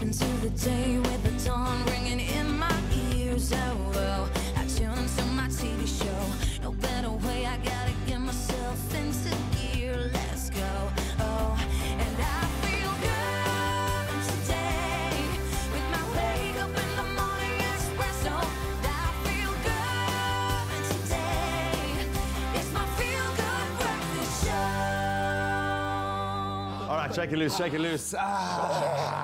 into the day with the dawn ringing in my ears. Oh, I tune into my TV show. No better way, I gotta get myself into gear. Let's go. Oh, and I feel good today with my wake up in the morning espresso. I feel good today. It's my feel good breakfast show. All right, shake it loose, shake it loose.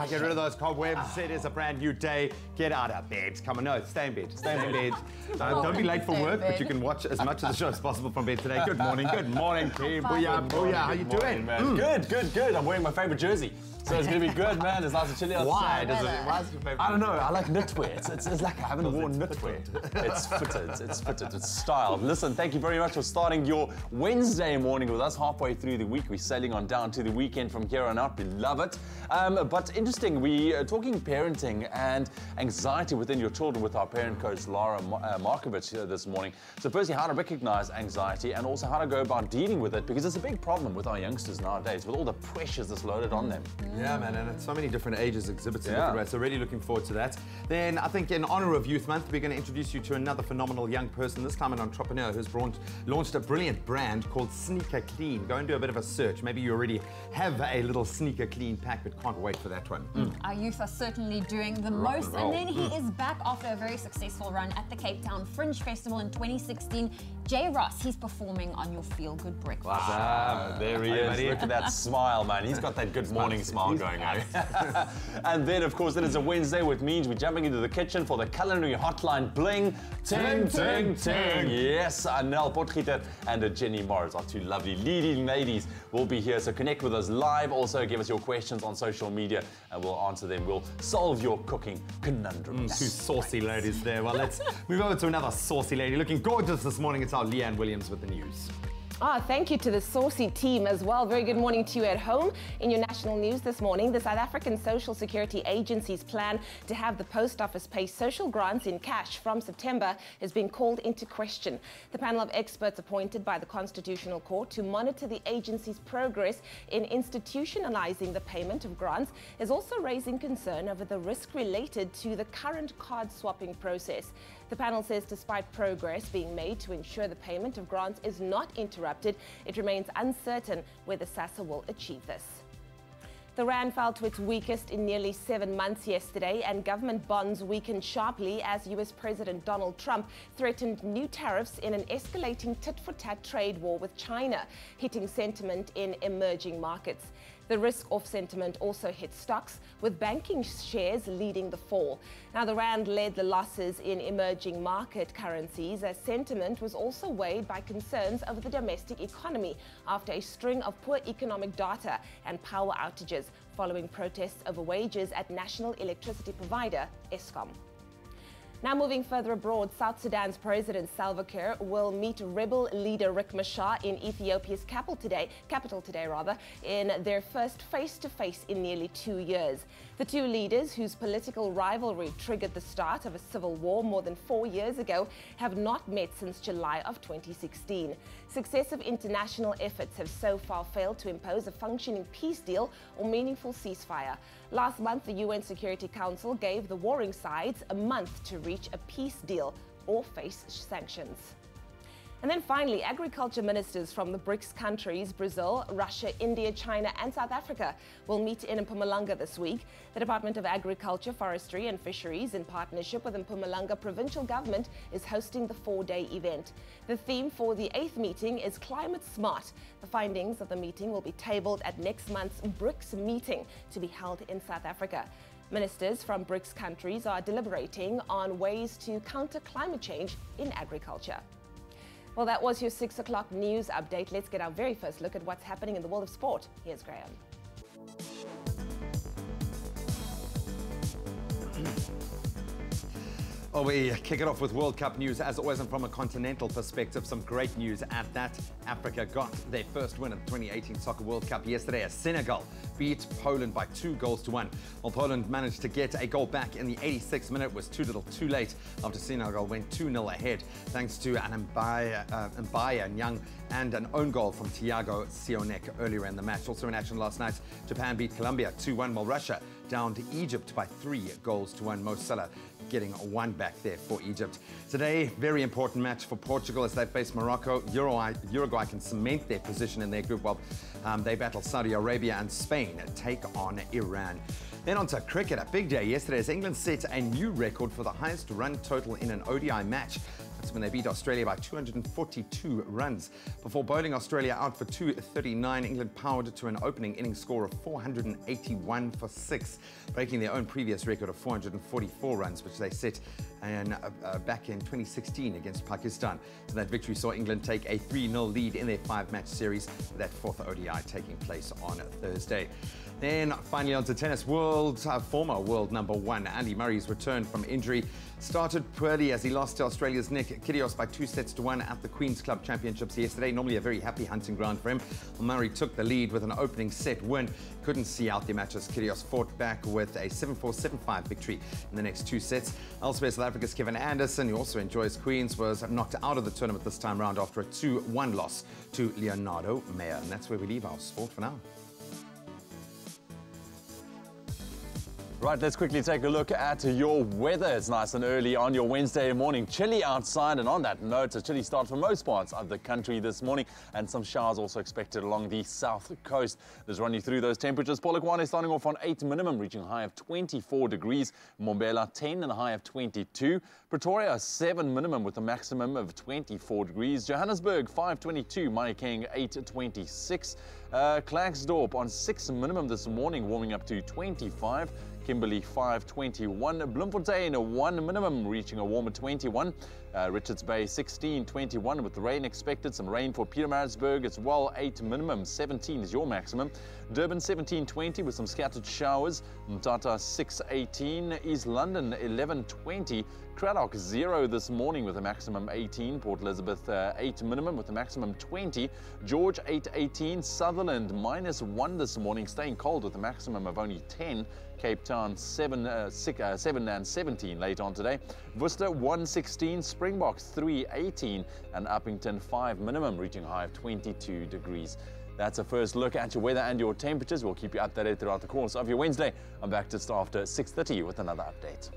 Get rid of those cobwebs. It is a brand new day. Get out of bed. Come on, no, stay in bed. Stay in bed. Don't be late for work, but you can watch as much of the show as possible from bed today. Good morning team. Booyah, booyah. How you doing? Man. Good. I'm wearing my favorite jersey. So it's going to be good, man. It's nice and chilly outside. Why is it your favorite? I don't know. I like knitwear. It's like I haven't worn knitwear. It's fitted. It's style. Listen, thank you very much for starting your Wednesday morning with us. Halfway through the week, we're sailing on down to the weekend from here on out. We love it. But interesting, we are talking parenting and anxiety within your children with our parent coach, Lara Markovich, here this morning. So firstly, how to recognize anxiety and also how to go about dealing with it, because it's a big problem with our youngsters nowadays, with all the pressures that's loaded on them. Yeah, man, and it's so many different ages exhibiting different ways, so really looking forward to that. Then I think in honor of Youth Month, we're going to introduce you to another phenomenal young person, this time an entrepreneur who's launched a brilliant brand called Sneaker Clean. Go and do a bit of a search. Maybe you already have a little Sneaker Clean pack, but can't wait for that one. Our youth are certainly doing the most, and then he is back after a very successful run at the Cape Town Fringe Festival in 2016. Jay Rusk, he's performing on your Feel Good Breakfast. Wow, there he is. Look at that smile, man. He's got that good morning smile going on. And then, of course, it is a Wednesday, which means we're jumping into the kitchen for the Culinary Hotline Bling. Ting, ting, ting. Yes, Nell Potgieter and Jenny Morris, our two lovely leading ladies, will be here. So connect with us live. Also, give us your questions on social media, and we'll answer them. We'll solve your cooking conundrums. Two saucy ladies there. Well, let's move over to another saucy lady. Looking gorgeous this morning. It's our Leanne Williams with the news. Thank you to the saucy team as well. Very good morning to you at home. In your national news this morning, the South African Social Security Agency's plan to have the post office pay social grants in cash from September has been called into question. The panel of experts appointed by the Constitutional Court to monitor the agency's progress in institutionalizing the payment of grants is also raising concern over the risk related to the current card swapping process. The panel says despite progress being made to ensure the payment of grants is not interrupted, it remains uncertain whether SASSA will achieve this. The rand fell to its weakest in nearly 7 months yesterday, and government bonds weakened sharply as US President Donald Trump threatened new tariffs in an escalating tit-for-tat trade war with China, hitting sentiment in emerging markets. The risk-off sentiment also hit stocks, with banking shares leading the fall. Now, the rand led the losses in emerging market currencies, as sentiment was also weighed by concerns over the domestic economy after a string of poor economic data and power outages following protests over wages at national electricity provider Eskom. Now moving further abroad, South Sudan's President Salva Kiir will meet rebel leader Riek Machar in Ethiopia's capital today, in their first face-to-face in nearly 2 years. The two leaders, whose political rivalry triggered the start of a civil war more than 4 years ago, have not met since July of 2016. Successive international efforts have so far failed to impose a functioning peace deal or meaningful ceasefire. Last month, the UN Security Council gave the warring sides a month to reach a peace deal or face sanctions. And then finally, agriculture ministers from the BRICS countries, Brazil, Russia, India, China and South Africa, will meet in Mpumalanga this week. The Department of Agriculture, Forestry and Fisheries, in partnership with the Mpumalanga provincial government, is hosting the 4-day event. The theme for the 8th meeting is Climate Smart. The findings of the meeting will be tabled at next month's BRICS meeting to be held in South Africa. Ministers from BRICS countries are deliberating on ways to counter climate change in agriculture. Well, that was your 6 o'clock news update. Let's get our very first look at what's happening in the world of sport. Here's Graham. Well, we kick it off with World Cup news, as always, and from a continental perspective, some great news at that. Africa got their first win at the 2018 Soccer World Cup yesterday as Senegal beat Poland by 2-1. While Poland managed to get a goal back in the 86th minute, was too little too late after Senegal went 2-0 ahead, thanks to an Mbaya Nyang and an own goal from Thiago Sionek earlier in the match. Also in action last night, Japan beat Colombia 2-1, while Russia downed Egypt by 3-1. Mo Salah getting one back there for Egypt. Today, very important match for Portugal as they face Morocco. Uruguay can cement their position in their group while they battle Saudi Arabia, and Spain take on Iran. Then on to cricket. A big day yesterday as England set a new record for the highest run total in an ODI match. That's when they beat Australia by 242 runs. Before bowling Australia out for 239, England powered to an opening innings score of 481 for 6, breaking their own previous record of 444 runs, which they set back in 2016 against Pakistan. So that victory saw England take a 3-0 lead in their 5-match series, with that fourth ODI taking place on Thursday. Then finally on to tennis. Former world number 1 Andy Murray's return from injury started poorly as he lost to Australia's Nick Kyrgios by 2-1 at the Queen's Club Championships yesterday. Normally a very happy hunting ground for him. Murray took the lead with an opening set win. Couldn't see out the match as Kyrgios fought back with a 7-4, 7-5 victory in the next 2 sets. Elsewhere, South Africa's Kevin Anderson, who also enjoys Queens, was knocked out of the tournament this time round after a 2-1 loss to Leonardo Meyer. And that's where we leave our sport for now. Right, let's quickly take a look at your weather. It's nice and early on your Wednesday morning. Chilly outside, and on that note, a chilly start for most parts of the country this morning, and some showers also expected along the south coast. Let's run you through those temperatures. Polokwane starting off on 8 minimum, reaching a high of 24 degrees. Mbombela 10 and a high of 22. Pretoria 7 minimum with a maximum of 24 degrees. Johannesburg 522, Mahikeng 826. Klerksdorp on 6 minimum this morning, warming up to 25. Kimberley 521, Bloemfontein 1 minimum, reaching a warmer 21. Richards Bay 1621 with rain expected, some rain for Pietermaritzburg as well, 8 minimum, 17 is your maximum. Durban 1720 with some scattered showers. Mthatha 618, East London 1120. Cradock 0 this morning with a maximum 18. Port Elizabeth 8 minimum with a maximum 20. George 818. Sutherland -1 this morning, staying cold with a maximum of only 10. Cape Town 7 and 17 late on today. Worcester 116. Springboks 318. And Uppington 5 minimum, reaching a high of 22 degrees. That's a first look at your weather and your temperatures. We'll keep you updated throughout the course of your Wednesday. I'm back just after 6:30 with another update.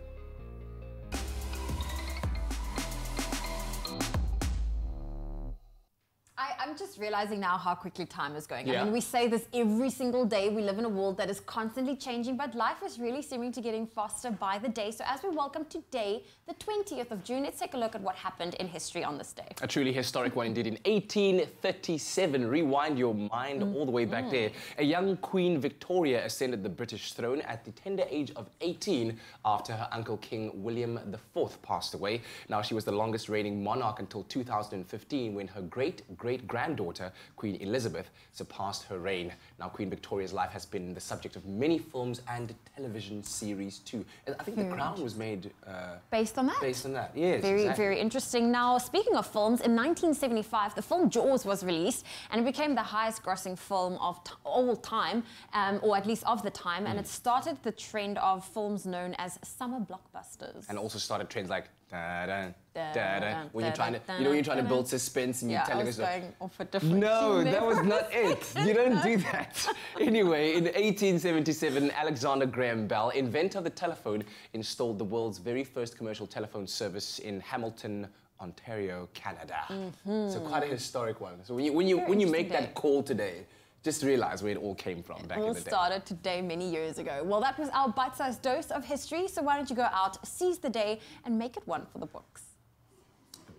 I'm just realizing now how quickly time is going. I mean, we say this every single day. We live in a world that is constantly changing, but life is really seeming to getting faster by the day. So as we welcome today, the 20th of June, let's take a look at what happened in history on this day. A truly historic one indeed. In 1837, rewind your mind all the way back there, a young Queen Victoria ascended the British throne at the tender age of 18 after her uncle King William IV passed away. Now, she was the longest reigning monarch until 2015, when her great-great-granddaughter, Queen Elizabeth, surpassed her reign. Now, Queen Victoria's life has been the subject of many films and television series too. And I think The Crown was made based on that. Based on that, yes. Very interesting. Now, speaking of films, in 1975, the film Jaws was released, and it became the highest-grossing film of all time, or at least of the time, and it started the trend of films known as summer blockbusters. And also started trends like when you're trying to, when you're trying to build suspense and you're telling us. Going off a different No, that was not it. You don't do that. Anyway, in 1877, Alexander Graham Bell, inventor of the telephone, installed the world's very first commercial telephone service in Hamilton, Ontario, Canada. So quite a historic one. So when you make that call today, just realize where it all came from back in the day. It all started today many years ago. Well, that was our bite-sized dose of history, so why don't you go out, seize the day, and make it one for the books.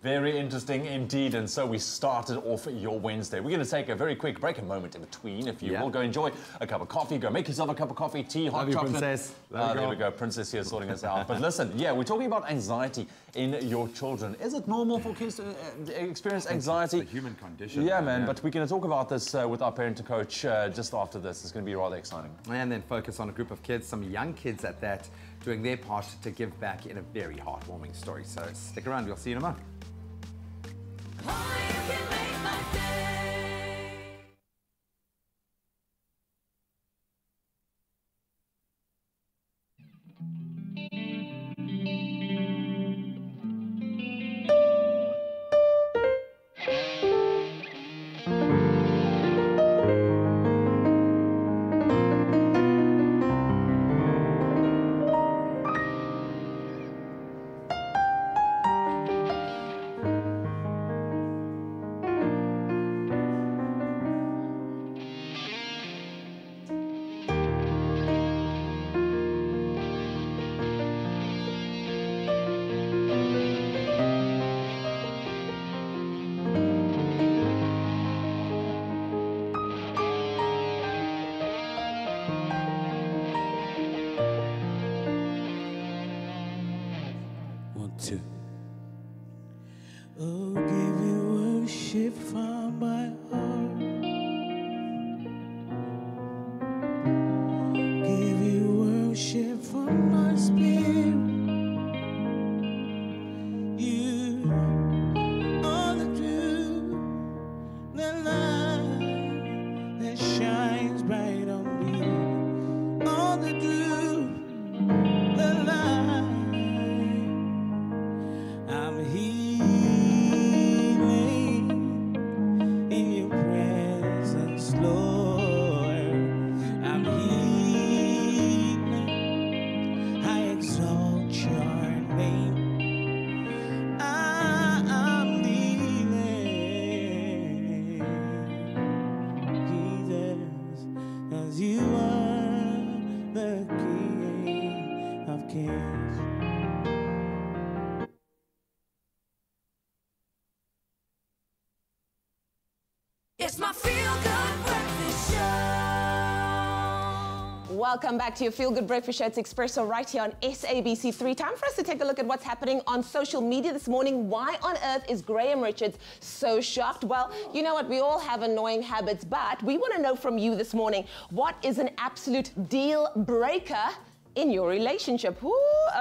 Very interesting indeed, and so we started off your Wednesday. We're going to take a very quick break, a moment in between, if you will. Go enjoy a cup of coffee, go make yourself a cup of coffee, tea, hot chocolate. Princess. There we go, Princess here sorting us out. But listen, yeah, we're talking about anxiety in your children. Is it normal for kids to experience anxiety? It's a human condition. Yeah, man, but we're going to talk about this with our parenting coach just after this. It's going to be rather exciting. And then focus on a group of kids, some young kids at that, doing their part to give back in a very heartwarming story. So stick around, we'll see you in a moment. Only you can make my day. Oh, give you worship from my heart. Give you worship from my spirit. You are the truth, the light that shines bright on me. All the truth, the light. I'm healing in your presence, Lord. I'm healing. I exalt your name. I'm healing, Jesus, 'cause you are the King of Kings. It's my feel-good breakfast show. Welcome back to your Feel Good Breakfast Show. It's Expresso right here on SABC3. Time for us to take a look at what's happening on social media this morning. Why on earth is Graham Richards so shocked? Well, you know what? We all have annoying habits, but we want to know from you this morning, what is an absolute deal breaker in your relationship? Ooh,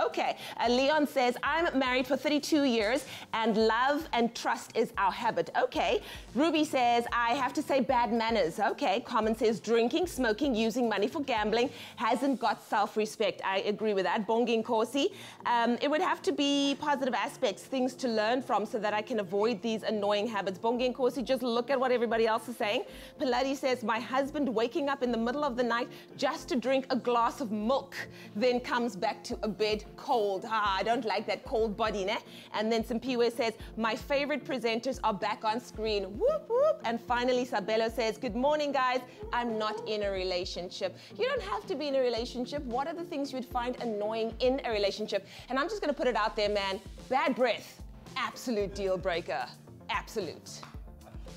okay. Leon says, I'm married for 32 years and love and trust is our habit. Okay. Ruby says, I have to say bad manners. Okay. Common says, drinking, smoking, using money for gambling hasn't got self-respect. I agree with that. Bonging Corsi. It would have to be positive aspects, things to learn from so that I can avoid these annoying habits. Bonging Corsi, just look at what everybody else is saying. Paladi says, my husband waking up in the middle of the night just to drink a glass of milk, then comes back to a bed cold. I don't like that cold body, ne? And then Simpiwe says, my favorite presenters are back on screen. Whoop, whoop. And finally, Sabelo says, good morning, guys. I'm not in a relationship. You don't have to be in a relationship. What are the things you'd find annoying in a relationship? And I'm just going to put it out there, man. Bad breath, absolute deal breaker. Absolute.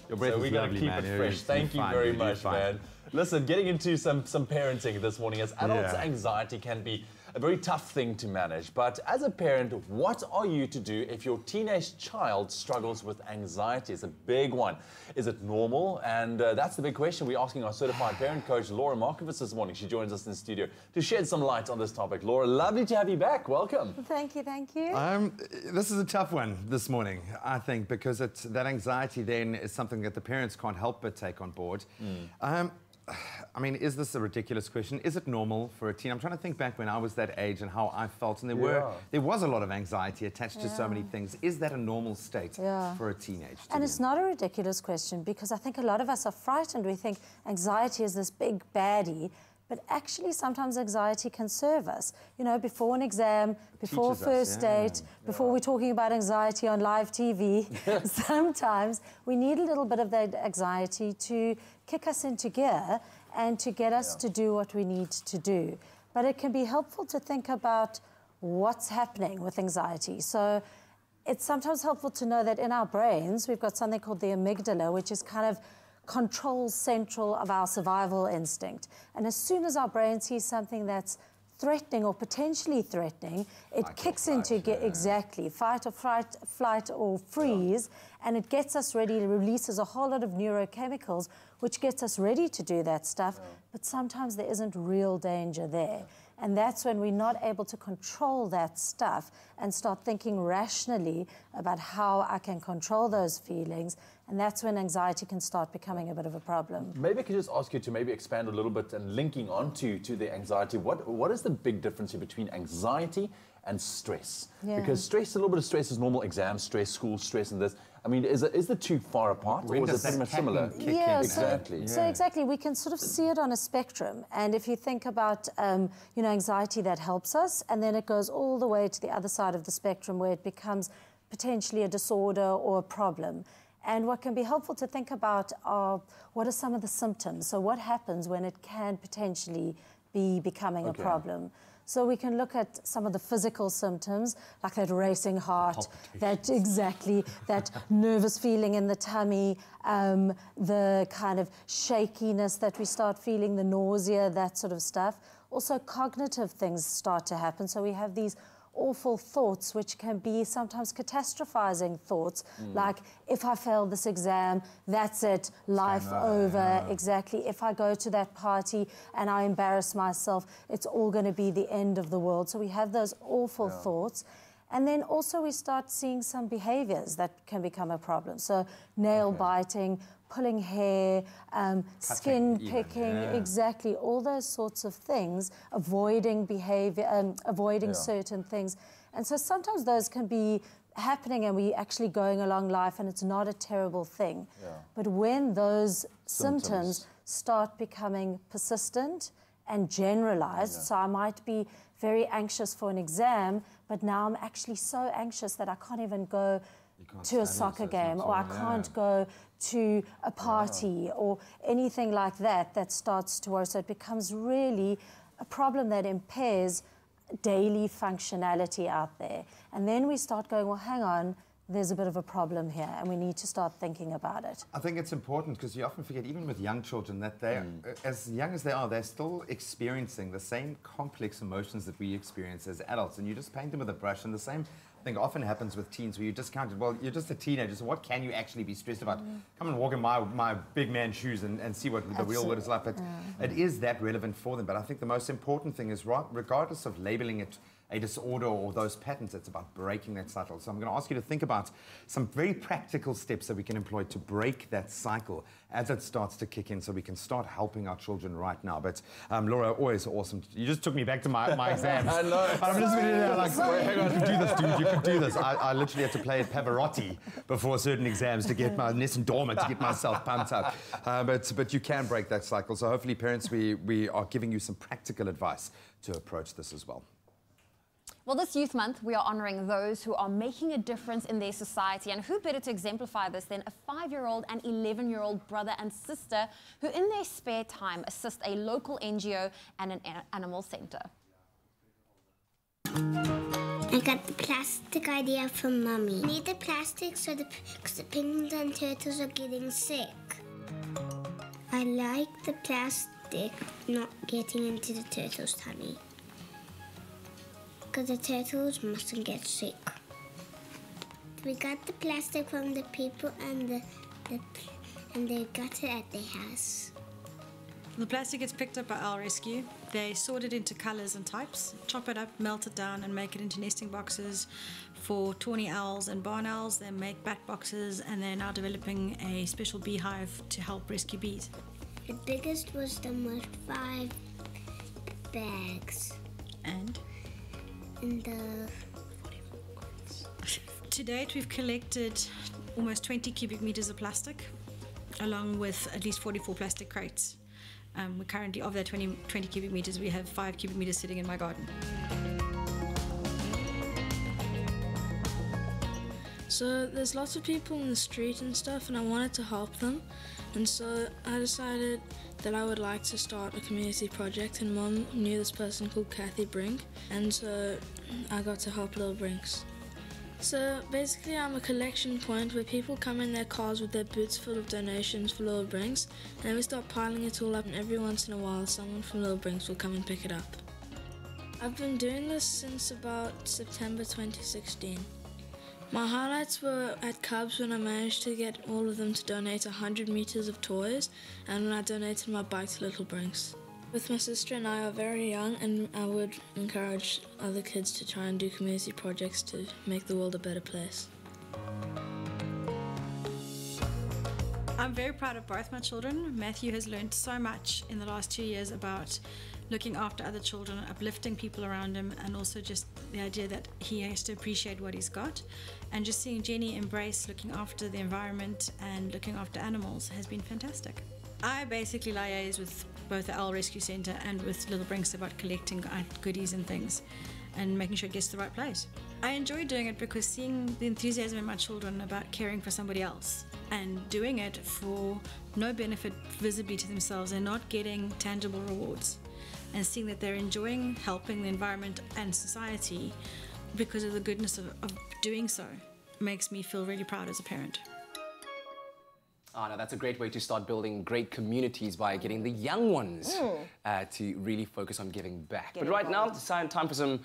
Your breath So is we're going lovely, to keep man. it fresh. Thank you very much, man. Listen, getting into some parenting this morning. As adults, anxiety can be a very tough thing to manage. But as a parent, what are you to do if your teenage child struggles with anxiety? It's a big one. Is it normal? And that's the big question we're asking our certified parent coach, Laura Markovitz, this morning. She joins us in the studio to shed some light on this topic. Laura, lovely to have you back. Welcome. Thank you, thank you. This is a tough one this morning, I think, because that anxiety then is something that the parents can't help but take on board. I mean, is this a ridiculous question? Is it normal for a teen? I'm trying to think back when I was that age and how I felt, and there was a lot of anxiety attached to so many things. Is that a normal state for a teenage? And it's not a ridiculous question, because I think a lot of us are frightened. We think anxiety is this big baddie, but actually sometimes anxiety can serve us. You know, before an exam, before a first date, before we're talking about anxiety on live TV, sometimes we need a little bit of that anxiety to kick us into gear and to get us to do what we need to do. But it can be helpful to think about what's happening with anxiety. So it's sometimes helpful to know that in our brains, we've got something called the amygdala, which is kind of control central of our survival instinct. And as soon as our brain sees something that's threatening or potentially threatening, it kicks into exactly fight or flight or freeze, and it gets us ready, it releases a whole lot of neurochemicals, which gets us ready to do that stuff, but sometimes there isn't real danger there. And that's when we're not able to control that stuff and start thinking rationally about how I can control those feelings. And that's when anxiety can start becoming a bit of a problem. Maybe I could just ask you to maybe expand a little bit and linking on to the anxiety. What is the big difference here between anxiety and stress? Because stress, a little bit of stress is normal, exam stress, school stress, and this. I mean, is it too far apart, or is it pretty much similar? Yeah, exactly. So exactly, we can sort of see it on a spectrum. And if you think about, you know, anxiety, that helps us, and then it goes all the way to the other side of the spectrum where it becomes potentially a disorder or a problem. And what can be helpful to think about are what are some of the symptoms? So what happens when it can potentially be becoming a problem? So we can look at some of the physical symptoms, like that racing heart, that nervous feeling in the tummy, the kind of shakiness that we start feeling, the nausea, that sort of stuff. Also cognitive things start to happen. So we have these awful thoughts, which can be sometimes catastrophizing thoughts, like, if I fail this exam, that's it, life over. Exactly. If I go to that party and I embarrass myself, it's all going to be the end of the world. So we have those awful thoughts. And then also we start seeing some behaviors that can become a problem. So nail biting, pulling hair, skin picking, exactly, all those sorts of things, avoiding behavior, avoiding certain things. And so sometimes those can be happening and we're actually going along life and it's not a terrible thing. But when those symptoms start becoming persistent and generalized, so I might be very anxious for an exam, but now I'm actually so anxious that I can't even go to a soccer game, or I can't go to a party or anything like that, that starts to worry. So it becomes really a problem that impairs daily functionality out there. And then we start going, well, hang on, there's a bit of a problem here and we need to start thinking about it. I think it's important because you often forget, even with young children, that they, as young as they are, they're still experiencing the same complex emotions that we experience as adults. And you just paint them with a brush, and the same thing often happens with teens where you discount it. Well, you're just a teenager, so what can you actually be stressed about? Come and walk in my big man shoes and see what the real world is like. But it is that relevant for them. But I think the most important thing is, regardless of labeling it a disorder or those patterns, it's about breaking that cycle. So I'm going to ask you to think about some very practical steps that we can employ to break that cycle as it starts to kick in, so we can start helping our children right now. But Laura, always awesome. You just took me back to my exams. I know. I'm just like, hang on, you can do this, dude. You can do this. I literally had to play at Pavarotti before certain exams to get my Nessun Dorma, to get myself pumped up. But you can break that cycle. So hopefully, parents, we are giving you some practical advice to approach this as well. Well, this Youth Month, we are honouring those who are making a difference in their society. And who better to exemplify this than a 5-year-old and 11-year-old brother and sister who, in their spare time, assist a local NGO and an animal centre. I got the plastic idea from Mummy. I need the plastic so the penguins and turtles are getting sick. I like the plastic not getting into the turtle's tummy, because the turtles mustn't get sick. We got the plastic from the people and they got it at their house. The plastic gets picked up by Owl Rescue. They sort it into colours and types, chop it up, melt it down and make it into nesting boxes for tawny owls and barn owls. They make bat boxes, and they're now developing a special beehive to help rescue bees. The biggest was the most 5 bags. And? To date, we've collected almost 20 cubic meters of plastic, along with at least 44 plastic crates. We're currently, of that 20 cubic meters, we have 5 cubic meters sitting in my garden. So there's lots of people in the street and stuff, and I wanted to help them. And so I decided that I would like to start a community project, and Mum knew this person called Kathy Brink, and so I got to help Little Brinks. So basically I'm a collection point where people come in their cars with their boots full of donations for Little Brinks, and then we start piling it all up, and every once in a while someone from Little Brinks will come and pick it up. I've been doing this since about September 2016. My highlights were at Cubs when I managed to get all of them to donate 100 meters of toys, and when I donated my bike to Little Brinks. With my sister and I are very young, and I would encourage other kids to try and do community projects to make the world a better place. I'm very proud of both my children. Matthew has learned so much in the last 2 years about looking after other children, uplifting people around him, and also just the idea that he has to appreciate what he's got. And just seeing Jenny embrace looking after the environment and looking after animals has been fantastic. I basically liaise with both the Owl Rescue Centre and with Little Brinks about collecting goodies and things and making sure it gets to the right place. I enjoy doing it because seeing the enthusiasm in my children about caring for somebody else and doing it for no benefit visibly to themselves and not getting tangible rewards, and seeing that they're enjoying helping the environment and society because of the goodness of doing so makes me feel really proud as a parent. Oh, no, that's a great way to start building great communities by getting the young ones to really focus on giving back. But right now, it's time for some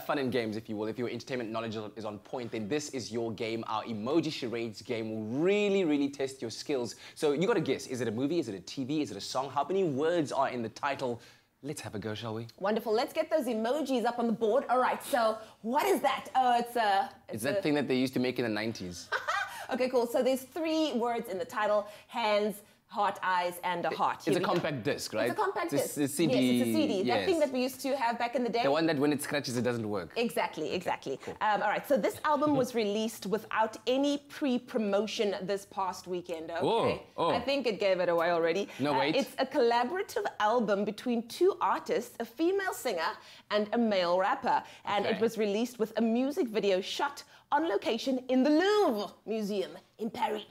fun and games, if you will. If your entertainment knowledge is on point, then this is your game. Our emoji charades game will really, really test your skills. So you got to guess, is it a movie, is it a TV, is it a song? How many words are in the title? Let's have a go, shall we? Wonderful. Let's get those emojis up on the board. All right, so what is that? Oh, it's that thing that they used to make in the 90s. Okay, cool. So there's 3 words in the title: hands, heart, eyes, and a heart. It's a compact disc, right? It's a compact disc. It's a CD. Yes, it's a CD. Yes. That thing that we used to have back in the day. The one that when it scratches, it doesn't work. Exactly, exactly. Cool. All right, so this album was released without any pre-promotion this past weekend, okay? Oh. I think it gave it away already. No, wait. It's a collaborative album between 2 artists, a female singer and a male rapper. And it was released with a music video shot on location in the Louvre Museum in Paris.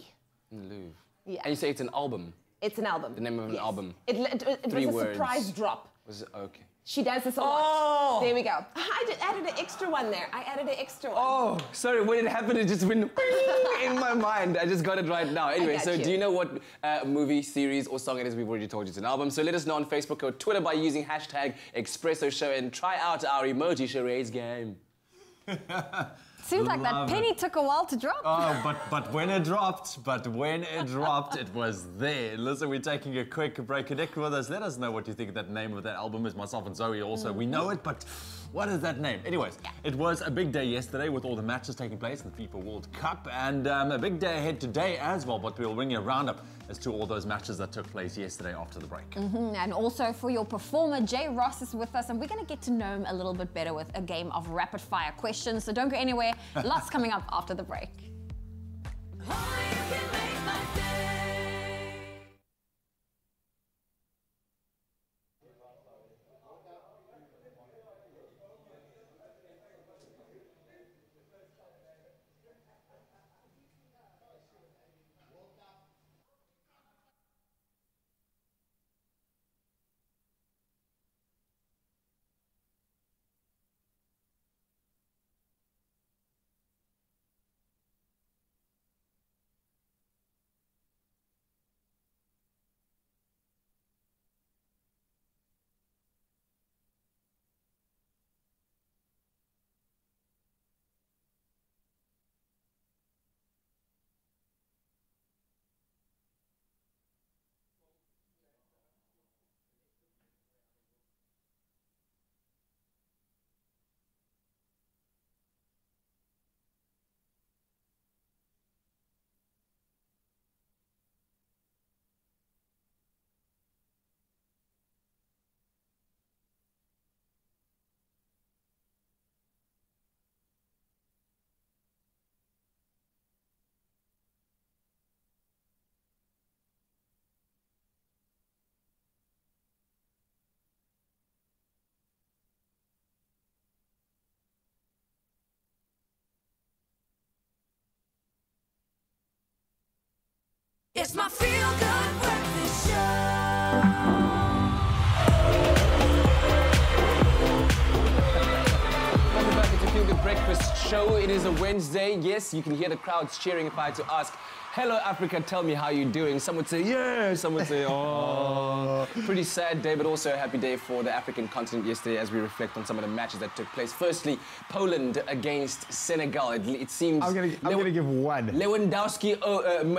In the Louvre. Yeah. And you say it's an album? It's an album. The name of an album. It was a surprise drop. Was it? Okay. She does this a lot. There we go. I added an extra one there. I added an extra one. Oh, sorry. When it happened, it just went in my mind. I just got it right now. Anyway, so do you know what movie, series, or song it is? We've already told you it's an album. So let us know on Facebook or Twitter by using hashtag Expresso Show and try out our emoji charades game. Seems like that penny took a while to drop. Oh, but when it dropped, it was there. Listen, we're taking a quick break. Connect with us. Let us know what you think that name of that album is. Myself and Zoe also, we know it, but what is that name? Anyways, it was a big day yesterday with all the matches taking place in the FIFA World Cup, and a big day ahead today as well, but we'll bring you a roundup as to all those matches that took place yesterday after the break. And also for your performer, Jay Ross is with us, and we're going to get to know him a little bit better with a game of rapid fire questions. So don't go anywhere. Lots coming up after the break. It's my feel-good breakfast show. Welcome back to Feel Good Breakfast show. It is a Wednesday. Yes, you can hear the crowds cheering if I had to ask, hello, Africa, tell me how you're doing. Some would say, yeah. Some would say, oh. Pretty sad day, but also a happy day for the African continent yesterday as we reflect on some of the matches that took place. Firstly, Poland against Senegal. It seems... I'm gonna give one. Lewandowski,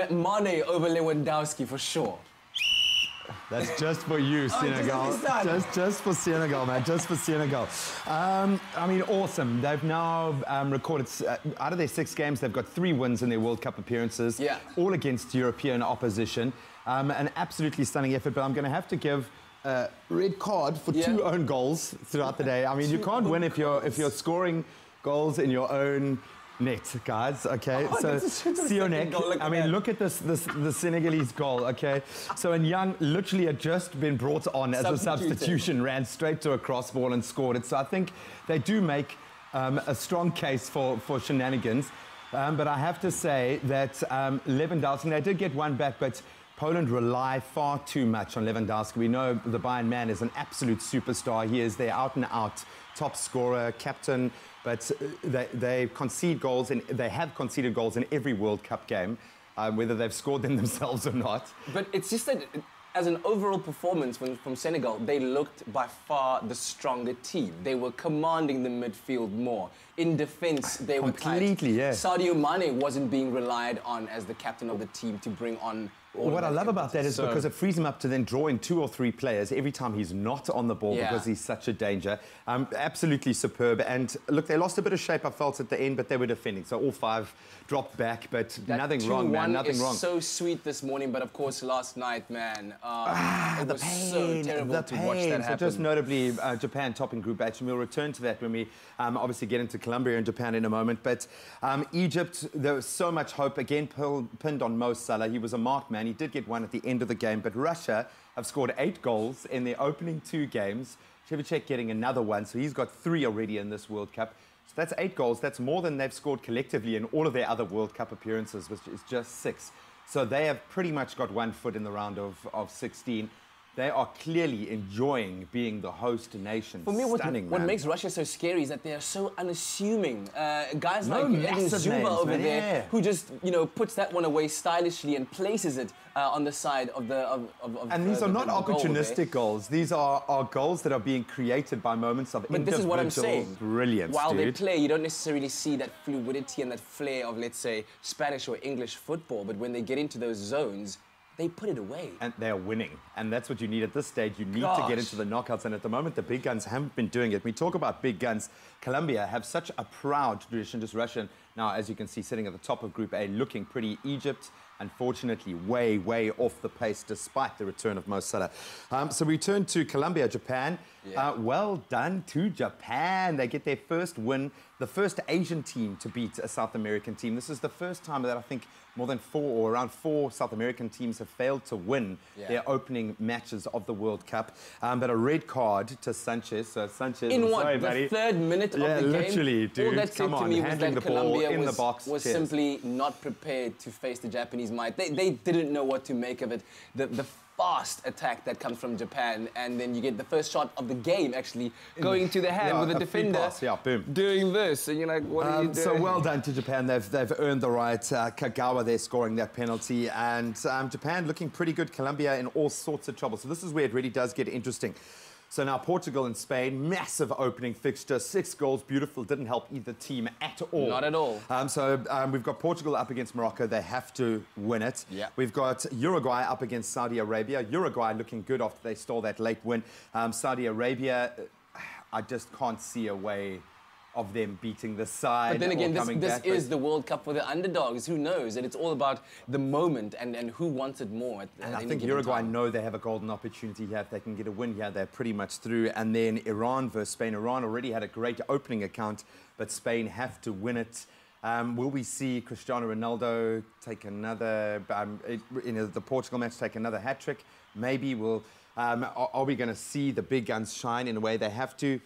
Mane over Lewandowski for sure. That's just for you, Senegal. Just for Senegal, man. Just for Senegal. I mean, awesome. They've now recorded, out of their 6 games, they've got 3 wins in their World Cup appearances, all against European opposition. An absolutely stunning effort, but I'm going to have to give a red card for 2 own goals throughout the day. I mean, you can't win if you're scoring goals in your own net, guys, okay? So, Sionek, I mean, look at the Senegalese goal, okay? So, Young literally had just been brought on as a substitution, ran straight to a cross ball and scored it. So, I think they do make a strong case for shenanigans. But I have to say that Lewandowski, they did get one back, but Poland rely far too much on Lewandowski. We know the Bayern man is an absolute superstar. He is their out-and-out top scorer, captain, but they concede goals, and they have conceded goals in every World Cup game, whether they've scored them themselves or not. But it's just that, as an overall performance from Senegal, they looked by far the stronger team. They were commanding the midfield more. In defence, they were completely, tight. Sadio Mane wasn't being relied on as the captain of the team to bring on. What I love about that is because it frees him up to then draw in 2 or 3 players every time he's not on the ball because he's such a danger. Absolutely superb. And look, they lost a bit of shape, I felt, at the end, but they were defending. So all 5 dropped back, but that nothing wrong, man. Nothing wrong. So sweet this morning, but of course last night, man, it was so terrible to watch that happen. So just notably, Japan topping Group H, and we'll return to that when we obviously get into Colombia and Japan in a moment. But Egypt, there was so much hope. Again, pinned on Mo Salah. He was a marked man. He did get one at the end of the game, but Russia have scored 8 goals in their opening 2 games. Shevchenko getting another one, so he's got 3 already in this World Cup. So that's 8 goals. That's more than they've scored collectively in all of their other World Cup appearances, which is just 6. So they have pretty much got 1 foot in the round of 16. They are clearly enjoying being the host nation. For me, what makes Russia so scary is that they are so unassuming. Guys like Edin Zuba over there, who just, puts that one away stylishly and places it on the side of the... And these are not opportunistic goals. These are goals that are being created by moments of individual this is what I'm saying. Brilliance, While they play, you don't necessarily see that fluidity and that flair of, let's say, Spanish or English football. But when they get into those zones, they put it away. And they are winning. And that's what you need at this stage. You need to get into the knockouts. And at the moment, the big guns haven't been doing it. We talk about big guns. Colombia have such a proud tradition, just Russia. Now, as you can see, sitting at the top of Group A, looking pretty. Egypt, unfortunately, way, way off the pace, despite the return of Mo Salah. So we turn to Colombia, Japan. Well done to Japan. They get their first win, the first Asian team to beat a South American team. This is the first time that I think more than 4 or around 4 South American teams have failed to win their opening matches of the World Cup. But a red card to Sanchez. So Sanchez, in what? The 3rd minute of the game? Literally, dude. All that said to me was that Colombia was Cheers. Simply not prepared to face the Japanese might. They didn't know what to make of it. The fast attack that comes from Japan, and then you get the first shot of the game actually going to the hand with the defender doing this, and you're like, what are you doing? So well done to Japan. They've earned the right. Kagawa there scoring that penalty, and Japan looking pretty good. Colombia in all sorts of trouble. So this is where it really does get interesting. So now Portugal and Spain, massive opening fixture, 6 goals, beautiful, didn't help either team at all. Not at all. We've got Portugal up against Morocco, they have to win it. We've got Uruguay up against Saudi Arabia. Uruguay looking good after they stole that late win. Saudi Arabia, I just can't see a way of them beating the side. But then again, this is the World Cup for the underdogs. Who knows? And it's all about the moment and who wants it more. And I think Uruguay know they have a golden opportunity here. If they can get a win here, they're pretty much through. And then Iran versus Spain. Iran already had a great opening account, but Spain have to win it. Will we see Cristiano Ronaldo take another, in the Portugal match, take another hat-trick? Maybe we'll... are we going to see the big guns shine in a way they have to?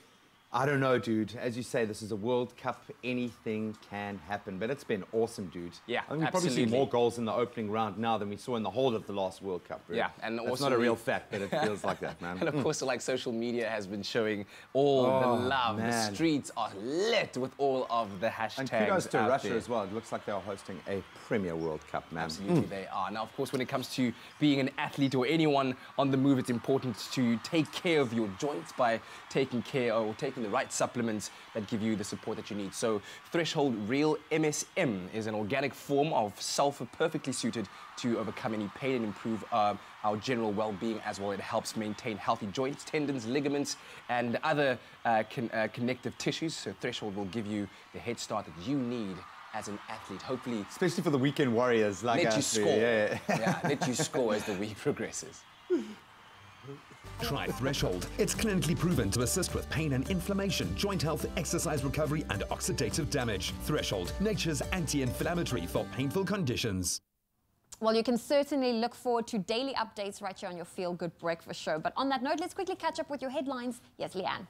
I don't know, dude. As you say, this is a World Cup. Anything can happen. But it's been awesome, dude. Yeah, I mean, we probably see more goals in the opening round now than we saw in the whole of the last World Cup. Really. Yeah, and that's also not a real fact, but it feels like that, man. And of course, like social media has been showing all the love. Man. The streets are lit with all of the hashtags. And kudos to Russia there as well. It looks like they are hosting a Premier World Cup, man. Absolutely, they are. Now, of course, when it comes to being an athlete or anyone on the move, it's important to take care of your joints by taking the right supplements that give you the support that you need. So Threshold Real MSM is an organic form of sulfur perfectly suited to overcome any pain and improve our general well-being as well. It helps maintain healthy joints, tendons, ligaments, and other connective tissues. So Threshold will give you the head start that you need as an athlete, hopefully. Especially for the weekend warriors like us. Let you score. Yeah, let you score as the week progresses. Try Threshold. It's clinically proven to assist with pain and inflammation, joint health, exercise recovery, and oxidative damage. Threshold, nature's anti-inflammatory for painful conditions. Well, you can certainly look forward to daily updates right here on your Feel Good Breakfast show. But on that note, let's quickly catch up with your headlines. Yes, Leanne.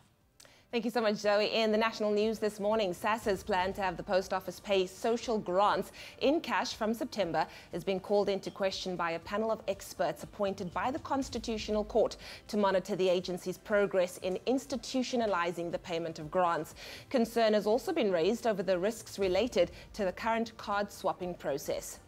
Thank you so much, Zoe. In the national news this morning, SASSA's plan to have the post office pay social grants in cash from September is being called into question by a panel of experts appointed by the Constitutional Court to monitor the agency's progress in institutionalizing the payment of grants. Concern has also been raised over the risks related to the current card swapping process.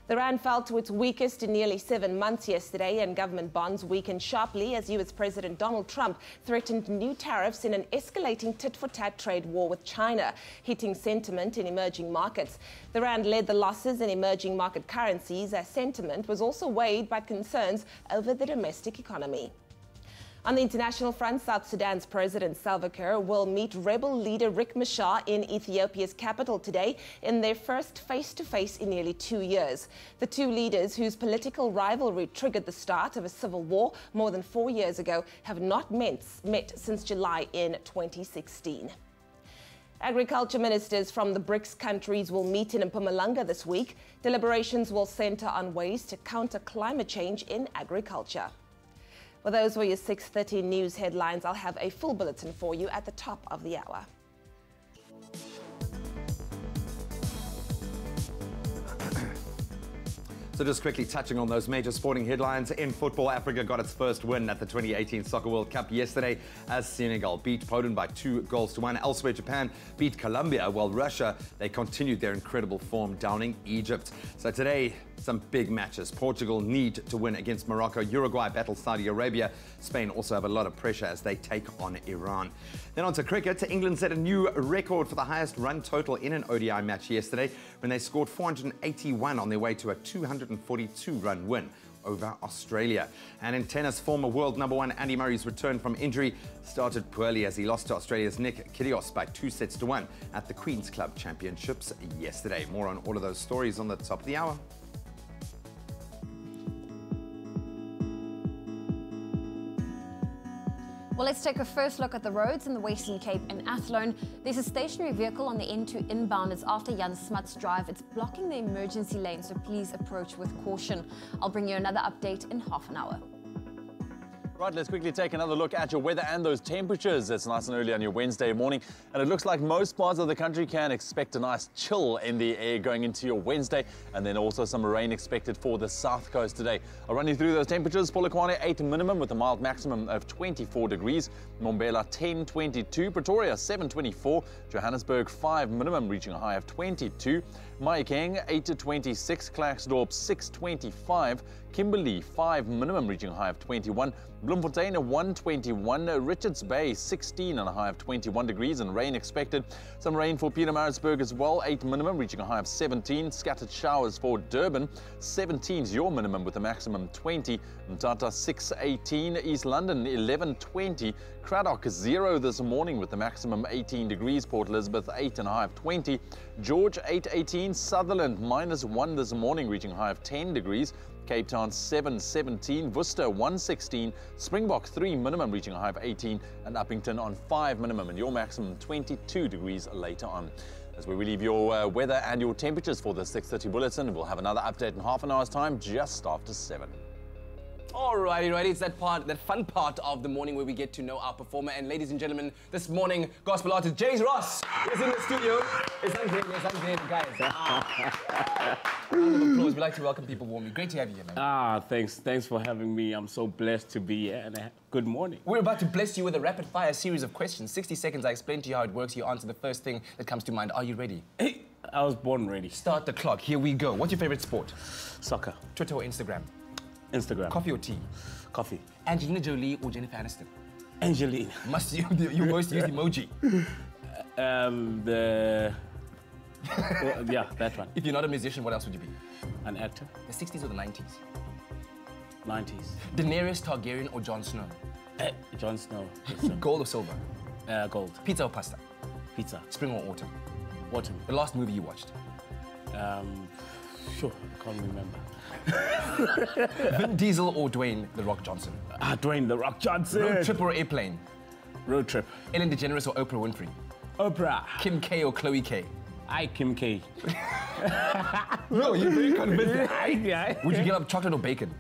The rand fell to its weakest in nearly 7 months yesterday, and government bonds weakened sharply as US President Donald Trump threatened new tariffs in an escalating tit-for-tat trade war with China, hitting sentiment in emerging markets. The rand led the losses in emerging market currencies as sentiment was also weighed by concerns over the domestic economy. On the international front, South Sudan's President Salva Kiir will meet rebel leader Riek Machar in Ethiopia's capital today in their first face-to-face in nearly 2 years. The two leaders, whose political rivalry triggered the start of a civil war more than 4 years ago, have not met since July in 2016. Agriculture ministers from the BRICS countries will meet in Mpumalanga this week. Deliberations will center on ways to counter climate change in agriculture. Well, those were your 6:30 news headlines. I'll have a full bulletin for you at the top of the hour. So just quickly touching on those major sporting headlines. In football, Africa got its first win at the 2018 Soccer World Cup yesterday as Senegal beat Poland by 2-1. Elsewhere, Japan beat Colombia, while Russia, they continued their incredible form, downing Egypt. So today, some big matches. Portugal need to win against Morocco. Uruguay battle Saudi Arabia. Spain also have a lot of pressure as they take on Iran. Then on to cricket. England set a new record for the highest run total in an ODI match yesterday when they scored 481 on their way to a 242-run win over Australia. And in tennis, former world #1 Andy Murray's return from injury started poorly as he lost to Australia's Nick Kyrgios by 2-1 at the Queen's Club Championships yesterday. More on all of those stories on the top of the hour. Well, let's take a first look at the roads in the Western Cape and Athlone. There's a stationary vehicle on the N2 inbound. It's after Jan Smuts Drive. It's blocking the emergency lane, so please approach with caution. I'll bring you another update in half an hour. Right, let's quickly take another look at your weather and those temperatures. It's nice and early on your Wednesday morning, and it looks like most parts of the country can expect a nice chill in the air going into your Wednesday, and then also some rain expected for the south coast today. I'll run you through those temperatures. Polokwane 8 minimum with a mild maximum of 24 degrees. Mbombela 10-22. Pretoria 7-24. Johannesburg 5 minimum reaching a high of 22. Mahikeng 8-26. Klerksdorp 6-25. Kimberley 5 minimum reaching a high of 21. Bloemfontein 1-21. Richards Bay 16 and a high of 21 degrees and rain expected. Some rain for Pietermaritzburg as well, 8 minimum reaching a high of 17. Scattered showers for Durban, 17 is your minimum with a maximum 20. Mthatha 6-18. East London 11-20. Cradock 0 this morning with a maximum 18 degrees. Port Elizabeth 8 and a high of 20. George 8-18. Sutherland -1 this morning reaching a high of 10 degrees. Cape Town 7-17, Worcester 1-16, Springbok 3 minimum reaching a high of 18, and Uppington on 5 minimum and your maximum 22 degrees later on. As we relieve your weather and your temperatures for the 6:30 bulletin, we'll have another update in half an hour's time just after 7. Alrighty, righty. It's that fun part of the morning where we get to know our performer. And ladies and gentlemen, this morning, gospel artist Rusk is in the studio. It's unfair, guys. Round of applause. We like to welcome people warmly. Great to have you here, man. Thanks for having me. I'm so blessed to be here, and good morning. We're about to bless you with a rapid-fire series of questions. 60 seconds, I explain to you how it works. You answer the first thing that comes to mind. Are you ready? Hey, I was born ready. Start the clock. Here we go. What's your favorite sport? Soccer. Twitter or Instagram? Instagram. Coffee or tea? Coffee. Angelina Jolie or Jennifer Aniston? Angelina. You most use emoji. Yeah, that one. If you're not a musician, what else would you be? An actor. The 60s or the 90s? 90s. Daenerys Targaryen or Jon Snow? Jon Snow. Gold or silver? Gold. Pizza or pasta? Pizza. Spring or autumn? Autumn. The last movie you watched? Sure, I can't remember. Vin Diesel or Dwayne The Rock Johnson? Dwayne The Rock Johnson. Road trip or airplane? Road trip. Ellen DeGeneres or Oprah Winfrey? Oprah. Kim K or Chloe K? Kim K. No, you're very convincing. Yeah. Would you give up chocolate or bacon?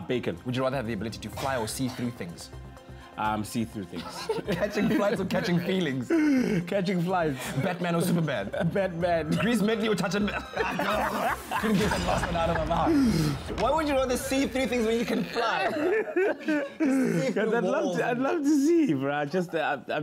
Bacon. Would you rather have the ability to fly or see through things? See through things. Catching flights or catching feelings? Catching flights. Batman or Superman? Batman. Grease medley or touch and... Couldn't get that last one out of my mouth. Why would you rather see through things when you can fly? Because I'd love to see, bro. I'm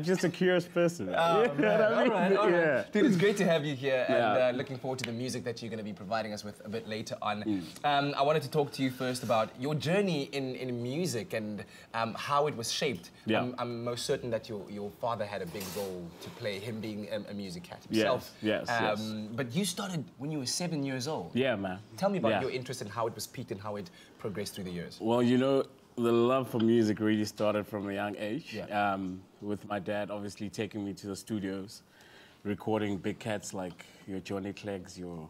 just a curious person. Oh, man. All right. Yeah. Dude, it's great to have you here, and looking forward to the music that you're going to be providing us with a bit later on. I wanted to talk to you first about your journey in music and how it was shaped. Yeah. I'm most certain that your father had a big role to play, him being a music cat himself. Yes. But you started when you were 7 years old. Yeah, man. Tell me about your interest and how it was peaked and how it progressed through the years. Well, you know, the love for music really started from a young age. Yeah. With my dad obviously taking me to the studios, recording big cats like your Johnny Cleggs, the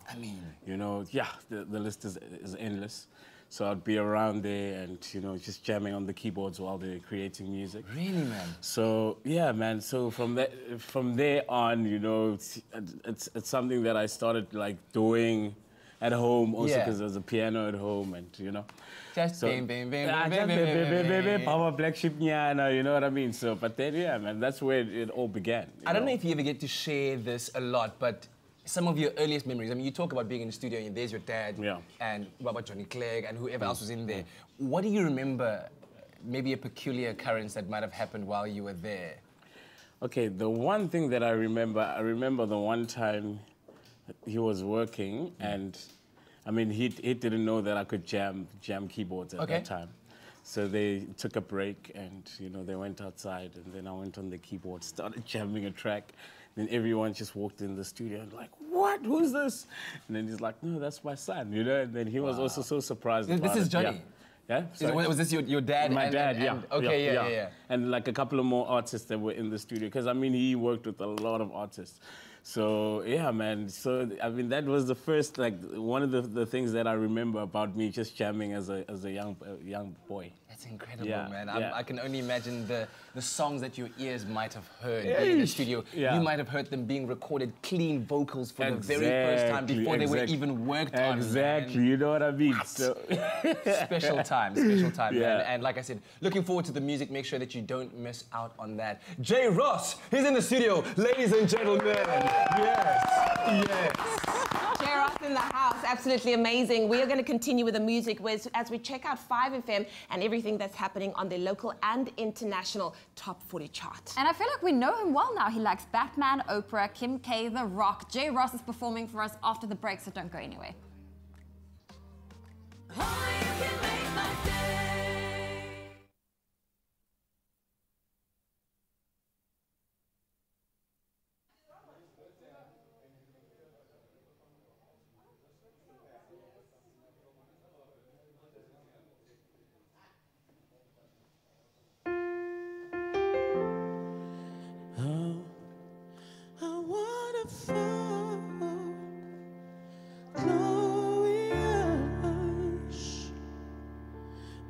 list is endless. So I'd be around there and, just jamming on the keyboards while they're creating music. Really, man? So, yeah, man. So from there on, it's something that I started, like, doing at home also because there's a piano at home and, Just so, Power Black Sheep, you know what I mean? So, but then, yeah, man, that's where it all began. I don't know if you ever get to share this a lot, but some of your earliest memories, I mean, you talk about being in the studio and there's your dad and Baba Johnny Clegg and whoever else was in there. What do you remember, maybe a peculiar occurrence that might have happened while you were there? Okay, the one thing that I remember the one time he was working and, I mean, he didn't know that I could jam keyboards at that time. So they took a break and, they went outside and then I went on the keyboard, started jamming a track. Then everyone just walked in the studio and like, what? Who's this? And then he's like, no, that's my son, And then he was also so surprised about it. This is Johnny? Yeah. Was this your dad? My dad, yeah. Okay, yeah. And like a couple of more artists that were in the studio. Because, I mean, he worked with a lot of artists. So, yeah, man. So, I mean, that was the first, like, one of the things that I remember about me just jamming as a young boy. That's incredible, man. I can only imagine the songs that your ears might have heard being in the studio. Yeah. You might have heard them being recorded, clean vocals for the very first time before they were even worked on. Exactly, you know what I mean? So special time, man. And like I said, looking forward to the music. Make sure that you don't miss out on that. Rusk, he's in the studio, ladies and gentlemen. Yes. Rusk in the house, absolutely amazing. We are going to continue with the music as we check out 5FM and everything that's happening on the local and international top 40 chart. And I feel like we know him well now. He likes Batman, Oprah, Kim K, The Rock. Rusk is performing for us after the break, so don't go anywhere.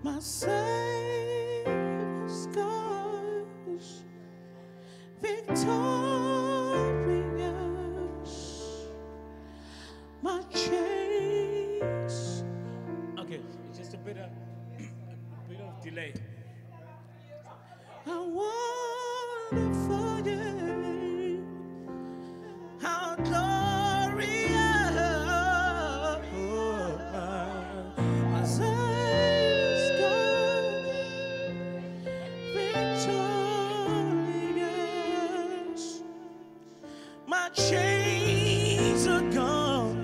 My Savior's scars, victorious, my chains. Okay, just a bit delay. I wonder for you how glorious as God victorious. My chains are gone.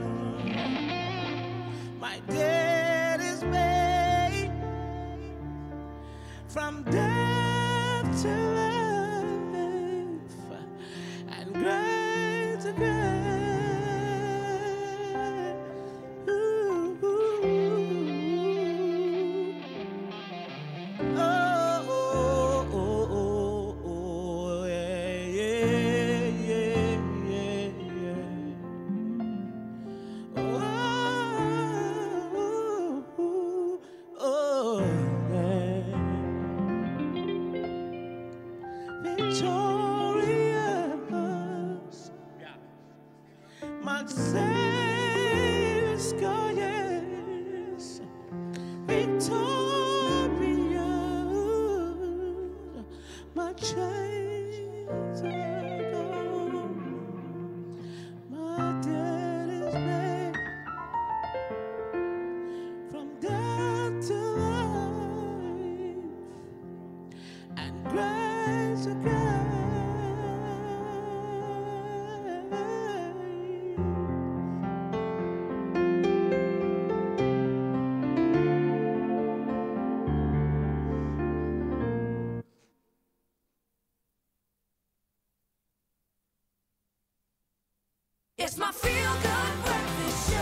My debt is paid. From death to life and grace to grace. Ooh, ooh, ooh. Oh, oh, oh, oh, oh, yeah, yeah, yeah, yeah, yeah. Oh, oh, oh, yeah. Victorious, my Savior's God, yes. Victorious, my chains are gone, my debt is paid. From death to life and grace to grace. It's my feel-good breakfast show.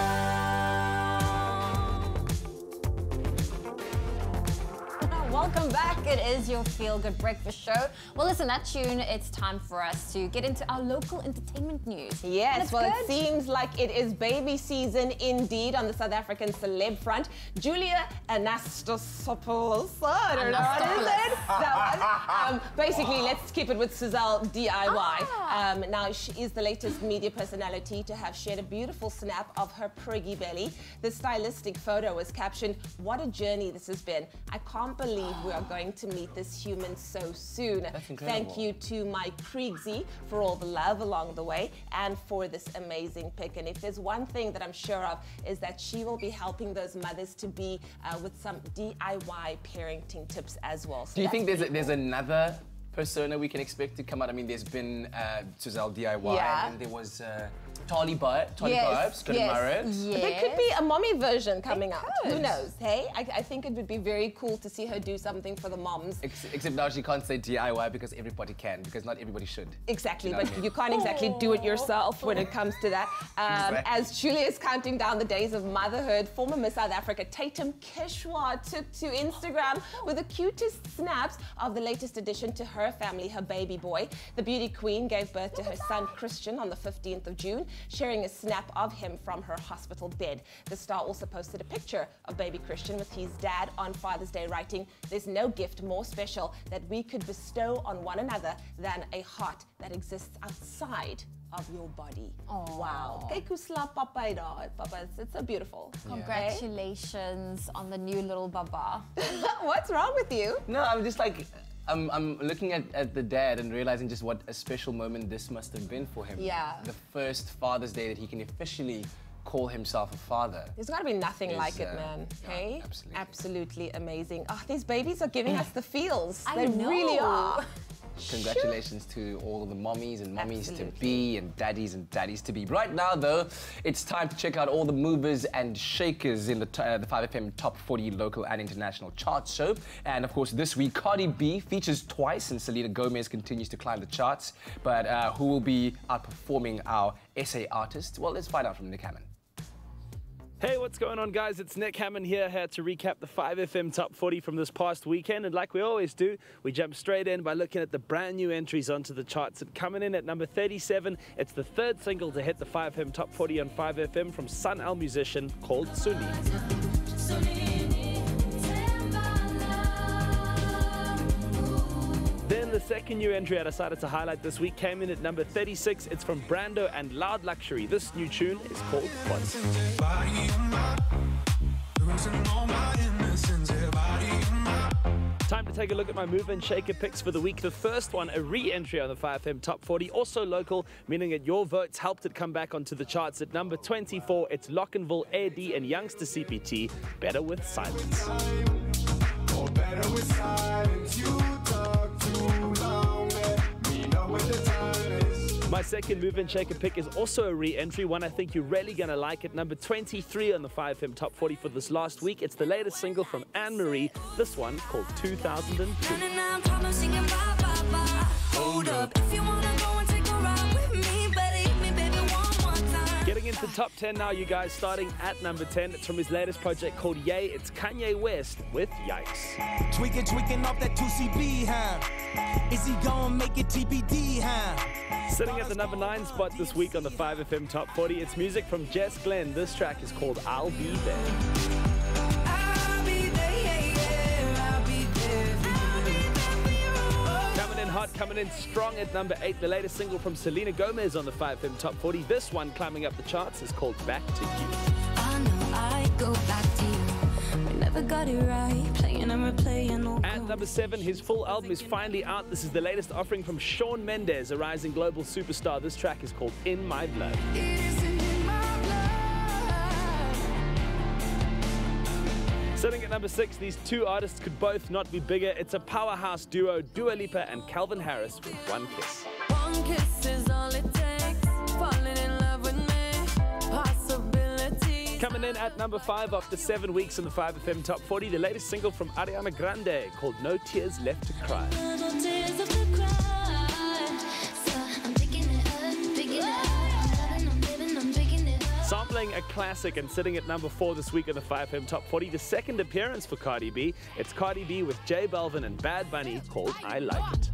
Welcome back. It is your feel-good breakfast show. Well, listen, that tune, it's time for us to get into our local entertainment news. Yes, well, good. it seems like it is baby season indeed on the South African celeb front. Julia Anastasiopoulos, I don't know what is it? That one. Basically, let's keep it with Suzelle DIY. Now, she is the latest media personality to have shared a beautiful snap of her priggy belly. The stylistic photo was captioned, "What a journey this has been. I can't believe we are going to meet this human so soon." That's incredible. Thank you to my Kriegsy for all the love along the way and for this amazing pic. And if there's one thing that I'm sure of is that she will be helping those mothers to be with some DIY parenting tips as well. So do you think there's another persona we can expect to come out? I mean, there's been Suzelle DIY, and there was Tali Barbs, There could be a mommy version coming out. Who knows, hey? I think it would be very cool to see her do something for the moms. Except now she can't say DIY because everybody can, because not everybody should. Exactly, You know but what I mean? you can't exactly do it yourself when it comes to that. Exactly. As Julia is counting down the days of motherhood, former Miss South Africa Tatum Kishwa took to Instagram with the cutest snaps of the latest addition to her family, her baby boy. The beauty queen gave birth to her son Christian on the 15th of June, sharing a snap of him from her hospital bed. The star also posted a picture of baby Christian with his dad on Father's Day, writing, "There's no gift more special that we could bestow on one another than a heart that exists outside of your body." Oh, wow. It's so beautiful. Congratulations on the new little baba. What's wrong with you? No, I'm just like, I'm looking at the dad and realizing just what a special moment this must have been for him. Yeah. The first Father's Day that he can officially call himself a father. There's got to be nothing like it, man. Hey? Absolutely. Absolutely amazing. Oh, these babies are giving us the feels. I They know. really are. Congratulations to all the mommies and mummies to be and daddies to be. Right now, though, it's time to check out all the movers and shakers in the 5FM Top 40 local and international chart show. And of course, this week, Cardi B features twice and Selena Gomez continues to climb the charts. But who will be outperforming our SA artists? Well, let's find out from Nick Hammond. Hey, what's going on, guys? It's Nick Hammond here to recap the 5FM Top 40 from this past weekend. And like we always do, we jump straight in by looking at the brand new entries onto the charts. And coming in at number 37, it's the third single to hit the 5FM Top 40 on 5FM from Sun Al musician called Suni. Then the second new entry I decided to highlight this week came in at number 36. It's from Brando and Loud Luxury. This new tune is called Once. to take a look at my move and shaker picks for the week. The first one, a re-entry on the 5FM Top 40, also local, meaning that your votes helped it come back onto the charts. At number 24, it's Lockenville, AD and Youngster CPT, Better With Silence. Or better with silence, you talk too long, let me know what the time is. My second move and shaker pick is also a re-entry, one I think you're really going to like. At number 23 on the 5FM Top 40 for this last week, it's the latest single from Anne-Marie, this one called 2002. Hold up, if you wanna go and take a ride with me, better hit me, baby, one more time. Getting into top 10 now, you guys, starting at number 10. It's from his latest project called Yay. It's Kanye West with Yikes. Tweaking off that 2CB, huh? Is he gonna make it TBD, huh? Sitting at the number 9 spot this week on the 5FM Top 40, it's music from Jess Glenn. This track is called I'll Be There. I'll be there, yeah, yeah, I'll be there. I'll be there for you. Coming in hot, coming in strong at number 8, the latest single from Selena Gomez on the 5FM Top 40. This one climbing up the charts is called Back to You. I know I go back to you. We never got it right, playing and replaying. At number 7, his full album is finally out. This is the latest offering from Shawn Mendes, a rising global superstar. This track is called In My Blood. It isn't in my blood. Sitting at number 6, these two artists could both not be bigger. It's a powerhouse duo, Dua Lipa and Calvin Harris with One Kiss. One kiss is all it takes, falling in love with me, possibilities. Coming in at number 5 after 7 weeks in the 5FM Top 40, the latest single from Ariana Grande called No Tears Left to Cry. No tears of the cry, so I'm picking it up, picking it up. I'm living, I'm picking it up. Sampling a classic and sitting at number 4 this week in the 5FM Top 40, the second appearance for Cardi B. It's Cardi B with J Balvin and Bad Bunny called I Like It.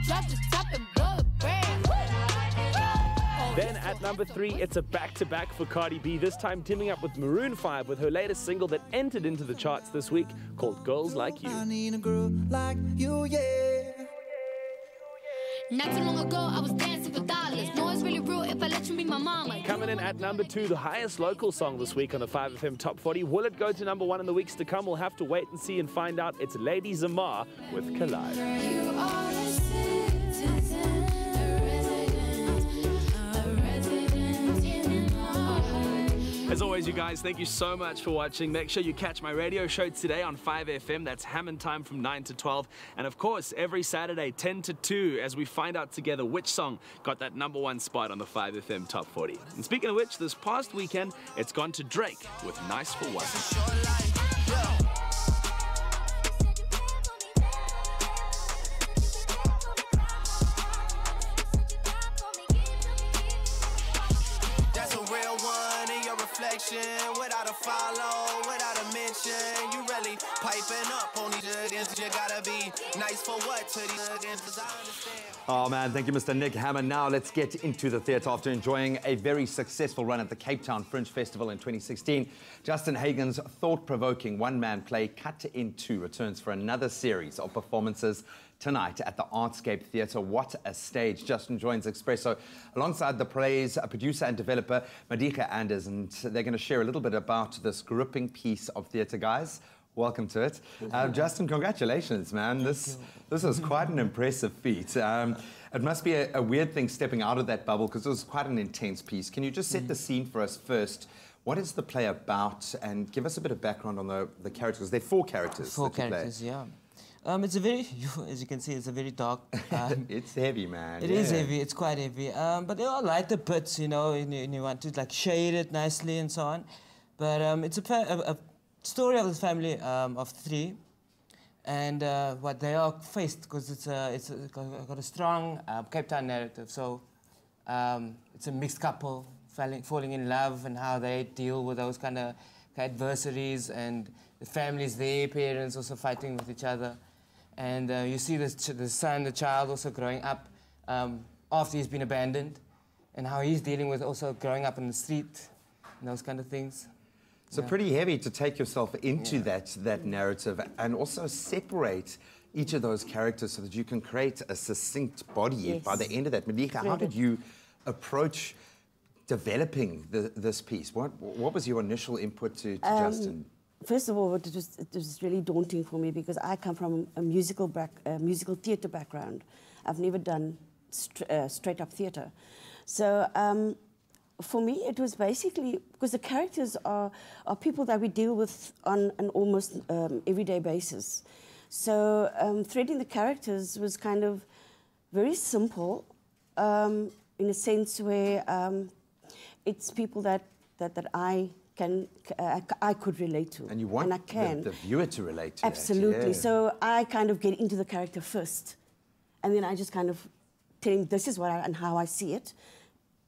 Drop the top and blow the brand. Then at number 3, it's a back-to-back for Cardi B, this time teaming up with Maroon 5 with her latest single that entered into the charts this week called Girls Like You. I need a girl like you, yeah. Not too long ago, I was dancing for dollars. No, it's really real if I let you be my mama. Coming in at number 2, the highest local song this week on the 5FM Top 40. Will it go to number 1 in the weeks to come? We'll have to wait and see and find out. It's Lady Zamar with Collide. You are a citizen, a resident in my heart. As always, you guys, thank you so much for watching. Make sure you catch my radio show today on 5FM. That's Hammond time from 9 to 12. And of course, every Saturday, 10 to 2, as we find out together which song got that number 1 spot on the 5FM Top 40. And speaking of which, this past weekend, it's gone to Drake with Nice for One. Without a follow, without a mention, you really piping up on these against. You gotta be nice for what to these against. I understand. Oh man, thank you, Mr. Nick Hammer. Now let's get into the theatre. After enjoying a very successful run at the Cape Town Fringe Festival in 2016, Justin Hagen's thought-provoking one-man play Cut in Two returns for another series of performances tonight at the Artscape Theatre. What a stage. Justin joins Expresso alongside the play's producer and developer, Madika Anders, and they're going to share a little bit about this gripping piece of theatre, guys. Welcome to it. Justin, congratulations, man. This was quite an impressive feat. It must be a weird thing stepping out of that bubble because it was quite an intense piece. Can you just set the scene for us first? What is the play about? And give us a bit of background on the characters. There are 4 characters. 4 characters, yeah. It's a very, as you can see, it's a very dark. It's heavy, man. It is heavy. It's quite heavy. But they all lighter bits, you know, and you want to like shade it nicely and so on. But it's a story of the family of 3, and what they are faced because it's got a strong Cape Town narrative. So it's a mixed couple falling in love and how they deal with those kind of adversaries, and the families, their parents also fighting with each other. And you see the son, the child also growing up after he's been abandoned, and how he's dealing with also growing up in the street and those kind of things. So pretty heavy to take yourself into that narrative and also separate each of those characters so that you can create a succinct body by the end of that. Madika, how did you approach developing this piece? What was your initial input to Justin? first of all, it was really daunting for me because I come from a musical theatre background. I've never done straight up theatre. So for me, it was basically, because the characters are people that we deal with on an almost everyday basis. So threading the characters was kind of very simple in a sense where it's people that I could relate to. And you want the viewer to relate to Absolutely. that, yeah. So I kind of get into the character first. And then I just kind of tell him, this is what and how I see it.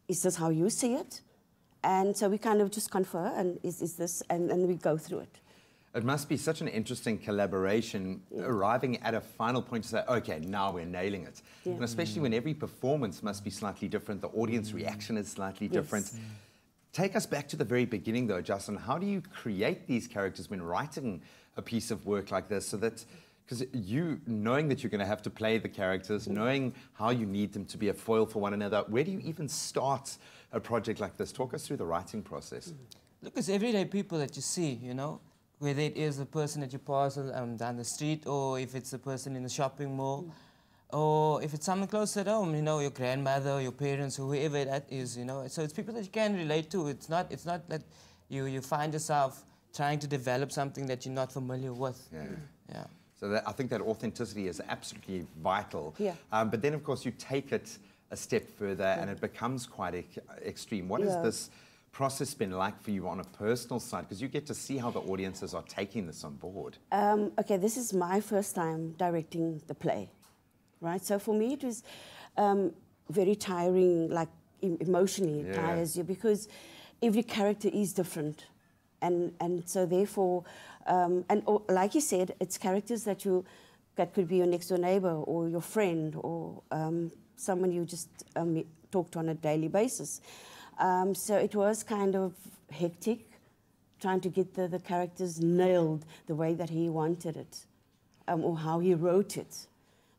Is this how you see it? And so we kind of just confer, and is this, and we go through it. It must be such an interesting collaboration, arriving at a final point to say, okay, now we're nailing it. Yeah. And especially when every performance must be slightly different, the audience reaction is slightly different. Take us back to the very beginning though, Justin. How do you create these characters when writing a piece of work like this so that, because knowing that you're going to have to play the characters, knowing how you need them to be a foil for one another, where do you even start a project like this? Talk us through the writing process. Look, it's everyday people that you see, you know, whether it is a person that you pass down the street, or if it's a person in the shopping mall, or if it's someone close at home, you know, your grandmother, or your parents, or whoever that is, you know. So it's people that you can relate to. It's not that you find yourself trying to develop something that you're not familiar with. Yeah. So I think that authenticity is absolutely vital. Yeah. But then, of course, you take it a step further and it becomes quite extreme. What has this process been like for you on a personal side? Because you get to see how the audiences are taking this on board. Okay, this is my first time directing the play, right? So for me, it was very tiring, like emotionally it tires you, because every character is different. And so therefore, like you said, it's characters that could be your next door neighbor or your friend or someone you just talk to on a daily basis. So it was kind of hectic, trying to get the characters nailed the way that he wanted it, or how he wrote it.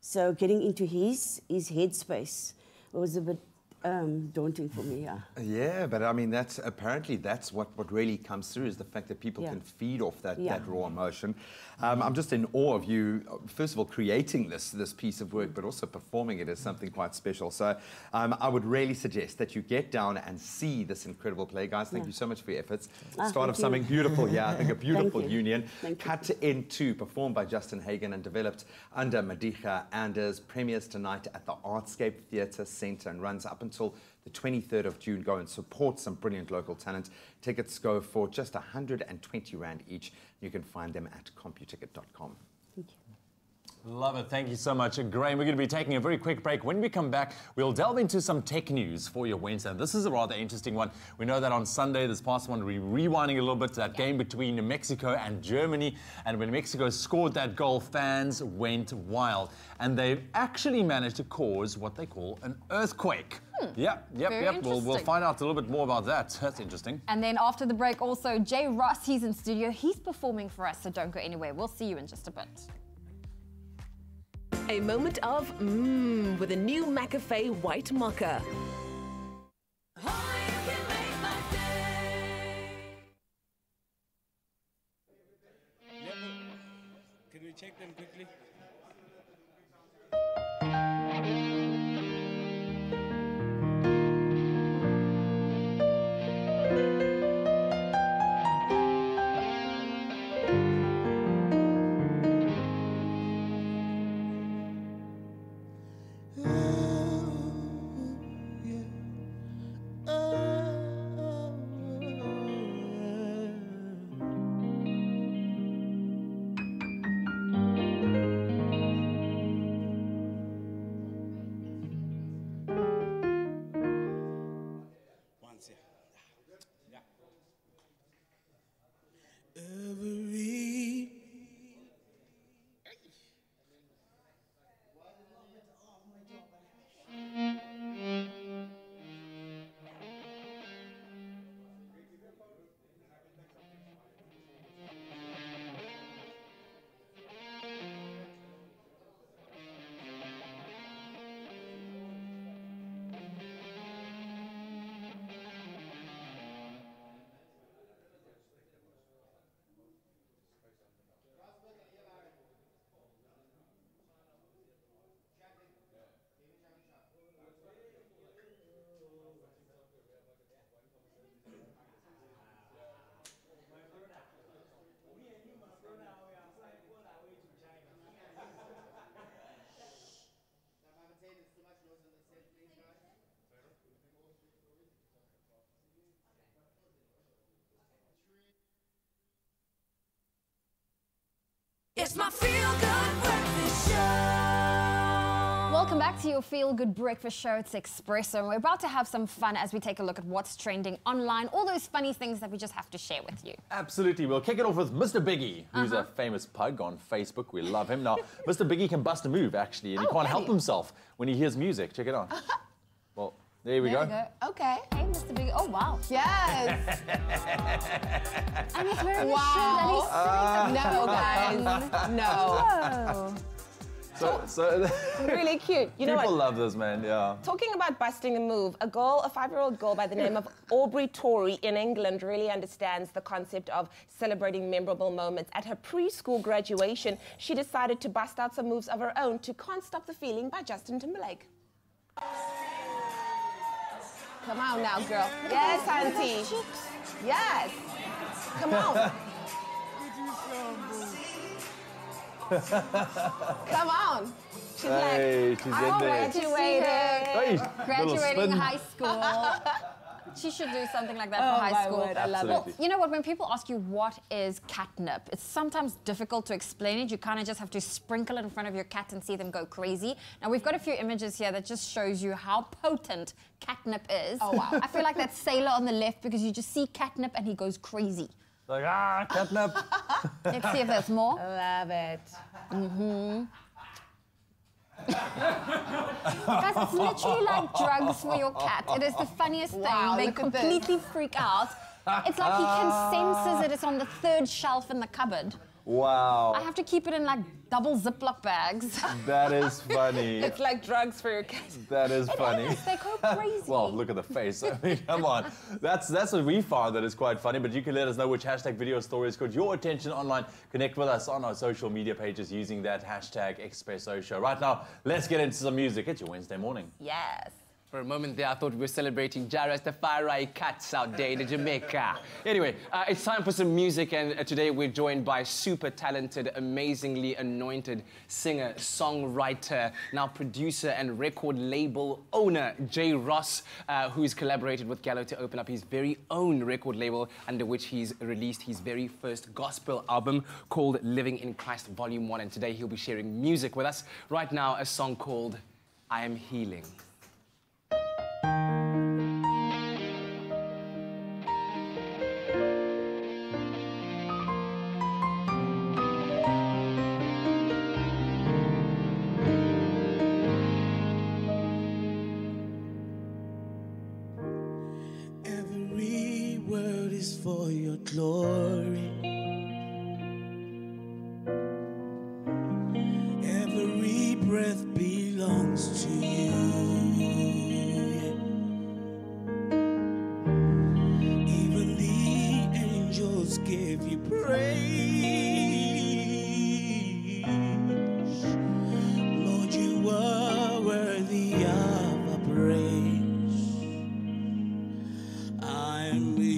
So getting into his headspace was a bit daunting for me, Yeah, but I mean, that's what really comes through, is the fact that people can feed off that raw emotion. I'm just in awe of you, first of all, creating this piece of work, but also performing it as something quite special. So I would really suggest that you get down and see this incredible play. Guys, thank you so much for your efforts. Start of something beautiful here. I think a beautiful union. Cut into, performed by Justin Hagen and developed under Madiga Anders. Premieres tonight at the Artscape Theatre Centre and runs up until the 23rd of June. Go and support some brilliant local talent. Tickets go for just 120 Rand each. You can find them at computicket.com. Thank you. Love it. Thank you so much, Graham. We're going to be taking a very quick break. When we come back, we'll delve into some tech news for your Wednesday. This is a rather interesting one. We know that on Sunday, this past one, we're rewinding a little bit to that game between Mexico and Germany. And when Mexico scored that goal, fans went wild. And they've actually managed to cause what they call an earthquake. Yep. We'll find out a little bit more about that. That's interesting. And then after the break, also, Jay Rusk, he's in studio. He's performing for us, so don't go anywhere. We'll see you in just a bit. A moment of with a new McAfee white mocha. Can we check them quickly? It's my feel-good breakfast show. Welcome back to your Feel Good Breakfast Show. It's Expresso, and we're about to have some fun as we take a look at what's trending online, all those funny things that we just have to share with you. Absolutely. We'll kick it off with Mr. Biggie, who's a famous pug on Facebook. We love him. Now, Mr. Biggie can bust a move, actually, and he can't help himself when he hears music. Check it out. Well, there we go. Okay. Hey, Mr. Biggie. Oh, wow. Yes. And he's wearing a shirt Wow. and he's sitting No, guys. No. So Really cute. You know people what? love this, man. Yeah. Talking about busting a move, a 5-year-old girl by the name of Aubrey Torrey in England really understands the concept of celebrating memorable moments. At her preschool graduation, she decided to bust out some moves of her own to Can't Stop the Feeling by Justin Timberlake. Come on now, girl. Yes, auntie. Yes. Come on. Come on. She's Hey, like, she's I in there. graduated. Hey, little graduating spin. high school. She should do something like that Oh, for high my school. word, I love Well, it. you know what? When people ask you what is catnip, it's sometimes difficult to explain it. You kind of just have to sprinkle it in front of your cat and see them go crazy. Now, we've got a few images here that just shows you how potent catnip is. Oh, wow. I feel like that sailor on the left because you just see catnip and he goes crazy. Like, catnip. Let's see if there's more. Love it. Mm-hmm. Guys, it's literally like drugs for your cat. It is the funniest Wow, thing. They look at this. completely freak out. It's like he can sense it. It's on the 3rd shelf in the cupboard. Wow. I have to keep it in like double Ziploc bags. That is funny. It's like drugs for your cat. That is funny. They go crazy. Well, look at the face. I mean, come on. That's what we found that is quite funny, but you can let us know which hashtag video stories caught your attention online. Connect with us on our social media pages using that hashtag Expresso Show. Right now, let's get into some music. It's your Wednesday morning. Yes. For a moment there, I thought we were celebrating Rastafari cats out there in Jamaica. Anyway, it's time for some music, and today we're joined by super talented, amazingly anointed singer, songwriter, now producer and record label owner, J. Ross, who's collaborated with Gallo to open up his very own record label, under which he's released his very first gospel album called Living in Christ Volume 1. And today he'll be sharing music with us. Right now, a song called I Am Healing. Every word is for your glory. Every breath belongs to you. Even the angels give you praise. Lord, you are worthy of our praise. I'm healing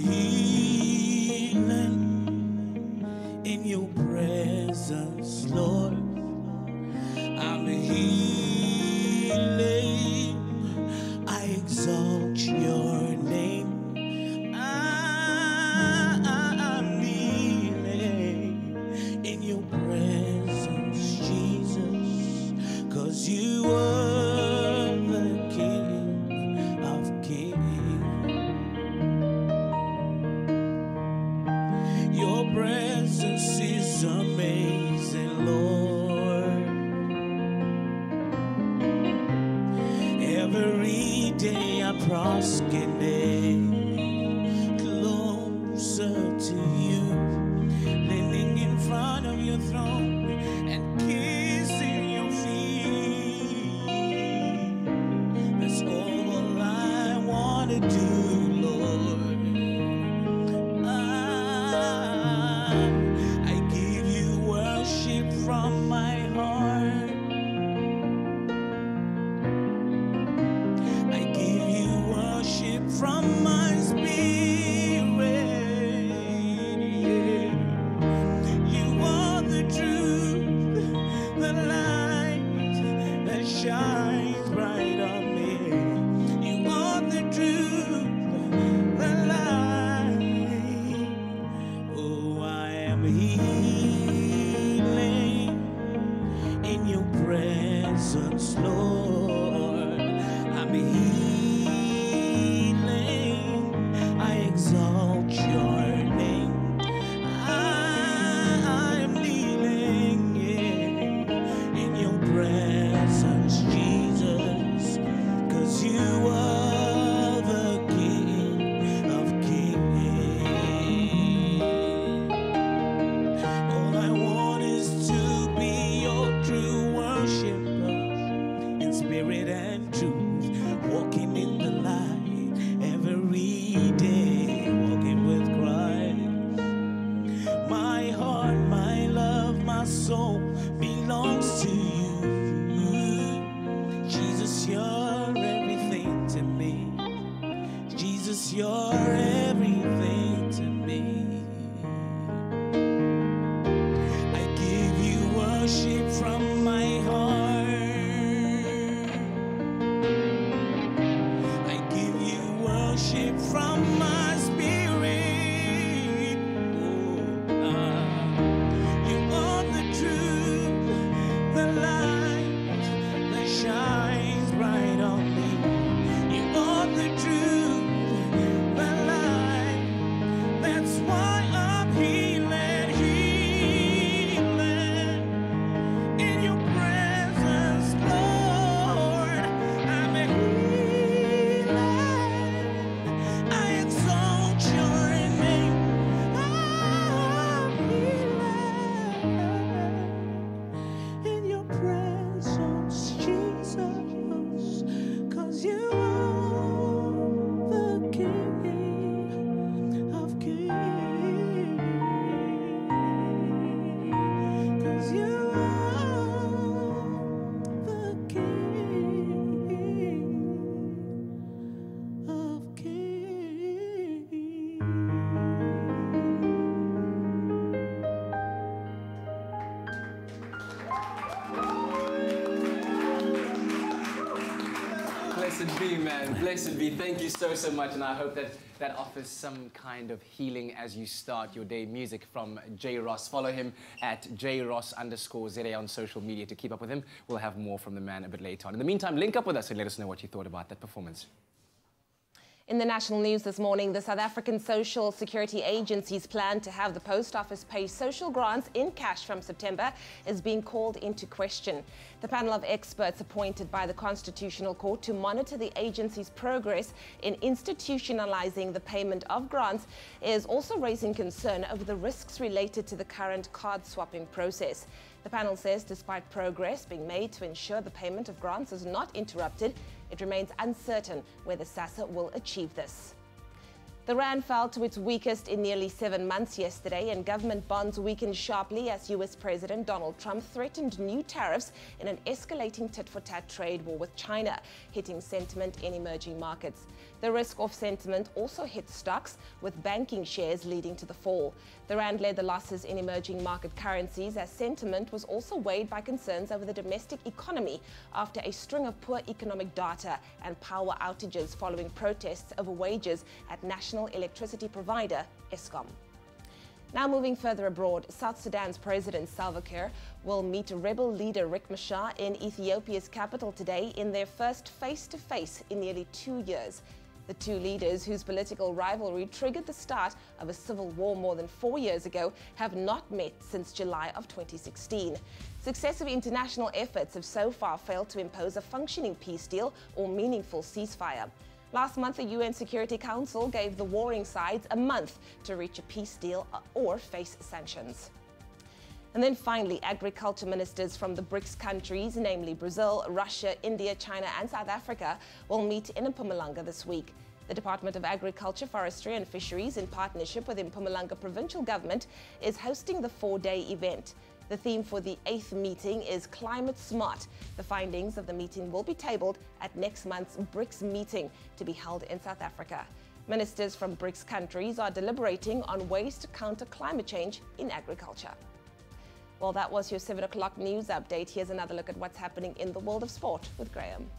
in your presence, Lord. I'm healing. I exalt your name. I'm healing in your presence, Jesus, 'cause you are the King of Kings. Your presence is amazing, Lord. Every day I proskinate closer to you, leaning in front of your throne and kissing your feet. That's all I want to do, Lord. I give you worship from my heart. I give you worship from my spirit. Yeah. You are the truth, the light that shines bright on me. You are the truth, the light. Oh, I am healing soul belongs to you. Jesus, you're everything to me. Jesus, you're everything to me. I give you worship from my heart. I give you worship from my spirit. You are the truth, the light that shines bright on me. You are the truth, the light. That's why I'm healing, healing in your presence, Lord. I'm healing. I exalt your name. I'm healing in your presence, Jesus, 'cause you are the King of kings. 'Cause you are the King of kings. Blessed be, man. Blessed be. Thank you so much. And I hope that that offers some kind of healing as you start your day. Music from J. Ross. Follow him at jross_ZA on social media to keep up with him. We'll have more from the man a bit later on. In the meantime, link up with us and let us know what you thought about that performance. In the national news this morning, the South African Social Security Agency's plan to have the post office pay social grants in cash from September is being called into question. The panel of experts appointed by the Constitutional Court to monitor the agency's progress in institutionalizing the payment of grants is also raising concern over the risks related to the current card swapping process. The panel says despite progress being made to ensure the payment of grants is not interrupted, it remains uncertain whether SASSA will achieve this. The rand fell to its weakest in nearly 7 months yesterday, and government bonds weakened sharply as US President Donald Trump threatened new tariffs in an escalating tit-for-tat trade war with China, hitting sentiment in emerging markets. The risk-off sentiment also hit stocks, with banking shares leading to the fall. The rand led the losses in emerging market currencies as sentiment was also weighed by concerns over the domestic economy after a string of poor economic data and power outages following protests over wages at national electricity provider Eskom. Now moving further abroad, South Sudan's President Salva Kiir will meet rebel leader Riek Machar in Ethiopia's capital today in their first face-to-face in nearly 2 years. The two leaders, whose political rivalry triggered the start of a civil war more than 4 years ago, have not met since July of 2016. Successive international efforts have so far failed to impose a functioning peace deal or meaningful ceasefire. Last month, the UN Security Council gave the warring sides a month to reach a peace deal or face sanctions. And then finally, agriculture ministers from the BRICS countries, namely Brazil, Russia, India, China and South Africa, will meet in Mpumalanga this week. The Department of Agriculture, Forestry and Fisheries, in partnership with the Mpumalanga Provincial Government, is hosting the 4-day event. The theme for the 8th meeting is Climate Smart. The findings of the meeting will be tabled at next month's BRICS meeting to be held in South Africa. Ministers from BRICS countries are deliberating on ways to counter climate change in agriculture. Well, that was your 7 o'clock news update. Here's another look at what's happening in the world of sport with Graham.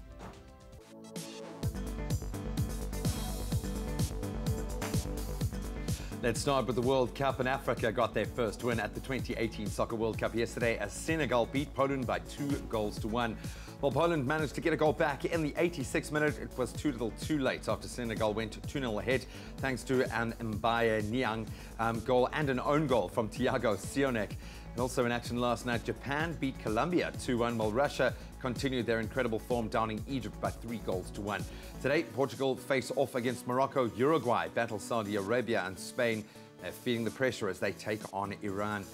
Let's start with the World Cup, and Africa got their first win at the 2018 Soccer World Cup yesterday as Senegal beat Poland by 2-1. Well, Poland managed to get a goal back in the 86th minute. It was too little too late after Senegal went 2-0 ahead thanks to an Mbaye Niang goal and an own goal from Thiago Sionek. And also in action last night, Japan beat Colombia 2-1, while Russia continued their incredible form, downing Egypt by 3-1. Today, Portugal face off against Morocco. Uruguay battle Saudi Arabia, and Spain feeling the pressure as they take on Iran.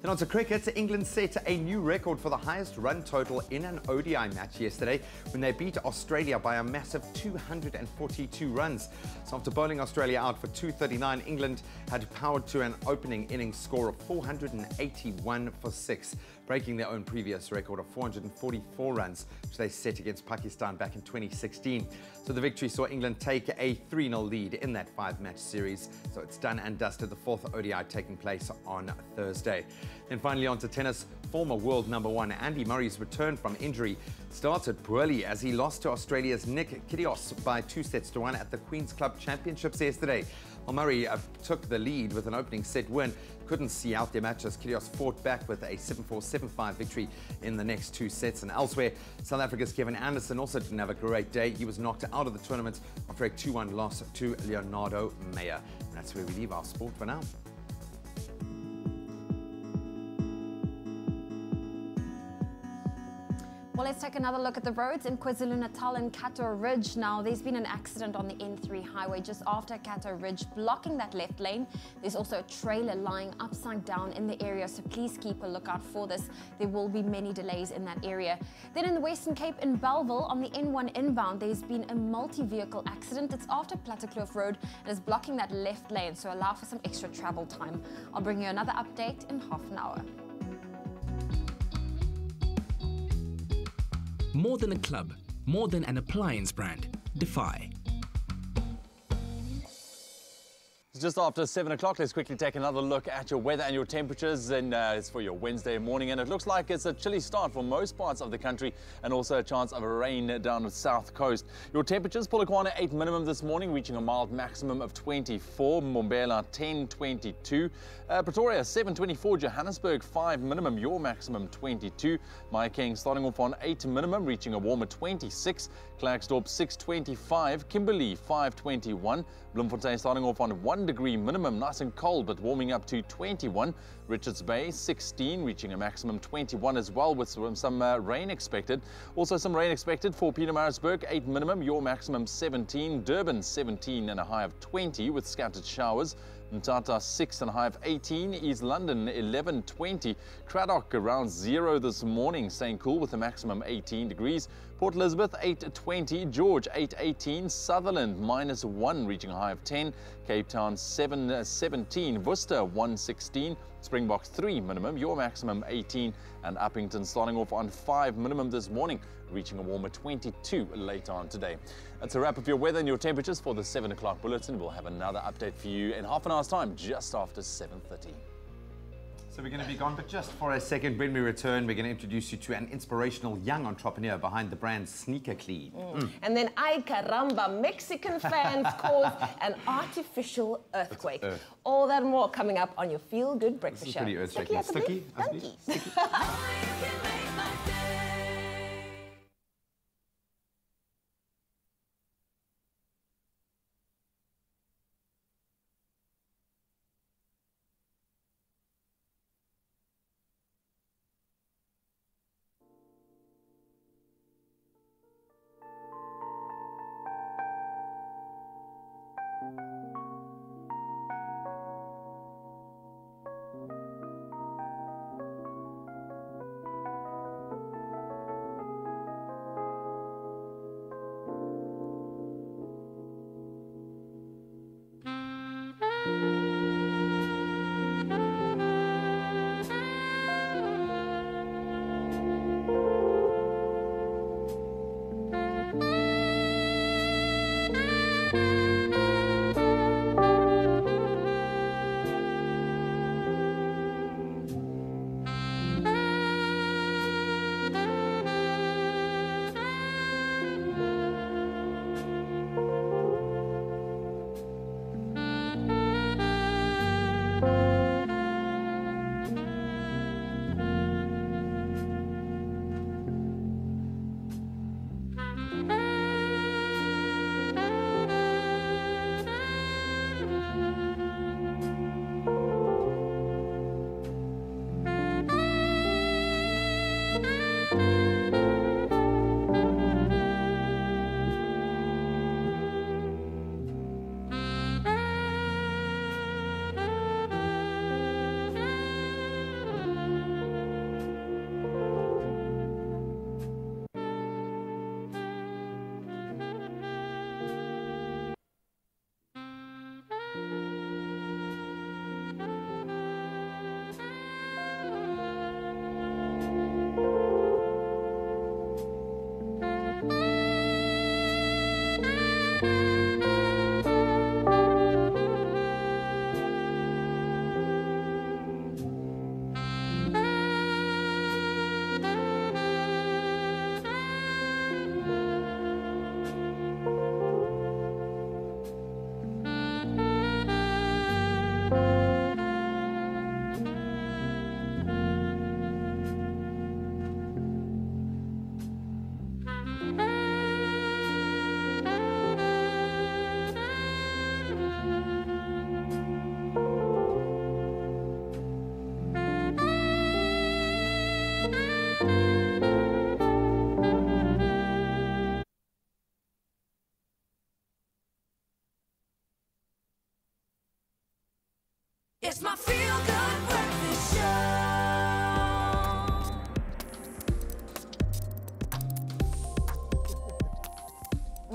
Then on to cricket, England set a new record for the highest run total in an ODI match yesterday when they beat Australia by a massive 242 runs. So after bowling Australia out for 239, England had powered to an opening innings score of 481 for 6, breaking their own previous record of 444 runs, which they set against Pakistan back in 2016. So the victory saw England take a 3-0 lead in that 5-match series. So it's done and dusted, the 4th ODI taking place on Thursday. Then finally on to tennis, former world #1 Andy Murray's return from injury started poorly as he lost to Australia's Nick Kyrgios by 2-1 at the Queen's Club Championships yesterday. Well, Murray took the lead with an opening set win, couldn't see out their match as Kyrgios fought back with a 7-4, 7-5 victory in the next 2 sets. And elsewhere, South Africa's Kevin Anderson also didn't have a great day. He was knocked out of the tournament after a 2-1 loss to Leonardo Meyer. And that's where we leave our sport for now. Well, let's take another look at the roads in KwaZulu-Natal and Cato Ridge. Now, there's been an accident on the N3 highway just after Cato Ridge, blocking that left lane. There's also a trailer lying upside down in the area, so please keep a lookout for this. There will be many delays in that area. Then in the Western Cape in Bellville, on the N1 inbound, there's been a multi-vehicle accident. It's after Plattekloof Road and is blocking that left lane, so allow for some extra travel time. I'll bring you another update in half an hour. More than a club, more than an appliance brand. Defy. It's just after 7 o'clock. Let's quickly take another look at your weather and your temperatures. And it's for your Wednesday morning. And it looks like it's a chilly start for most parts of the country and also a chance of rain down the south coast. Your temperatures, Polokwane 8 minimum this morning, reaching a mild maximum of 24. Mbombela 10, 22. Pretoria 7, 24. Johannesburg 5 minimum, your maximum 22. Mahikeng starting off on 8 minimum, reaching a warmer 26. Klerksdorp 6, 25. Kimberley 5, 21. Bloemfontein starting off on 1 degree minimum, nice and cold, but warming up to 21. Richards Bay 16, reaching a maximum 21 as well, with some rain expected. Also some rain expected for Pietermaritzburg, 8 minimum, your maximum 17. Durban 17 and a high of 20 with scattered showers. Mthatha 6 and a high of 18. East London 11, 20. Cradock around 0 this morning, staying cool with a maximum 18 degrees. Port Elizabeth 8, 20. George 8, 18. Sutherland -1, reaching a high of 10. Cape Town 7, 17. Worcester 1, 16. Springboks 3 minimum, your maximum 18. And Uppington starting off on 5 minimum this morning, reaching a warmer 22 later on today. That's a wrap of your weather and your temperatures for the 7 o'clock bulletin. We'll have another update for you in half an hour's time, just after 7:30. So we're going to be gone, but just for a second, when we return, we're going to introduce you to an inspirational young entrepreneur behind the brand Sneaker Clean. And then, ay caramba, Mexican fans caused an artificial earthquake. All that and more coming up on your Feel Good Breakfast Show. Pretty earth-shaking. Sticky? Sticky.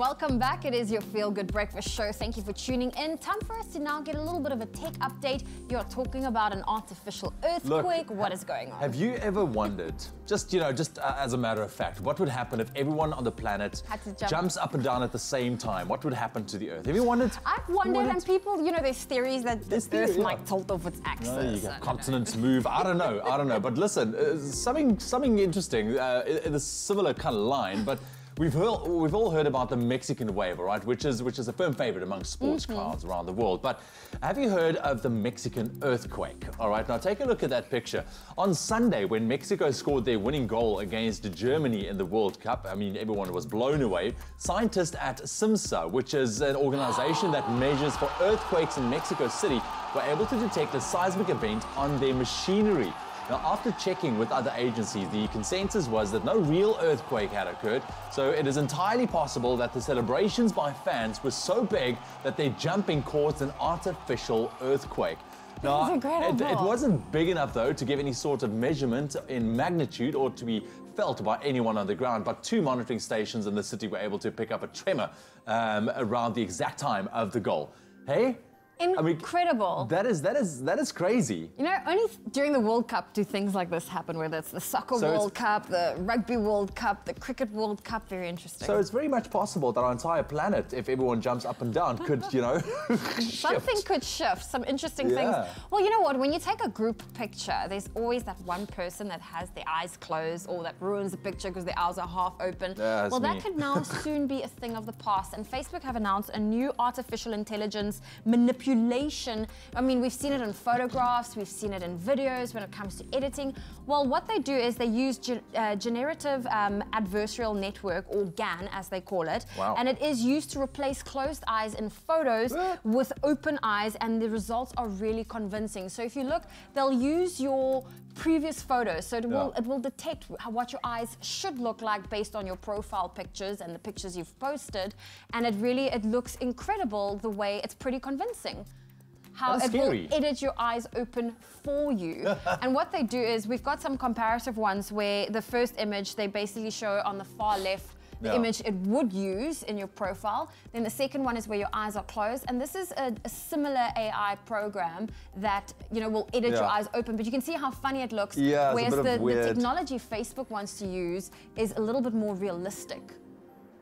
Welcome back. It is your Feel Good Breakfast Show. Thank you for tuning in. Time for us to now get a little bit of a tech update. You're talking about an artificial earthquake. Look, what is going on? Have you ever wondered, just as a matter of fact, what would happen if everyone on the planet jumps up and down at the same time? What would happen to the Earth? Have you wondered? I've wondered, and people, there's theories that the Earth might tilt off its axis. Continents move. I don't know. But listen, something interesting in a similar kind of line, but. We've all heard about the Mexican wave, all right, which is a firm favorite among sports crowds around the world. But have you heard of the Mexican earthquake? All right, now take a look at that picture. On Sunday, when Mexico scored their winning goal against Germany in the World Cup, I mean, everyone was blown away. Scientists at CIMSA, which is an organization that measures for earthquakes in Mexico City, were able to detect a seismic event on their machinery. Now, after checking with other agencies, the consensus was that no real earthquake had occurred, so it is entirely possible that the celebrations by fans were so big that their jumping caused an artificial earthquake. Now, it wasn't big enough, though, to give any sort of measurement in magnitude or to be felt by anyone on the ground, but 2 monitoring stations in the city were able to pick up a tremor around the exact time of the goal. Hey? Incredible. I mean, that is crazy. Only during the World Cup do things like this happen, whether it's the Soccer World Cup, the Rugby World Cup, the Cricket World Cup. Very interesting. So it's very much possible that our entire planet, if everyone jumps up and down, could, Something could shift, some interesting things. Well, you know what? When you take a group picture, there's always that one person that has their eyes closed or that ruins the picture because their eyes are half open. Well, that could now soon be a thing of the past. And Facebook have announced a new artificial intelligence manipulation. I mean, we've seen it in photographs, we've seen it in videos when it comes to editing. Well, what they do is they use generative adversarial network, or GAN as they call it. Wow. And it is used to replace closed eyes in photos with open eyes, and the results are really convincing. So if you look, they'll use your previous photos, so it will detect what your eyes should look like based on your profile pictures and the pictures you've posted, and it looks incredible the way it's pretty convincing. How it will edit your eyes open for you. And what they do is, we've got some comparative ones where the first image, they basically show on the far left the image it would use in your profile. Then the second one is where your eyes are closed. And this is a similar AI program that, will edit your eyes open. But you can see how funny it looks. Whereas the technology Facebook wants to use is a little bit more realistic.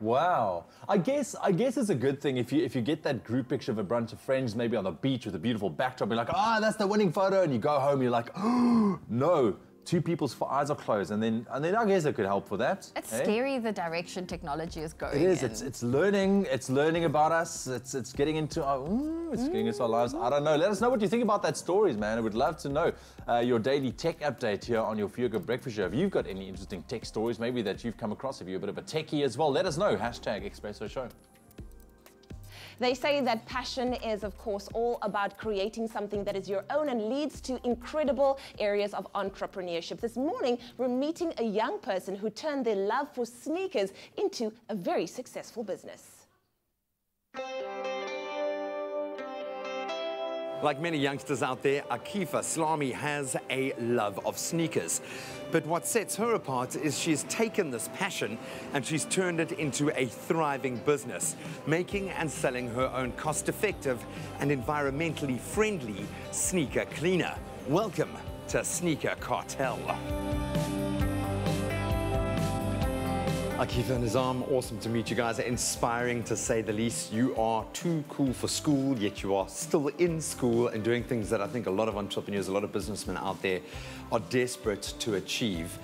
Wow. I guess it's a good thing if you get that group picture of a bunch of friends maybe on the beach with a beautiful backdrop, you're like, that's the winning photo, and you go home, you're like, oh, no. 2 people's eyes are closed, and then I guess it could help for that. It's scary the direction technology is going. It is. It's learning about us. It's getting into our lives. I don't know. Let us know what you think about that stories, man. I would love to know your daily tech update here on your Feel Good Breakfast Show. If you've got any interesting tech stories, maybe that you've come across, if you're a bit of a techie as well, let us know. #Expresso Show. They say that passion is, of course, all about creating something that is your own and leads to incredible areas of entrepreneurship. This morning, we're meeting a young person who turned their love for sneakers into a very successful business. Like many youngsters out there, Akifa Slami has a love of sneakers. But what sets her apart is she's taken this passion and she's turned it into a thriving business, making and selling her own cost-effective and environmentally friendly sneaker cleaner. Welcome to Sneaker Cartel. Akifa and Nizam, awesome to meet you guys. Inspiring to say the least. You are too cool for school, yet you are still in school and doing things that I think a lot of entrepreneurs, a lot of businessmen out there are desperate to achieve.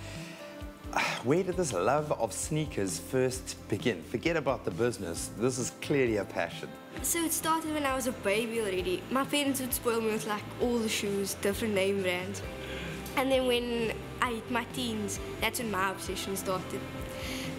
Where did this love of sneakers first begin? Forget about the business. This is clearly a passion. So it started when I was a baby already. My parents would spoil me with like all the shoes, different name brands. And then when I hit my teens, that's when my obsession started.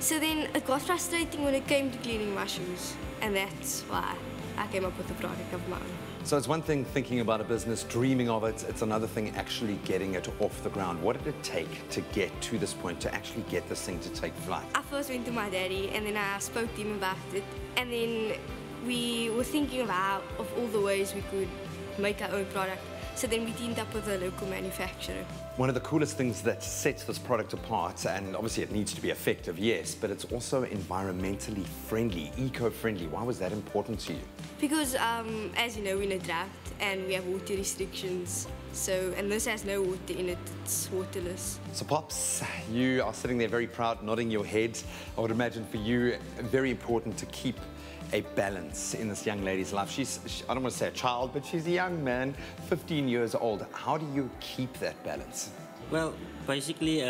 So then it got frustrating when it came to cleaning my shoes, and that's why I came up with a product of my own. So it's one thing thinking about a business, dreaming of it, it's another thing actually getting it off the ground. What did it take to get to this point, to actually get this thing to take flight? I first went to my daddy, and then I spoke to him about it, and then we were thinking of all the ways we could make our own product. So then we teamed up with a local manufacturer. One of the coolest things that sets this product apart, and obviously it needs to be effective, yes, but it's also environmentally friendly, eco-friendly. Why was that important to you? Because, as you know, we're in a drought and we have water restrictions. So, and this has no water in it, it's waterless. So Pops, you are sitting there very proud, nodding your head. I would imagine for you, very important to keep a balance in this young lady's life. I don't want to say a child, but she's a young man, 15 years old. How do you keep that balance? Well, basically,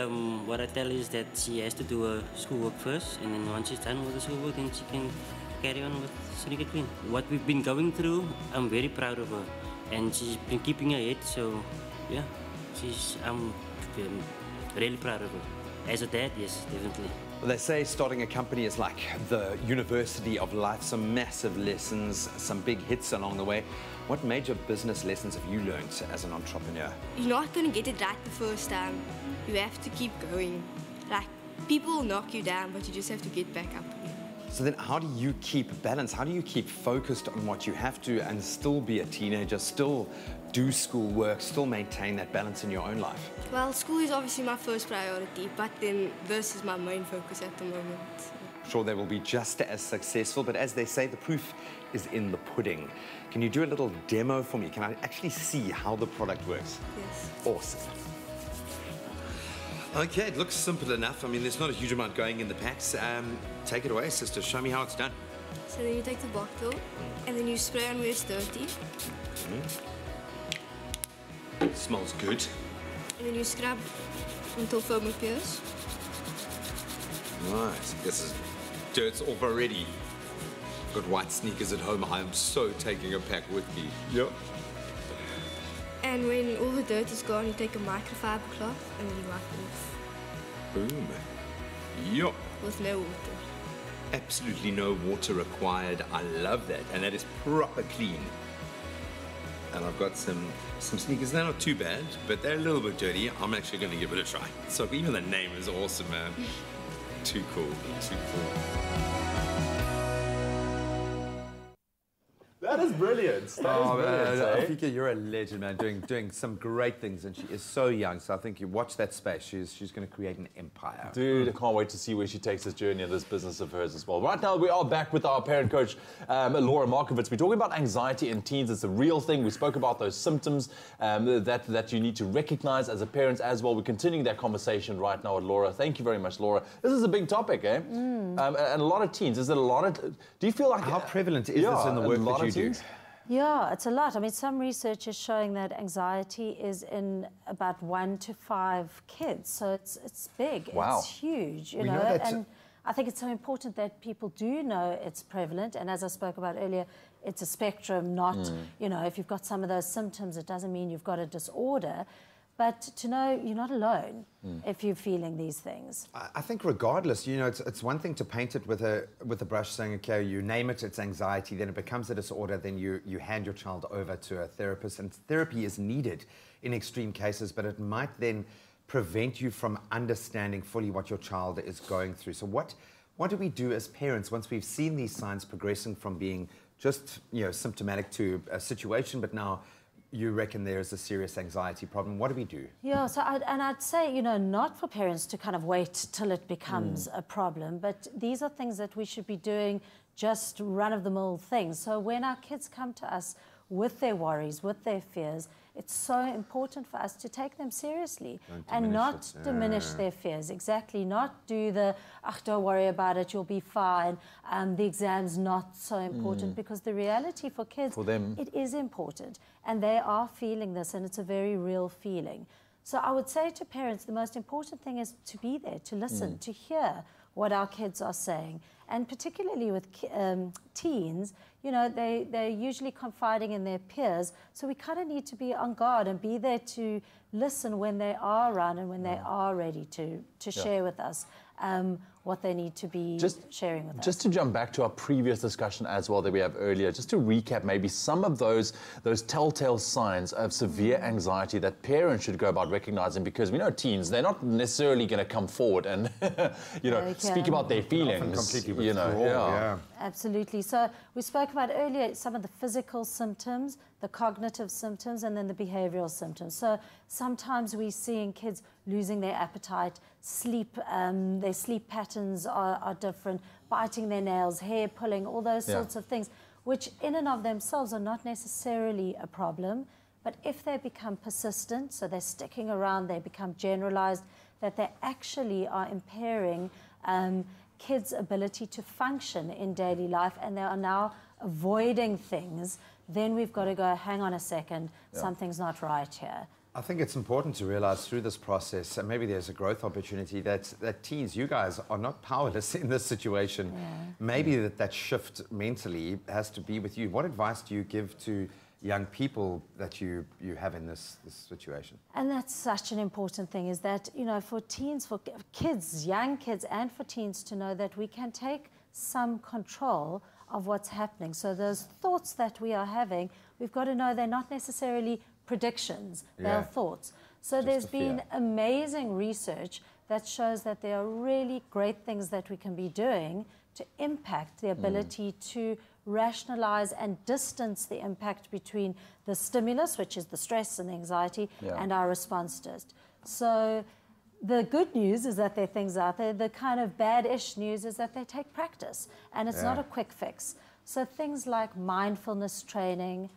what I tell is that she has to do her schoolwork first, and then once she's done with the schoolwork, then she can carry on with Sneaker Queen. What we've been going through, I'm very proud of her, and she's been keeping her head, so yeah, I'm really proud of her. As a dad, yes, definitely. Well, they say starting a company is like the university of life, some massive lessons, some big hits along the way. What major business lessons have you learned as an entrepreneur? You're not going to get it right the first time. You have to keep going. Like, people will knock you down, but you just have to get back up again. So then how do you keep balance? How do you keep focused on what you have to and still be a teenager, still do school work, still maintain that balance in your own life? Well, school is obviously my first priority, but then this is my main focus at the moment. I'm sure they will be just as successful, but as they say, the proof is in the pudding. Can you do a little demo for me? Can I actually see how the product works? Yes. Awesome. Okay, it looks simple enough. I mean, there's not a huge amount going in the packs. Take it away, sister. Show me how it's done. So then you take the bottle, and then you spray on where it's dirty. It smells good. And then you scrub until foam appears. Nice. This is dirt's off already. Got white sneakers at home. I am so taking a pack with me. Yep. And when all the dirt is gone, you take a microfiber cloth and then you wipe it off. Boom. Yup. With no water. Absolutely no water required. I love that. And that is proper clean. And I've got some sneakers. They're not too bad, but they're a little bit dirty. I'm actually going to give it a try. So even the name is awesome, man. Too cool. Too cool. That is brilliant. That is brilliant, eh? Afika, you're a legend, man, doing some great things, and she is so young, so I think you watch that space. She's going to create an empire. Dude, I can't wait to see where she takes this journey and this business of hers as well. Right now, we are back with our parent coach, Laura Markovitz. We're talking about anxiety in teens. It's a real thing. We spoke about those symptoms that you need to recognize as a parent as well. We're continuing that conversation right now with Laura. Thank you very much, Laura. This is a big topic, eh? And a lot of teens. Is it a lot of... Do you feel like... How prevalent is this in the work that you do? Yeah, it's a lot. I mean, some research is showing that anxiety is in about 1 to 5 kids, so it's big. Wow. It's huge, you know. And I think it's so important that people do know it's prevalent. And as I spoke about earlier, it's a spectrum, not, you know, if you've got some of those symptoms, it doesn't mean you've got a disorder. But to know you're not alone if you're feeling these things. I think regardless, you know, it's one thing to paint it with a brush saying, okay, you name it, it's anxiety, then it becomes a disorder, then you hand your child over to a therapist, and therapy is needed in extreme cases, but it might then prevent you from understanding fully what your child is going through. So what do we do as parents once we've seen these signs progressing from being just, you know, symptomatic to a situation, but now you reckon there is a serious anxiety problem? What do we do? Yeah, so I'd say, you know, not for parents to kind of wait till it becomes a problem, but these are things that we should be doing, just run-of-the-mill things. So when our kids come to us with their worries, with their fears, it's so important for us to take them seriously and not diminish their fears. Exactly, not do the, don't worry about it, you'll be fine. The exam's not so important, because the reality for kids, it is important. And they are feeling this, and it's a very real feeling. So I would say to parents, the most important thing is to be there, to listen, to hear what our kids are saying. And particularly with teens, you know, they're usually confiding in their peers, so we kind of need to be on guard and be there to listen when they are around and when they are ready to share with us what they need to be sharing with us. Just to jump back to our previous discussion as well that we have earlier, just to recap maybe some of those telltale signs of severe anxiety that parents should go about recognizing, because we know teens, they're not necessarily going to come forward and, you know, speak about their feelings. Often completely you know, Absolutely. So we spoke about earlier some of the physical symptoms, the cognitive symptoms, and then the behavioral symptoms. So sometimes we're seeing kids losing their appetite, their sleep patterns are different, biting their nails, hair pulling, all those sorts of things, which in and of themselves are not necessarily a problem. But if they become persistent, so they're sticking around, they become generalized, that they actually are impairing kids' ability to function in daily life, and they are now avoiding things, then we've got to go, hang on a second, something's not right here. I think it's important to realize through this process, and maybe there's a growth opportunity, that teens, you guys are not powerless in this situation. Maybe that shift mentally has to be with you. What advice do you give to young people that you have in this situation? And that's such an important thing, is that, you know, for teens, for kids, young kids, and for teens to know that we can take some control of what's happening. So those thoughts that we are having, we've got to know they're not necessarily predictions, they're thoughts. So there's been amazing research that shows that there are really great things that we can be doing to impact the ability to rationalize and distance the impact between the stimulus, which is the stress and the anxiety, and our response to it. So the good news is that there are things out there. The kind of bad-ish news is that they take practice, and it's not a quick fix. So things like mindfulness training,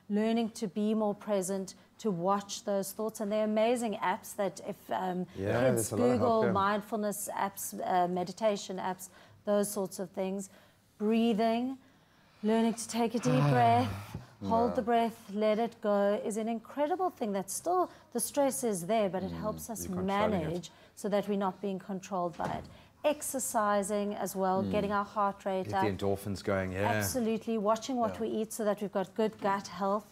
learning to be more present, to watch those thoughts. And there are amazing apps that if kids Google mindfulness apps, meditation apps, those sorts of things, breathing, learning to take a deep breath, hold the breath, let it go, is an incredible thing that still, the stress is there, but it helps us manage so that we're not being controlled by it. Exercising as well, getting our heart rate up. Get the endorphins going, Absolutely. Watching what we eat so that we've got good gut health.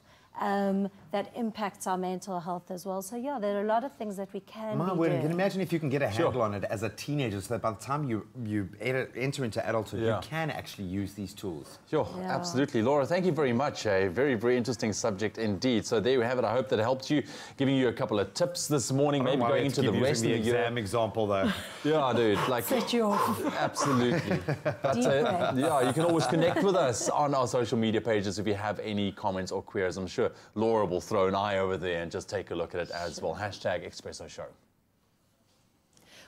That impacts our mental health as well. So yeah, there are a lot of things that we can My be word, doing. can you imagine if you can get a handle on it as a teenager, so that by the time you enter into adulthood, you can actually use these tools. Sure, absolutely. Laura, thank you very much. A very, very interesting subject indeed. So there you have it. I hope that helped you, giving you a couple of tips this morning, maybe going into the rest of the exam example though. Yeah, dude. Like, set you off. Absolutely. But yeah, you can always connect with us on our social media pages if you have any comments or queries. I'm sure Laura will throw an eye over there and just take a look at it as well. Hashtag Expresso Show.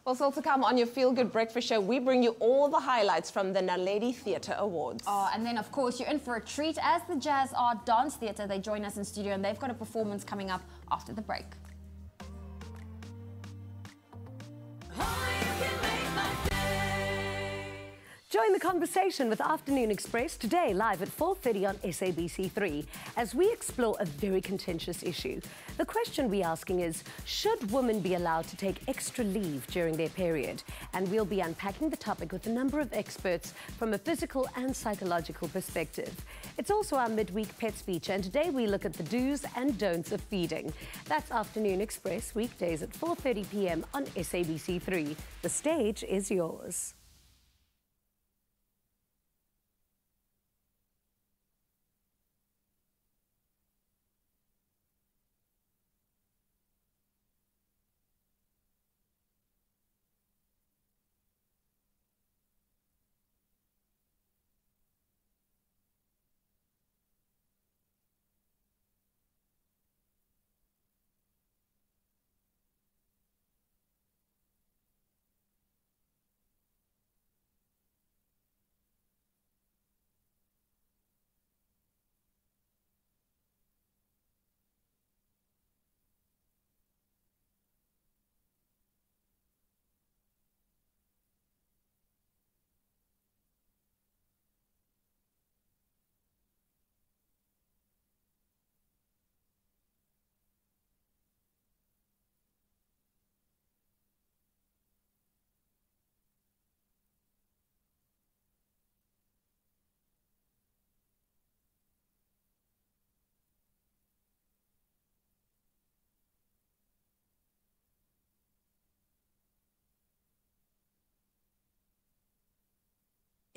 Well, still to come on your Feel Good Breakfast Show, we bring you all the highlights from the Naledi Theatre Awards. Oh, and then, of course, you're in for a treat as the Jazz Art Dance Theatre. They join us in studio, and they've got a performance coming up after the break. Join the conversation with Afternoon Express today live at 4:30 on SABC3 as we explore a very contentious issue. The question we're asking is, should women be allowed to take extra leave during their period? And we'll be unpacking the topic with a number of experts from a physical and psychological perspective. It's also our midweek pet speech, and today we look at the do's and don'ts of feeding. That's Afternoon Express, weekdays at 4:30 p.m. on SABC3. The stage is yours.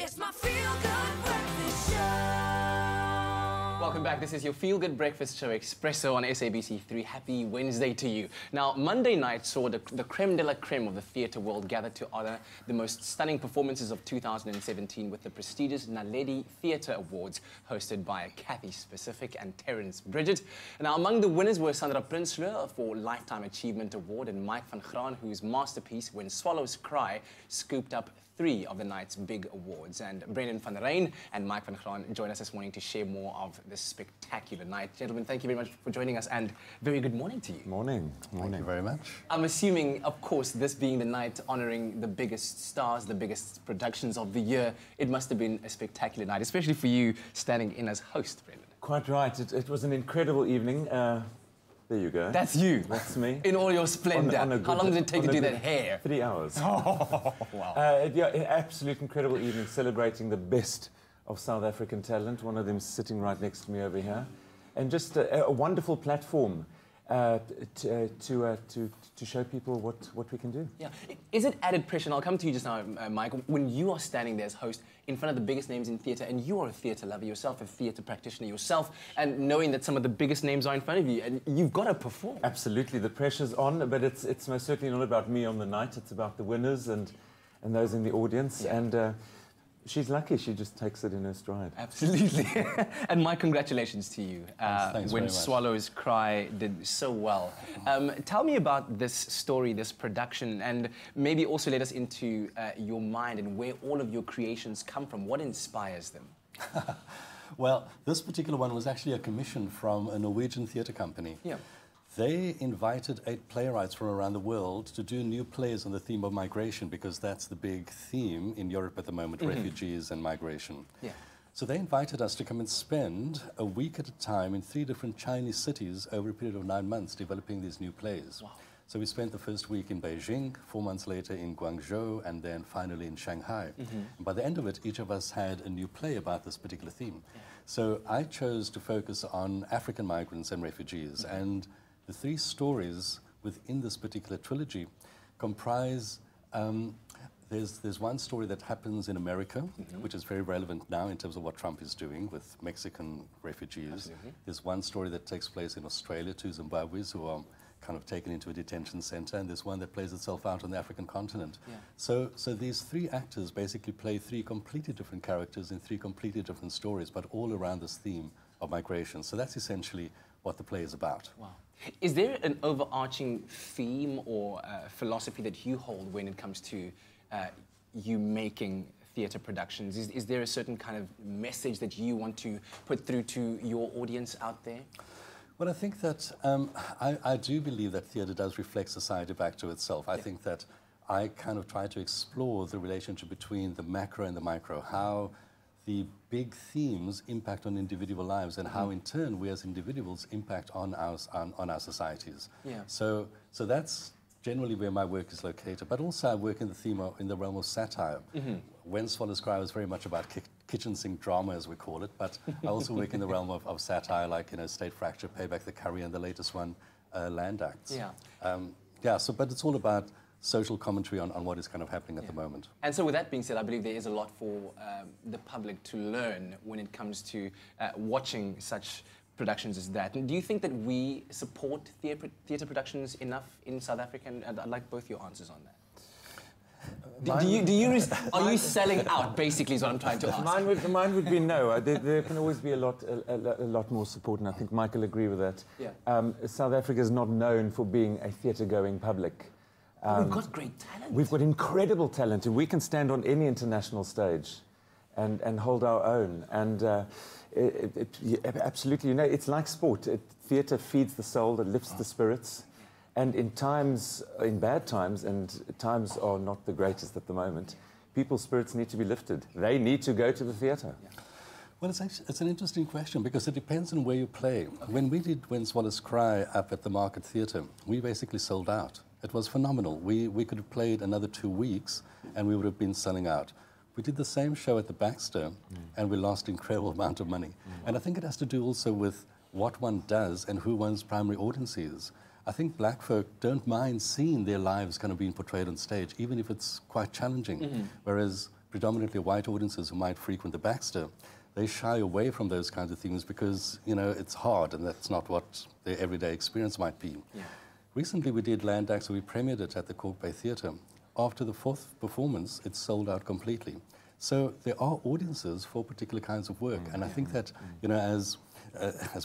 It's my feel-good breakfast show. Welcome back. This is your feel-good breakfast show, Expresso on SABC3. Happy Wednesday to you. Now, Monday night saw the creme de la creme of the theatre world gather to honor the most stunning performances of 2017 with the prestigious Naledi Theatre Awards, hosted by Kathy Specific and Terence Bridget. Now, among the winners were Sandra Prinsloo for Lifetime Achievement Award and Mike van Graan, whose masterpiece, When Swallows Cry, scooped up 3 of the night's big awards. And Brendan van Rijn and Mike van Graan join us this morning to share more of this spectacular night. Gentlemen, thank you very much for joining us, and very good morning to you. Morning. Thank you very much. I'm assuming, of course, this being the night honouring the biggest stars, the biggest productions of the year, it must have been a spectacular night, especially for you standing in as host, Brendan. Quite right. It was an incredible evening. There you go. That's you. That's me. In all your splendour. How long did it take to do that hair? 3 hours. Oh, wow. Yeah, an absolute incredible evening celebrating the best of South African talent. One of them sitting right next to me over here. And just a wonderful platform to show people what we can do. Yeah. Is it added pressure, and I'll come to you just now, Mike, when you are standing there as host in front of the biggest names in theatre, and you are a theatre lover yourself, a theatre practitioner yourself, and knowing that some of the biggest names are in front of you, and you've got to perform. Absolutely. The pressure's on, but it's most certainly not about me on the night. It's about the winners and those in the audience. Yeah. And she's lucky. She just takes it in her stride. Absolutely. And my congratulations to you. Thanks When Swallows Cry did so well. Tell me about this story, this production, and maybe also let us into your mind and where all of your creations come from. What inspires them? Well, this particular one was actually a commission from a Norwegian theatre company. Yeah. They invited 8 playwrights from around the world to do new plays on the theme of migration, because that's the big theme in Europe at the moment, refugees and migration. Yeah. So they invited us to come and spend a week at a time in 3 different Chinese cities over a period of 9 months developing these new plays. Wow. So we spent the first week in Beijing, 4 months later in Guangzhou, and then finally in Shanghai. And by the end of it, each of us had a new play about this particular theme. Yeah. So I chose to focus on African migrants and refugees, and the 3 stories within this particular trilogy comprise, there's one story that happens in America, which is very relevant now in terms of what Trump is doing with Mexican refugees. Absolutely. There's one story that takes place in Australia, 2 Zimbabweans who are kind of taken into a detention center, and there's one that plays itself out on the African continent. Yeah. So these 3 actors basically play 3 completely different characters in 3 completely different stories, but all around this theme of migration. So that's essentially what the play is about. Wow. Is there an overarching theme or philosophy that you hold when it comes to you making theatre productions? Is there a certain kind of message that you want to put through to your audience out there? Well, I think that I do believe that theatre does reflect society back to itself. I think that I kind of try to explore the relationship between the macro and the micro, how the big themes impact on individual lives, and how in turn we as individuals impact on our societies. Yeah. So that's generally where my work is located. But also I work in the realm of satire. When Swallows Cry was very much about kitchen sink drama, as we call it, but I also work in the realm of satire, like, State Fracture, Pay Back the Curry, and the latest one, Land Acts. Yeah. But it's all about social commentary on what is kind of happening at the moment. And so with that being said, I believe there is a lot for the public to learn when it comes to watching such productions as that. And do you think that we support theatre productions enough in South Africa? And I'd like both your answers on that. Are you selling out, basically, is what I'm trying to ask? Mine would be no. There can always be a lot more support, and I think Mike will agree with that. Yeah. South Africa is not known for being a theatre-going public. We've got great talent. We've got incredible talent, and we can stand on any international stage and hold our own. And absolutely, it's like sport. Theatre feeds the soul, it lifts the spirits. And in bad times, and times are not the greatest at the moment, people's spirits need to be lifted. They need to go to the theatre. Yeah. Well, it's an interesting question, because it depends on where you play. Okay. When we did When Swallows Cry up at the Market Theatre, we basically sold out. It was phenomenal. We could have played another 2 weeks and we would have been selling out. We did the same show at the Baxter and we lost an incredible amount of money. And I think it has to do also with what one does and who one's primary audience is. I think black folk don't mind seeing their lives kind of being portrayed on stage, even if it's quite challenging. Whereas predominantly white audiences who might frequent the Baxter they shy away from those kinds of things because, you know, it's hard and that's not what their everyday experience might be. Yeah. Recently we did Land Act, so we premiered it at the Cork Bay Theatre. After the 4th performance, it sold out completely. So there are audiences for particular kinds of work. And I think that, you know, as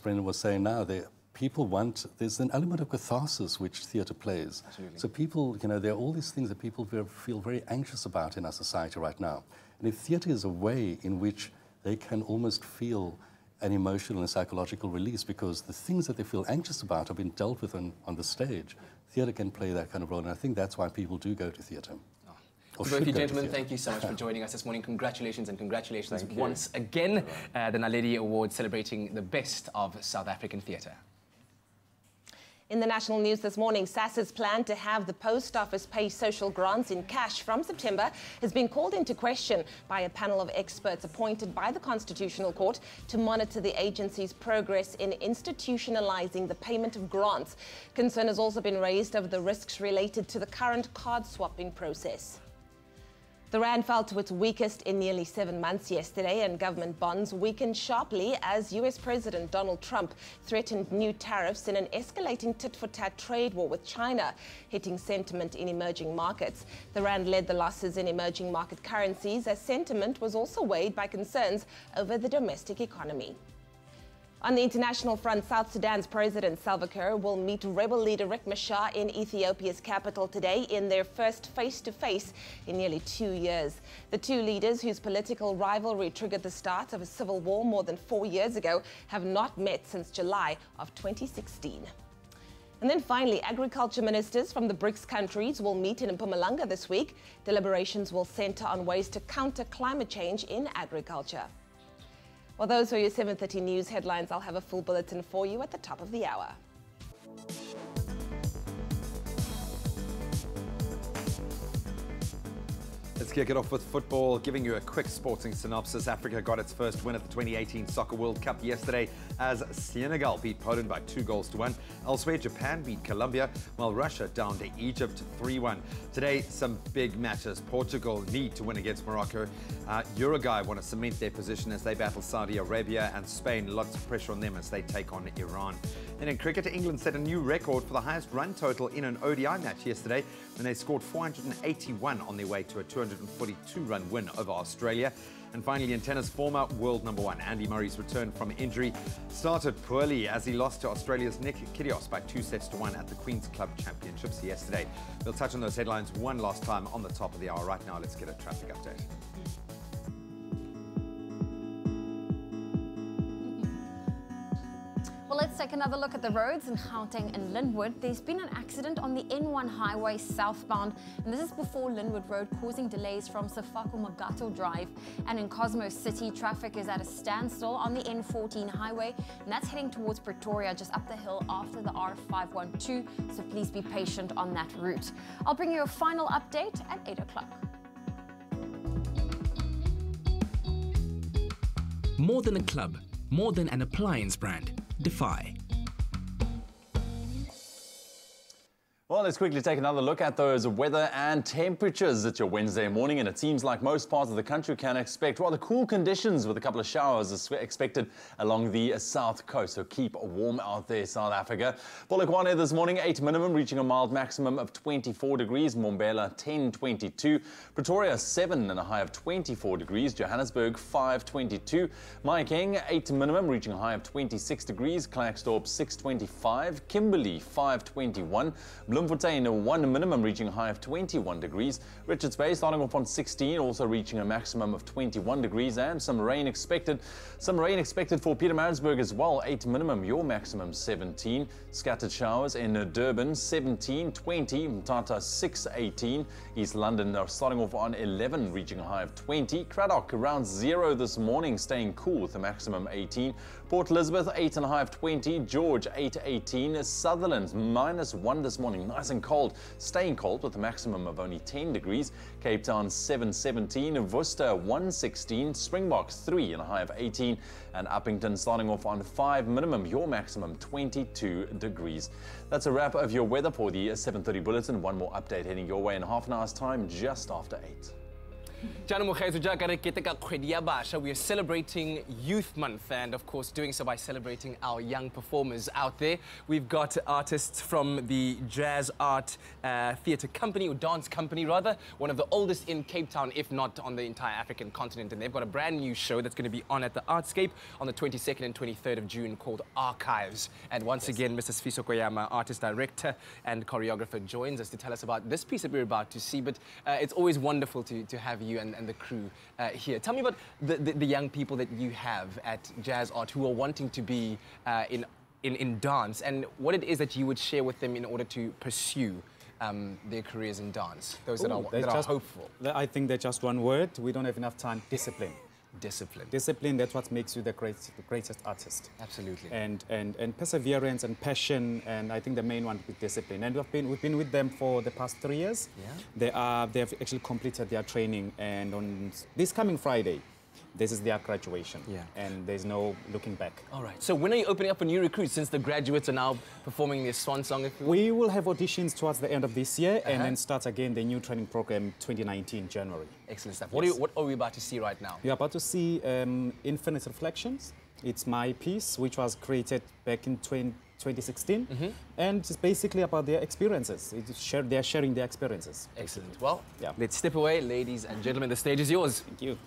Brendan was saying now, there's an element of catharsis which theatre plays. Absolutely. So people, you know, there are all these things that people feel very anxious about in our society right now. And if theatre is a way in which they can almost feel an emotional and psychological release because the things that they feel anxious about have been dealt with on the stage, theatre can play that kind of role. And I think that's why people do go to theatre. Both of you gentlemen, thank you so much for joining us this morning. Congratulations and congratulations once again. The Naledi Award celebrating the best of South African theatre. In the national news this morning, SASSA's plan to have the post office pay social grants in cash from September has been called into question by a panel of experts appointed by the Constitutional Court to monitor the agency's progress in institutionalizing the payment of grants. Concern has also been raised over the risks related to the current card swapping process. The rand fell to its weakest in nearly 7 months yesterday, and government bonds weakened sharply as US President Donald Trump threatened new tariffs in an escalating tit-for-tat trade war with China, hitting sentiment in emerging markets. The rand led the losses in emerging market currencies as sentiment was also weighed by concerns over the domestic economy. On the international front, South Sudan's President Salva Kiir will meet rebel leader Riek Machar in Ethiopia's capital today in their first face-to-face in nearly 2 years. The two leaders, whose political rivalry triggered the start of a civil war more than 4 years ago, have not met since July of 2016. And then finally, agriculture ministers from the BRICS countries will meet in Mpumalanga this week. Deliberations will center on ways to counter climate change in agriculture. Well, those are your 7:30 news headlines. I'll have a full bulletin for you at the top of the hour. Let's kick it off with football, giving you a quick sporting synopsis. Africa got its first win at the 2018 Soccer World Cup yesterday as Senegal beat Poland by 2-1. Elsewhere, Japan beat Colombia, while Russia downed to Egypt 3-1. Today, some big matches. Portugal need to win against Morocco. Uruguay want to cement their position as they battle Saudi Arabia, and Spain, lots of pressure on them as they take on Iran. And in cricket, England set a new record for the highest run total in an ODI match yesterday when they scored 481 on their way to a 242-run win over Australia. And finally, in tennis, former world #1 Andy Murray's return from injury started poorly as he lost to Australia's Nick Kyrgios by 2-1 at the Queen's Club Championships yesterday. We'll touch on those headlines one last time on the top of the hour. Right now, let's get a traffic update. Well, let's take another look at the roads in Gauteng and Linwood. There's been an accident on the N1 highway southbound, and this is before Linwood Road, causing delays from Sefako Magato Drive. And in Cosmos City, traffic is at a standstill on the N14 highway, and that's heading towards Pretoria, just up the hill after the R512, so please be patient on that route. I'll bring you a final update at 8 o'clock. More than a club, more than an appliance brand. Defy. Well, let's quickly take another look at those weather and temperatures. It's your Wednesday morning, and it seems like most parts of the country can expect rather cool conditions with a couple of showers expected along the south coast. So keep warm out there, South Africa. Polokwane this morning, 8 minimum, reaching a mild maximum of 24 degrees. Mbombela, 10-22. Pretoria, 7 and a high of 24 degrees. Johannesburg, 5-22. Mahikeng, 8 minimum, reaching a high of 26 degrees. Klerksdorp, 6-25. Kimberley, 5-21. Bloemfontein, 1 minimum, reaching a high of 21 degrees. Richards Bay starting off on 16, also reaching a maximum of 21 degrees, and some rain expected. Some rain expected for Pietermaritzburg as well, 8 minimum, your maximum 17. Scattered showers in Durban, 17, 20. Mthatha, 6, 18. East London are starting off on 11, reaching a high of 20. Cradock around 0 this morning, staying cool with a maximum 18. Port Elizabeth, 8 and a high of 20. George, 8, 18. Sutherland, -1 this morning, nice and cold, staying cold with a maximum of only 10 degrees. Cape Town, 7, 17. Worcester, 1, 16. Springboks, 3 and a high of 18. And Uppington starting off on 5 minimum, your maximum 22 degrees. That's a wrap of your weather for the 7:30 bulletin. One more update heading your way in half an hour's time, just after 8. We are celebrating Youth Month and, of course, doing so by celebrating our young performers out there. We've got artists from the Jazz Art Theatre Company, or Dance Company rather, one of the oldest in Cape Town, if not on the entire African continent. And they've got a brand new show that's going to be on at the Artscape on the 22nd and 23rd of June called Archives. And once again, Mr. Sfiso Koyama, artist director and choreographer, joins us to tell us about this piece that we're about to see. But it's always wonderful to have you and the crew here. Tell me about the young people that you have at Jazz Art who are wanting to be in dance, and what it is that you would share with them in order to pursue their careers in dance, those that are hopeful. I think they're just one word. We don't have enough time. Discipline. Discipline. Discipline, that's what makes you the greatest artist. Absolutely. And perseverance and passion, and I think the main one is discipline. And we've been with them for the past 3 years. Yeah. They have actually completed their training, and on this coming Friday, this is their graduation. Yeah. And there's no looking back. All right. So when are you opening up for new recruits, since the graduates are now performing their swan song? We will have auditions towards the end of this year, and then start again the new training program 2019 January. Excellent stuff. Yes. What are we about to see right now? You're about to see Infinite Reflections. It's my piece, which was created back in 2016. And it's basically about their experiences. They're sharing their experiences. Excellent. Well, let's step away. Ladies and gentlemen, the stage is yours. Thank you.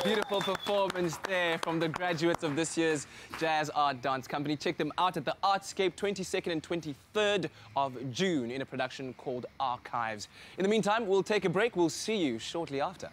Beautiful performance there from the graduates of this year's Jazz Art Dance Company. Check them out at the Artscape 22nd and 23rd of June in a production called Archives. In the meantime, we'll take a break. We'll see you shortly after.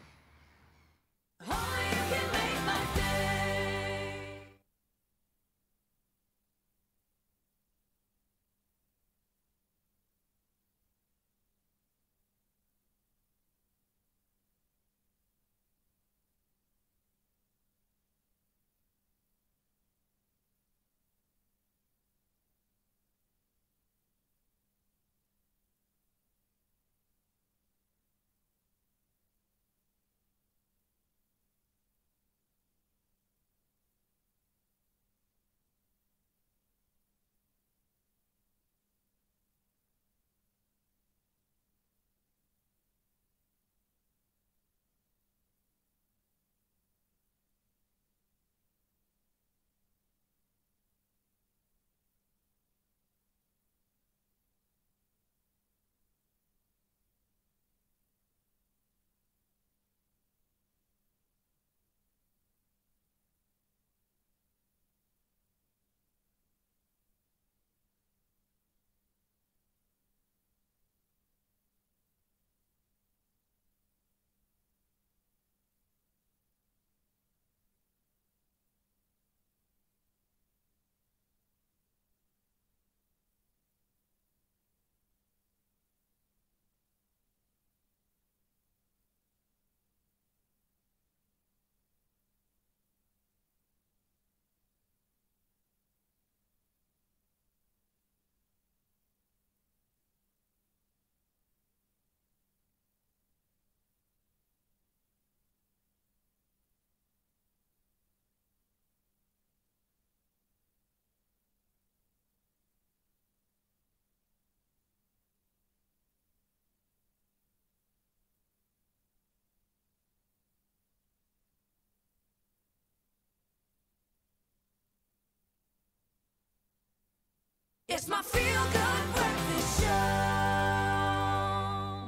It's my feel-good breakfast show.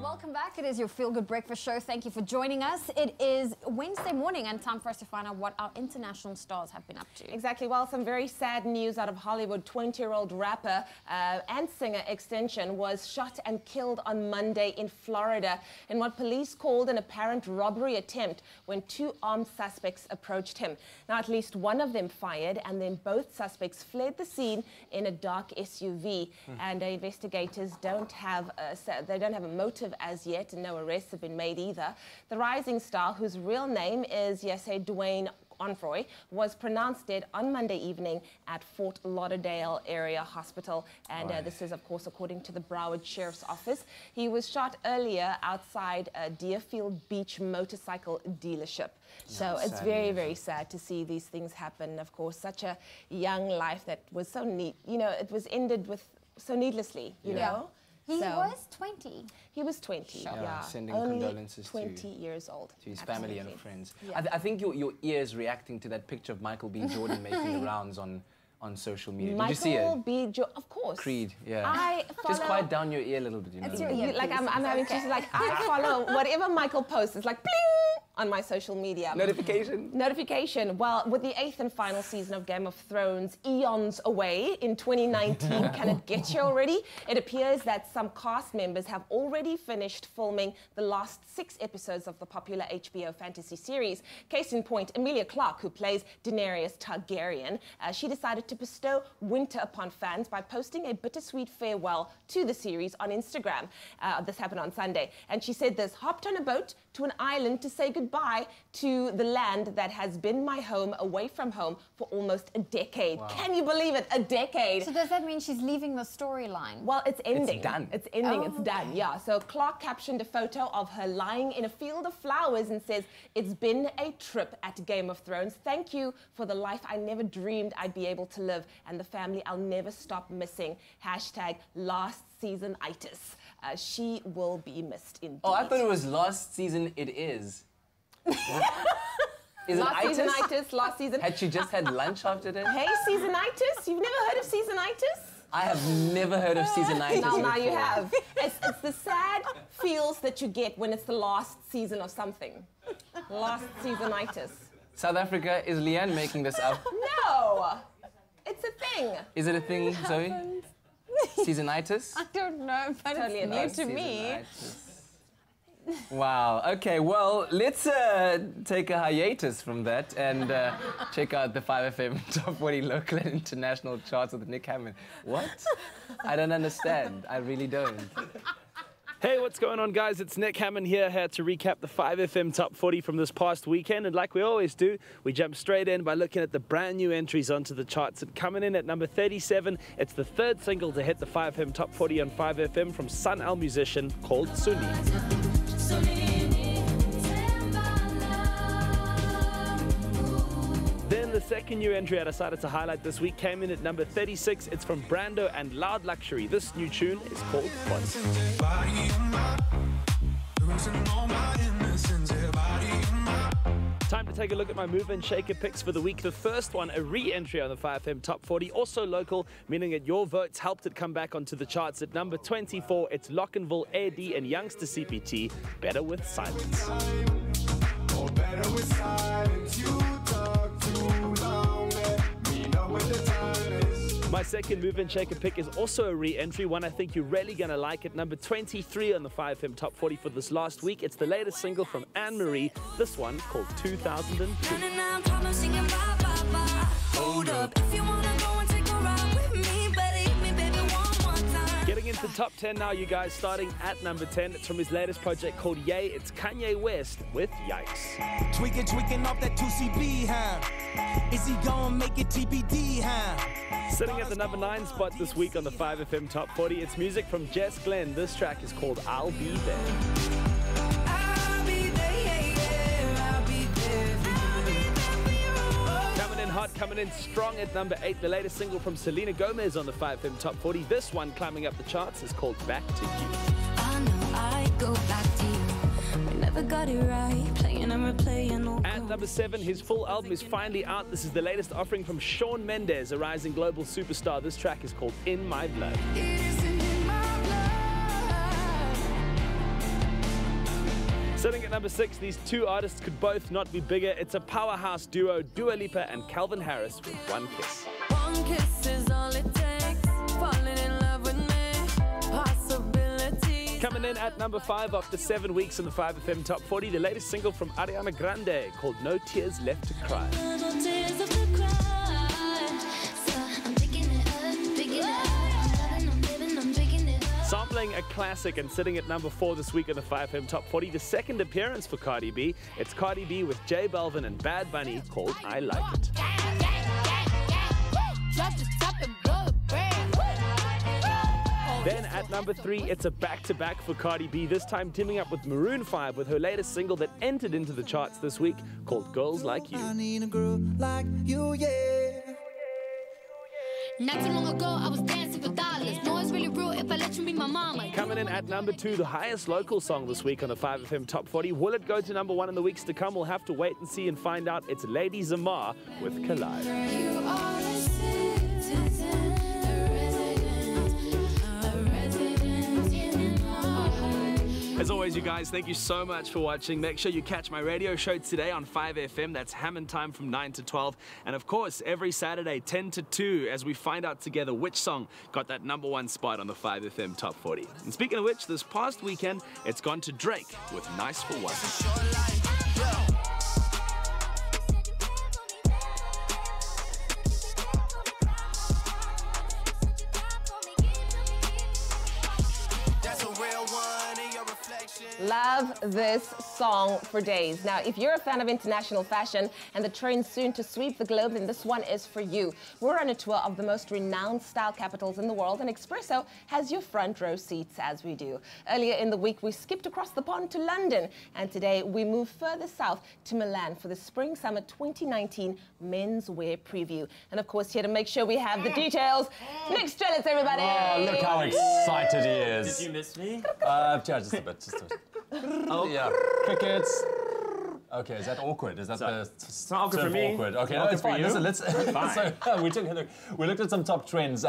Welcome back. It is your Feel Good Breakfast Show. Thank you for joining us. It is Wednesday morning and time for us to find out what our international stars have been up to. Exactly. Well, some very sad news out of Hollywood. 20-year-old rapper and singer Extension was shot and killed on Monday in Florida in what police called an apparent robbery attempt when two armed suspects approached him. Now, at least one of them fired, and then both suspects fled the scene in a dark SUV. And investigators don't have a motive as yet, and no arrests have been made either. The rising star, whose real name is Dwayne Onfroy, was pronounced dead on Monday evening at Fort Lauderdale Area Hospital. And this is, of course, according to the Broward Sheriff's Office. He was shot earlier outside a Deerfield Beach motorcycle dealership. So it's very, very sad to see these things happen. Of course, such a young life that was so neat. You know, it was ended with so needlessly, you know. He was 20. He was 20, yeah. Sending only condolences 20 years old. To his family and friends. Yeah. I think your ears reacting to that picture of Michael B. Jordan making the rounds on social media. Did you see it? Michael B. Jordan, of course. Creed, yeah. I follow... Just quiet down your ear a little bit, you know. It's your ear, like I'm having to, like, I follow whatever Michael posts. It's like, bling, on my social media. Notification. Well, with the 8th and final season of Game of Thrones eons away in 2019, can it get you already? It appears that some cast members have already finished filming the last 6 episodes of the popular HBO fantasy series. Case in point, Emilia Clarke, who plays Daenerys Targaryen, she decided to bestow winter upon fans by posting a bittersweet farewell to the series on Instagram. This happened on Sunday. And she said this: hopped on a boat to an island to say goodbye to the land that has been my home away from home for almost a decade. Wow. Can you believe it? A decade. So does that mean she's leaving the storyline? Well, it's ending. It's done. It's ending. It's done. Yeah. So Clark captioned a photo of her lying in a field of flowers and says, "It's been a trip at Game of Thrones. Thank you for the life I never dreamed I'd be able to live and the family I'll never stop missing. Hashtag last season-itis." She will be missed indeed. Oh, I thought it was last season it is. Is last it season-itis, last season. Had she just had lunch after that? Hey, season-itis? You've never heard of season-itis? I have never heard of season-itis before. Now you have. It's the sad feels that you get when it's the last season of something. Last season-itis. South Africa, is Leanne making this up? No! It's a thing. Is it a thing, Zoe? Seasonitis? I don't know, but Totally it's new to me. Wow. Okay, well, let's take a hiatus from that and check out the 5FM Top 40 local and international charts with Nick Hammond. What? I don't understand. I really don't. Hey, what's going on, guys? It's Nick Hammond here to recap the 5FM Top 40 from this past weekend. And like we always do, we jump straight in by looking at the brand new entries onto the charts. And coming in at number 37, it's the third single to hit the 5FM Top 40 on 5FM from Sun Al musician called Sunni. Then the second new entry I decided to highlight this week came in at number 36. It's from Brando and Loud Luxury. This new tune is called What? Time to take a look at my move and shaker picks for the week. The first one, a re-entry on the 5FM Top 40, also local, meaning that your votes helped it come back onto the charts. At number 24, it's Lockenville, AD and Youngster CPT, Better With Silence. Oh, better with silence. You talk too long, let me know when the time is. My second move and shaker pick is also a re-entry, one I think you're really going to like. At number 23 on the 5FM Top 40 for this last week, it's the latest single from Anne-Marie, this one called 2002. Hold up, if you wanna go and take a ride with me, better hit me, baby, one more time. Getting into top 10 now, you guys, starting at number 10. It's from his latest project called Yay. It's Kanye West with Yikes. Tweaking off that 2CB, huh? Is he gonna make it TBD, huh? Sitting at the number 9 spot this week on the 5FM Top 40, it's music from Jess Glenn. This track is called I'll Be There. I'll be there, yeah, yeah, I'll be there. I'll be there for you. Coming in hot, coming in strong at number 8, the latest single from Selena Gomez on the 5FM Top 40. This one climbing up the charts is called Back to You. I know I go back to you. We never got it right, playing and replaying. At number 7, his full album is finally out. This is the latest offering from Shawn Mendes, a rising global superstar. This track is called In My Blood. It isn't in my blood. Sitting at number 6, these two artists could both not be bigger. It's a powerhouse duo, Dua Lipa and Calvin Harris with One Kiss. One kiss is all it takes. Falling in love with me. Possibilities. Coming in at number 5 after 7 weeks in the 5FM Top 40, the latest single from Ariana Grande called No Tears Left to Cry. No tears of the cry. So I'm picking it up, picking it up. I'm loving, I'm living, I'm picking it up. Sampling a classic and sitting at number 4 this week on the 5FM Top 40, the second appearance for Cardi B. It's Cardi B with J Balvin and Bad Bunny called I Like It. Drop the top and blow the brand. Then at number 3, it's a back-to-back for Cardi B, this time teaming up with Maroon 5 with her latest single that entered into the charts this week called Girls Like You. I need a girl like you, yeah. Not too long ago, I was dancing for dollars. No, it's really real if I let you be my mama. Coming in at number 2, the highest local song this week on the 5FM Top 40. Will it go to number 1 in the weeks to come? We'll have to wait and see and find out. It's Lady Zamar with Collide. You are a citizen, a resident in my heart. As always, you guys, thank you so much for watching. Make sure you catch my radio show today on 5FM. That's Hammond time from 9 to 12. And of course, every Saturday, 10 to 2, as we find out together which song got that number 1 spot on the 5FM Top 40. And speaking of which, this past weekend, it's gone to Drake with Nice for What. Love this song for days. Now, if you're a fan of international fashion and the trend soon to sweep the globe, then this one is for you. We're on a tour of the most renowned style capitals in the world, and Expresso has your front row seats as we do. Earlier in the week, we skipped across the pond to London, and today we move further south to Milan for the Spring-Summer 2019 menswear preview. And of course, here to make sure we have the details, Nick Strelitz, everybody! Oh, look how excited he is. Did you miss me? Just a bit. Oh, yeah. Crickets. Okay, is that awkward? Is that it's not awkward for me. Awkward. Okay, Awkward it's for fine. you. Listen, let's. Fine. So we looked at some top trends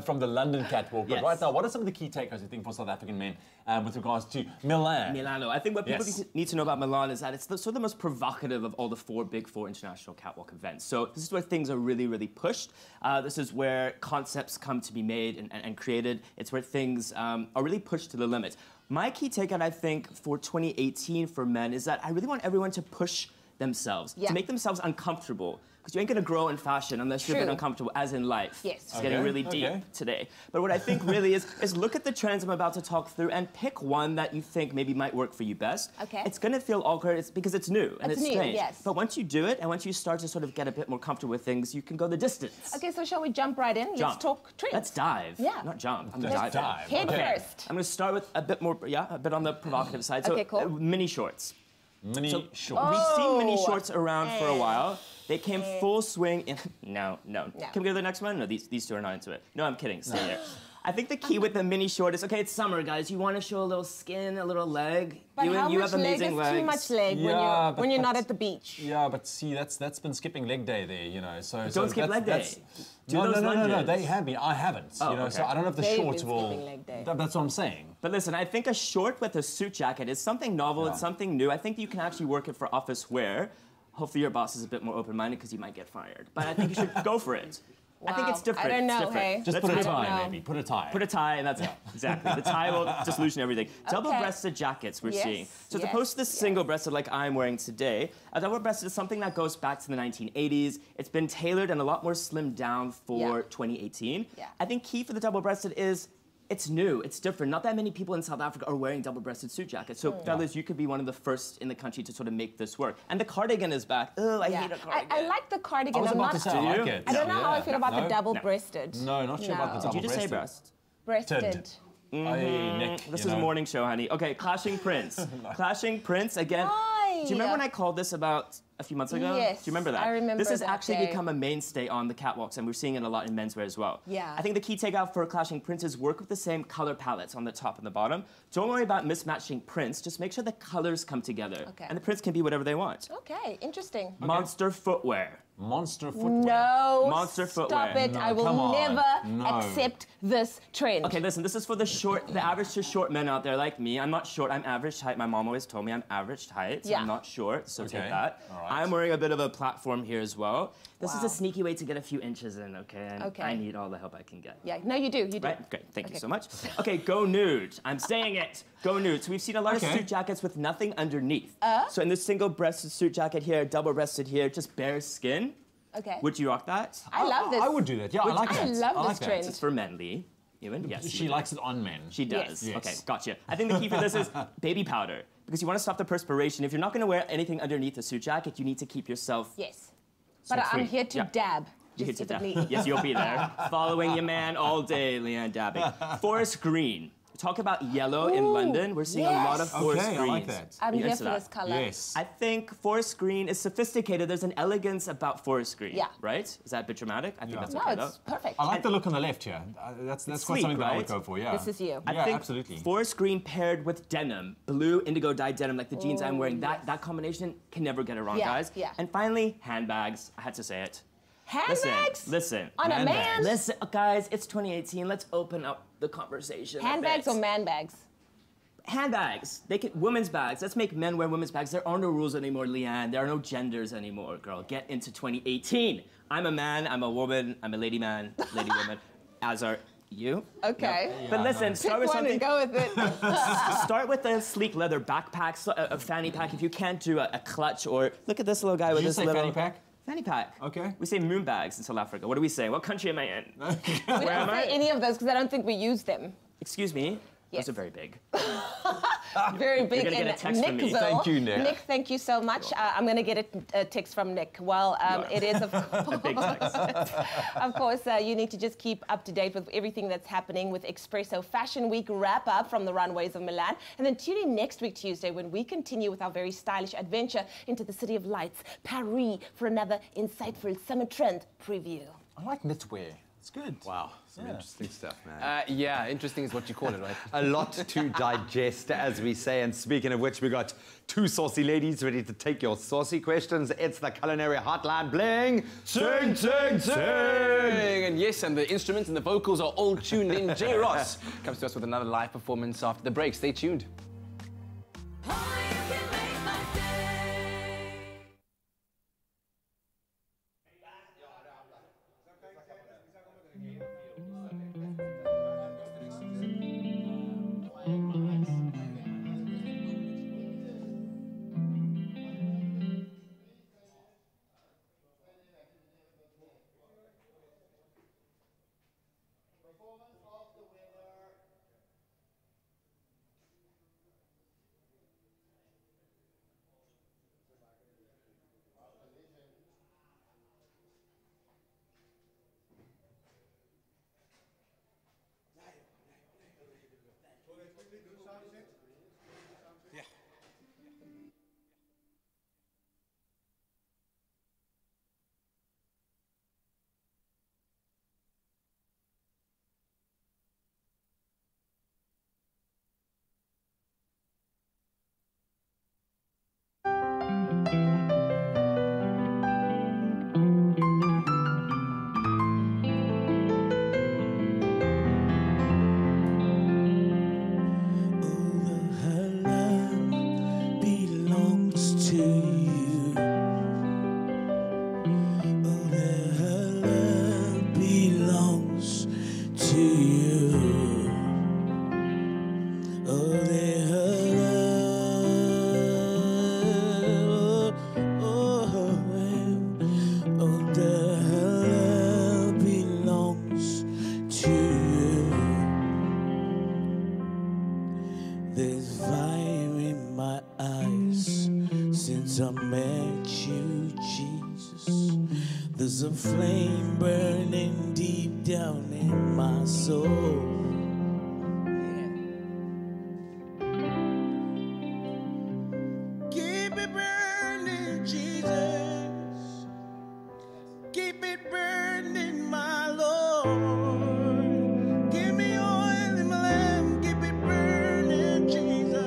from the London catwalk. But right now, what are some of the key takeaways you think for South African men with regards to Milan? Milano. I think what people need to know about Milan is that it's sort of the most provocative of all the big four international catwalk events. So this is where things are really, really pushed. This is where concepts come to be made and created. It's where things are really pushed to the limit. My key takeout, I think, for 2018 for men is that I really want everyone to push themselves, to make themselves uncomfortable. Because you ain't going to grow in fashion unless you're a bit uncomfortable, as in life. Yes. It's getting really deep today. But what I think really is look at the trends I'm about to talk through and pick one that you think maybe might work for you best. Okay. It's going to feel awkward because it's new and it's new, strange. yes. But once you do it and once you start to sort of get a bit more comfortable with things, you can go the distance. Okay, so shall we jump right in? Let's talk trends. Let's dive. Yeah. Not jump. Let's dive. Head first. I'm going to start with a bit more, a bit on the provocative side. So, okay, cool. Mini shorts. Mini shorts. We've seen mini shorts around for a while. They came full swing in... No. Can we go to the next one? No, these two are not into it. No, I'm kidding. Stay there. I think the key with the mini short is, okay, it's summer, guys. You want to show a little skin, a little leg. But you how you much have amazing leg is legs. too much leg when you're not at the beach? Yeah, but see, that's been skipping leg day there, you know. So Don't skip leg day. No. They have been. I haven't. Oh, you know, okay. so I don't know if the They've shorts been will. skipping leg day. That's what I'm saying. But listen, I think a short with a suit jacket is something novel. It's something new. I think you can actually work it for office wear. Hopefully your boss is a bit more open-minded because you might get fired. But I think you should go for it. Wow. I think it's different. I don't know, hey. Just put a tie, maybe. Put a tie. Put a tie, and that's it. Exactly. The tie will just loosen everything. Double-breasted jackets we're seeing. So as opposed to the single-breasted like I'm wearing today, a double-breasted is something that goes back to the 1980s. It's been tailored and a lot more slimmed down for 2018. I think key for the double-breasted is it's new, it's different. Not that many people in South Africa are wearing double-breasted suit jackets. So, fellas, you could be one of the first in the country to sort of make this work. And the cardigan is back. Oh, I hate a cardigan. I like the cardigan. I was about to say, I like it. I don't know how I feel about the double-breasted. No, not sure about the double-breasted. Did you just say breast? Breasted. Nick, this is a morning show, honey. Okay, Clashing Prince. Clashing Prince, again. Why? Do you remember when I called this about a few months ago? Yes, Do you remember that? I remember This has that actually day. become a mainstay on the catwalks, and we're seeing it a lot in menswear as well. Yeah. I think the key takeout for Clashing Prince is work with the same color palettes on the top and the bottom. Don't worry about mismatching prints. Just make sure the colors come together. Okay. And the prints can be whatever they want. Okay, interesting. Monster footwear. Monster footwear. No. Monster footwear. Stop it. No, I will come on. never accept this trend. Okay, listen, this is for the average to short men out there like me. I'm not short, I'm average height. My mom always told me I'm average height. Yeah. I'm not short, so take Okay. that. All right. I'm wearing a bit of a platform here as well. This is Wow. a sneaky way to get a few inches in, okay? And Okay. I need all the help I can get. Yeah, no, you do. You do. Right? Great, thank you so much. Okay, go nude. I'm saying it. Go nude. So we've seen a lot of suit jackets with nothing underneath. So in this single-breasted suit jacket here, double-breasted here, just bare skin. Okay. Would you rock that? I love this. I would do that. Yeah, I like that. I love like this that. trend. It's for men, Lee. Ewan? Yes. She likes it on men. She does. Yes. Okay, gotcha. I think the key for this is baby powder. Because you want to stop the perspiration. If you're not going to wear anything underneath the suit jacket, you need to keep yourself... Yes. But I'm free. here to dab. You're here Just to if it dab. needs. Yes, you'll be there. Following your man all day, Leanne dabbing. Forest green. Talk about yellow in London. We're seeing a lot of forest greens. I like that. I'm You here into for that? this color. Yes. I think forest green is sophisticated. There's an elegance about forest green. Yeah. Right? Is that a bit dramatic? I think that's No, okay, it's though. perfect. I like the look on the left here. That's quite sleek, something that I would right? go for, yeah. This is you. I Yeah, think absolutely. forest green paired with denim, blue indigo dyed denim, like the jeans I'm wearing, that combination can never get it wrong, Yeah, guys. yeah. And finally, handbags. I had to say it. Handbags? Listen. On a man? Listen, guys, it's 2018. Let's open up the conversation. Handbags or man bags? Handbags. Women's bags. Let's make men wear women's bags. There are no rules anymore, Leanne. There are no genders anymore, girl. Get into 2018. I'm a man, I'm a woman, I'm a lady man, lady woman, as are you. Okay. Yep. But listen, start with Pick one something. and go with it. Start with a sleek leather backpack, a fanny pack. If you can't do a clutch, or look at this little guy with Did you this say little fanny pack? Fanny pack. Okay. We say moon bags in South Africa. What do we say? What country am I in? We Where don't am say I? any of those because I don't think we use them. Excuse me. Yes. Those are very big. Very big. You're gonna get a text from me. Nickville. Thank you, Nick. Nick, thank you so much. I'm going to get a text from Nick. Well, it is, of course, Big text. of course, you need to just keep up to date with everything that's happening with Expresso Fashion Week wrap-up from the runways of Milan. And then tune in next week, Tuesday, when we continue with our very stylish adventure into the City of Lights, Paris, for another insightful summer trend preview. I like knitwear. It's good. Wow, some interesting stuff, man. Yeah, interesting is what you call it, right? A lot to digest, as we say. And speaking of which, we got two saucy ladies ready to take your saucy questions. It's the Culinary Hotline. Bling! Sing, sing, sing! And yes, and the instruments and the vocals are all tuned in. J. Ross comes to us with another live performance after the break. Stay tuned. I met you, Jesus. There's a flame burning deep down in my soul. Keep it burning, Jesus. Keep it burning, my Lord. Give me oil in my lamp. Keep it burning, Jesus.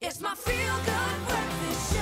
It's my feel-good breakfast show.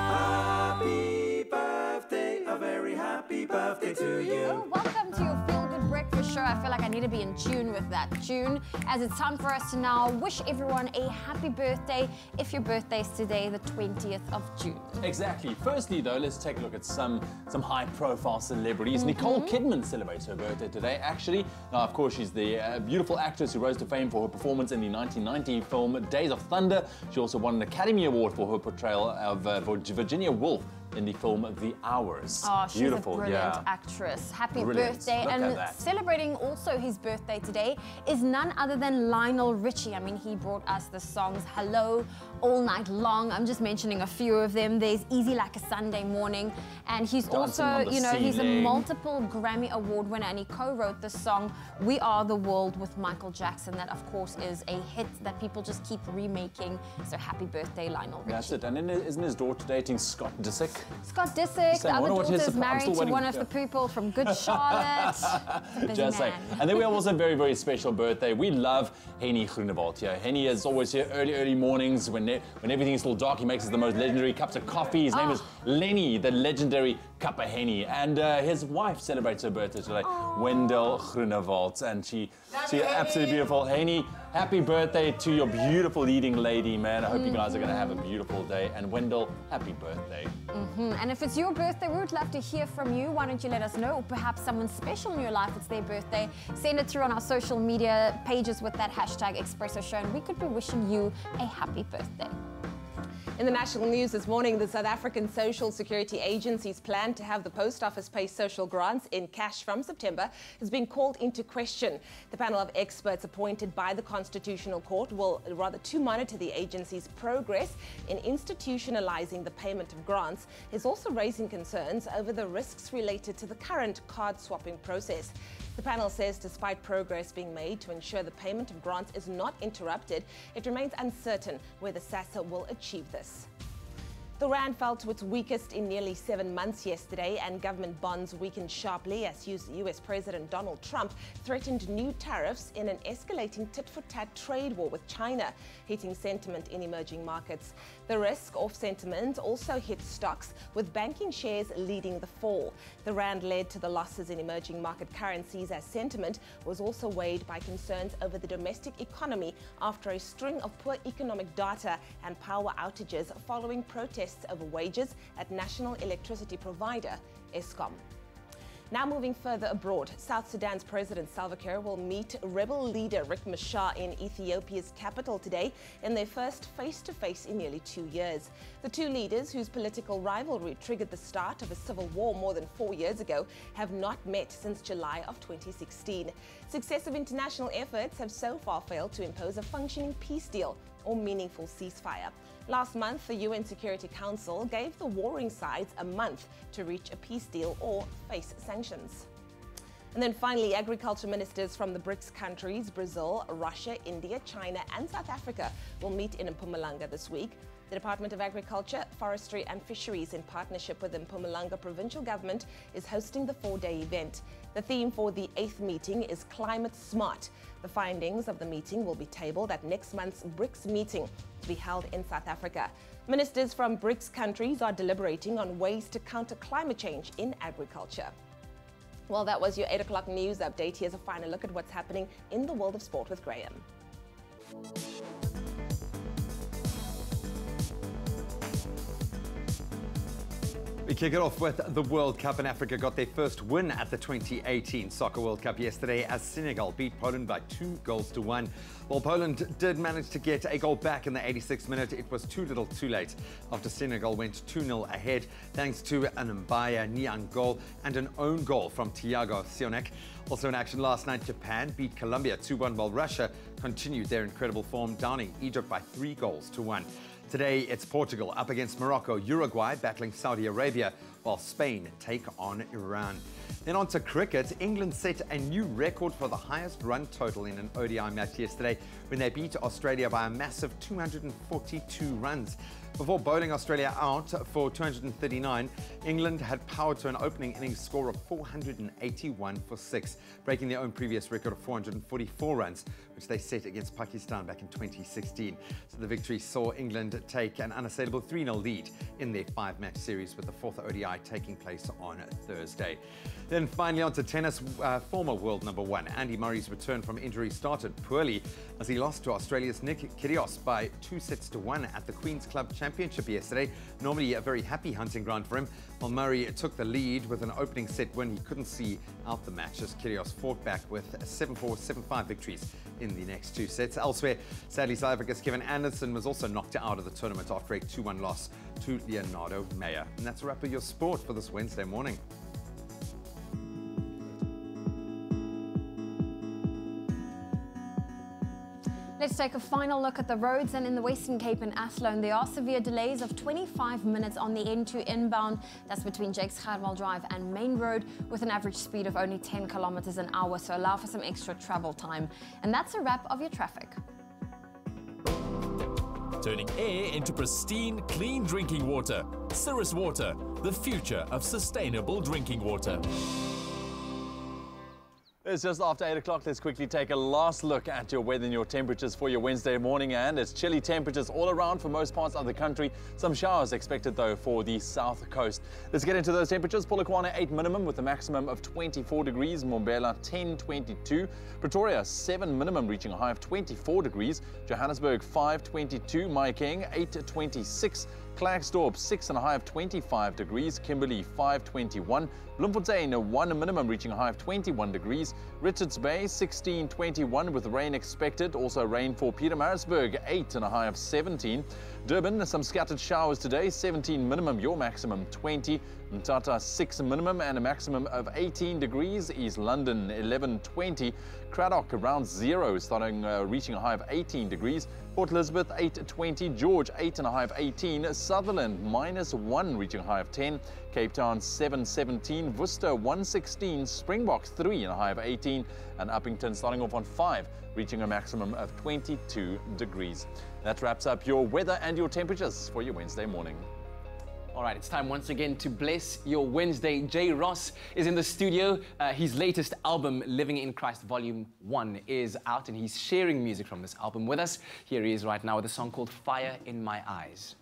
Happy birthday, a very happy birthday to you. Welcome to your feel-good breakfast show. I feel like I need to be in tune with that tune, as it's time for us to now wish everyone a happy birthday if your birthday is today, the 20th of June. Exactly. Firstly, though, let's take a look at some high-profile celebrities. Nicole Kidman celebrates her birthday today, actually. Now, of course, she's the beautiful actress who rose to fame for her performance in the 1990 film Days of Thunder. She also won an Academy Award for her portrayal of Virginia Woolf in the film The Hours. Oh, she's beautiful, a brilliant actress. Happy birthday. Look and celebrating also his birthday today is none other than Lionel Richie. I mean, he brought us the songs Hello, All Night Long. I'm just mentioning a few of them. There's Easy Like a Sunday Morning. And he's also, you know, he's a multiple Grammy Award winner, and he co-wrote the song We Are the World with Michael Jackson. That, of course, is a hit that people just keep remaking. So happy birthday, Lionel Richie. That's it. And then isn't his daughter dating Scott Disick? Scott Disick, the other daughter is married to one of the people from Good Charlotte. Just saying. And then we have also a very, very special birthday. We love Henny Groenewald here. Henny is always here early mornings when everything is still dark. He makes us the most legendary cups of coffee. His name is Lenny, the legendary cup of Henny. And his wife celebrates her birthday today, Wendell Groenewald. And she's absolutely beautiful. Henny, happy birthday to your beautiful leading lady, man. I hope you guys are going to have a beautiful day. And Wendell, happy birthday. And if it's your birthday, we would love to hear from you. Why don't you let us know? Or perhaps someone special in your life, it's their birthday. Send it through on our social media pages with that hashtag Expresso Show, and we could be wishing you a happy birthday. In the national news this morning, the South African Social Security Agency's plan to have the post office pay social grants in cash from September has been called into question. The panel of experts appointed by the Constitutional Court will to monitor the agency's progress in institutionalizing the payment of grants is also raising concerns over the risks related to the current card swapping process. The panel says despite progress being made to ensure the payment of grants is not interrupted, it remains uncertain whether SASSA will achieve this. The rand fell to its weakest in nearly 7 months yesterday, and government bonds weakened sharply as US President Donald Trump threatened new tariffs in an escalating tit-for-tat trade war with China, hitting sentiment in emerging markets. The risk-off sentiment also hit stocks, with banking shares leading the fall. The rand led to the losses in emerging market currencies as sentiment was also weighed by concerns over the domestic economy after a string of poor economic data and power outages following protests over wages at national electricity provider Eskom. Now moving further abroad, South Sudan's President Salva Kiir will meet rebel leader Riek Machar in Ethiopia's capital today in their first face-to-face in nearly 2 years. The two leaders, whose political rivalry triggered the start of a civil war more than 4 years ago, have not met since July of 2016. Successive international efforts have so far failed to impose a functioning peace deal or meaningful ceasefire. Last month, the UN Security Council gave the warring sides a month to reach a peace deal or face sanctions. And then finally, agriculture ministers from the BRICS countries, Brazil, Russia, India, China and South Africa will meet in Mpumalanga this week. The Department of Agriculture, Forestry and Fisheries, in partnership with the Mpumalanga provincial government, is hosting the 4-day event. The theme for the 8th meeting is Climate Smart. The findings of the meeting will be tabled at next month's BRICS meeting to be held in South Africa. Ministers from BRICS countries are deliberating on ways to counter climate change in agriculture. Well, that was your 8 o'clock news update. Here's a final look at what's happening in the world of sport with Graham. We kick it off with the World Cup, and Africa got their first win at the 2018 Soccer World Cup yesterday as Senegal beat Poland by 2-1. While Poland did manage to get a goal back in the 86th minute, it was too little too late after Senegal went 2-0 ahead thanks to an Mbaya Niang goal and an own goal from Thiago Sionek. Also in action last night, Japan beat Colombia 2-1, while Russia continued their incredible form, downing Egypt by 3-1. Today, it's Portugal up against Morocco, Uruguay battling Saudi Arabia, while Spain take on Iran. Then on to cricket. England set a new record for the highest run total in an ODI match yesterday when they beat Australia by a massive 242 runs. Before bowling Australia out for 239, England had power to an opening innings score of 481 for 6, breaking their own previous record of 444 runs, which they set against Pakistan back in 2016. So the victory saw England take an unassailable 3-0 lead in their 5-match series, with the 4th ODI taking place on Thursday. Then finally on to tennis. Former world number 1 Andy Murray's return from injury started poorly as he lost to Australia's Nick Kyrgios by 2-1 at the Queen's Club Championship yesterday. Normally a very happy hunting ground for him. While Murray took the lead with an opening set win, he couldn't see out the match as Kyrgios fought back with 7-4, 7-5 victories in the next 2 sets. Elsewhere, sadly, South Africa's Kevin Anderson was also knocked out of the tournament after a 2-1 loss to Leonardo Meyer. And that's a wrap of your sport for this Wednesday morning. Let's take a final look at the roads, and in the Western Cape and Athlone, there are severe delays of 25 minutes on the N2 inbound. That's between Jakes Gardwell Drive and Main Road, with an average speed of only 10 kilometers an hour, so allow for some extra travel time. And that's a wrap of your traffic. Turning air into pristine, clean drinking water. Cirrus Water, the future of sustainable drinking water. It's just after 8 o'clock. Let's quickly take a last look at your weather and your temperatures for your Wednesday morning. And it's chilly temperatures all around for most parts of the country. Some showers expected, though, for the south coast. Let's get into those temperatures. Polokwane 8 minimum with a maximum of 24 degrees. Mbombela 10, 22. Pretoria 7 minimum reaching a high of 24 degrees. Johannesburg 5, 22. Mahikeng 8, 26. Klerksdorp 6 and a high of 25 degrees. Kimberley 5, 21. Bloemfontein 1 minimum reaching a high of 21 degrees. Richards Bay 16, 21 with rain expected. Also rain for Pietermaritzburg 8 and a high of 17. Durban some scattered showers today. 17 minimum, your maximum 20. Mthatha 6 minimum and a maximum of 18 degrees. East London 11, 20. Cradock around 0 starting reaching a high of 18 degrees. Port Elizabeth 8, 20. George 8 and a high of 18. Sutherland -1 reaching a high of 10. Cape Town 7, 17. Worcester 1, 16. Springboks 3 and a high of 18. And Uppington starting off on 5 reaching a maximum of 22 degrees. That wraps up your weather and your temperatures for your Wednesday morning. All right, it's time once again to bless your Wednesday. J. Ross is in the studio. His latest album, Living in Christ Volume 1, is out, and he's sharing music from this album with us. Here he is right now with a song called Fire in My Eyes.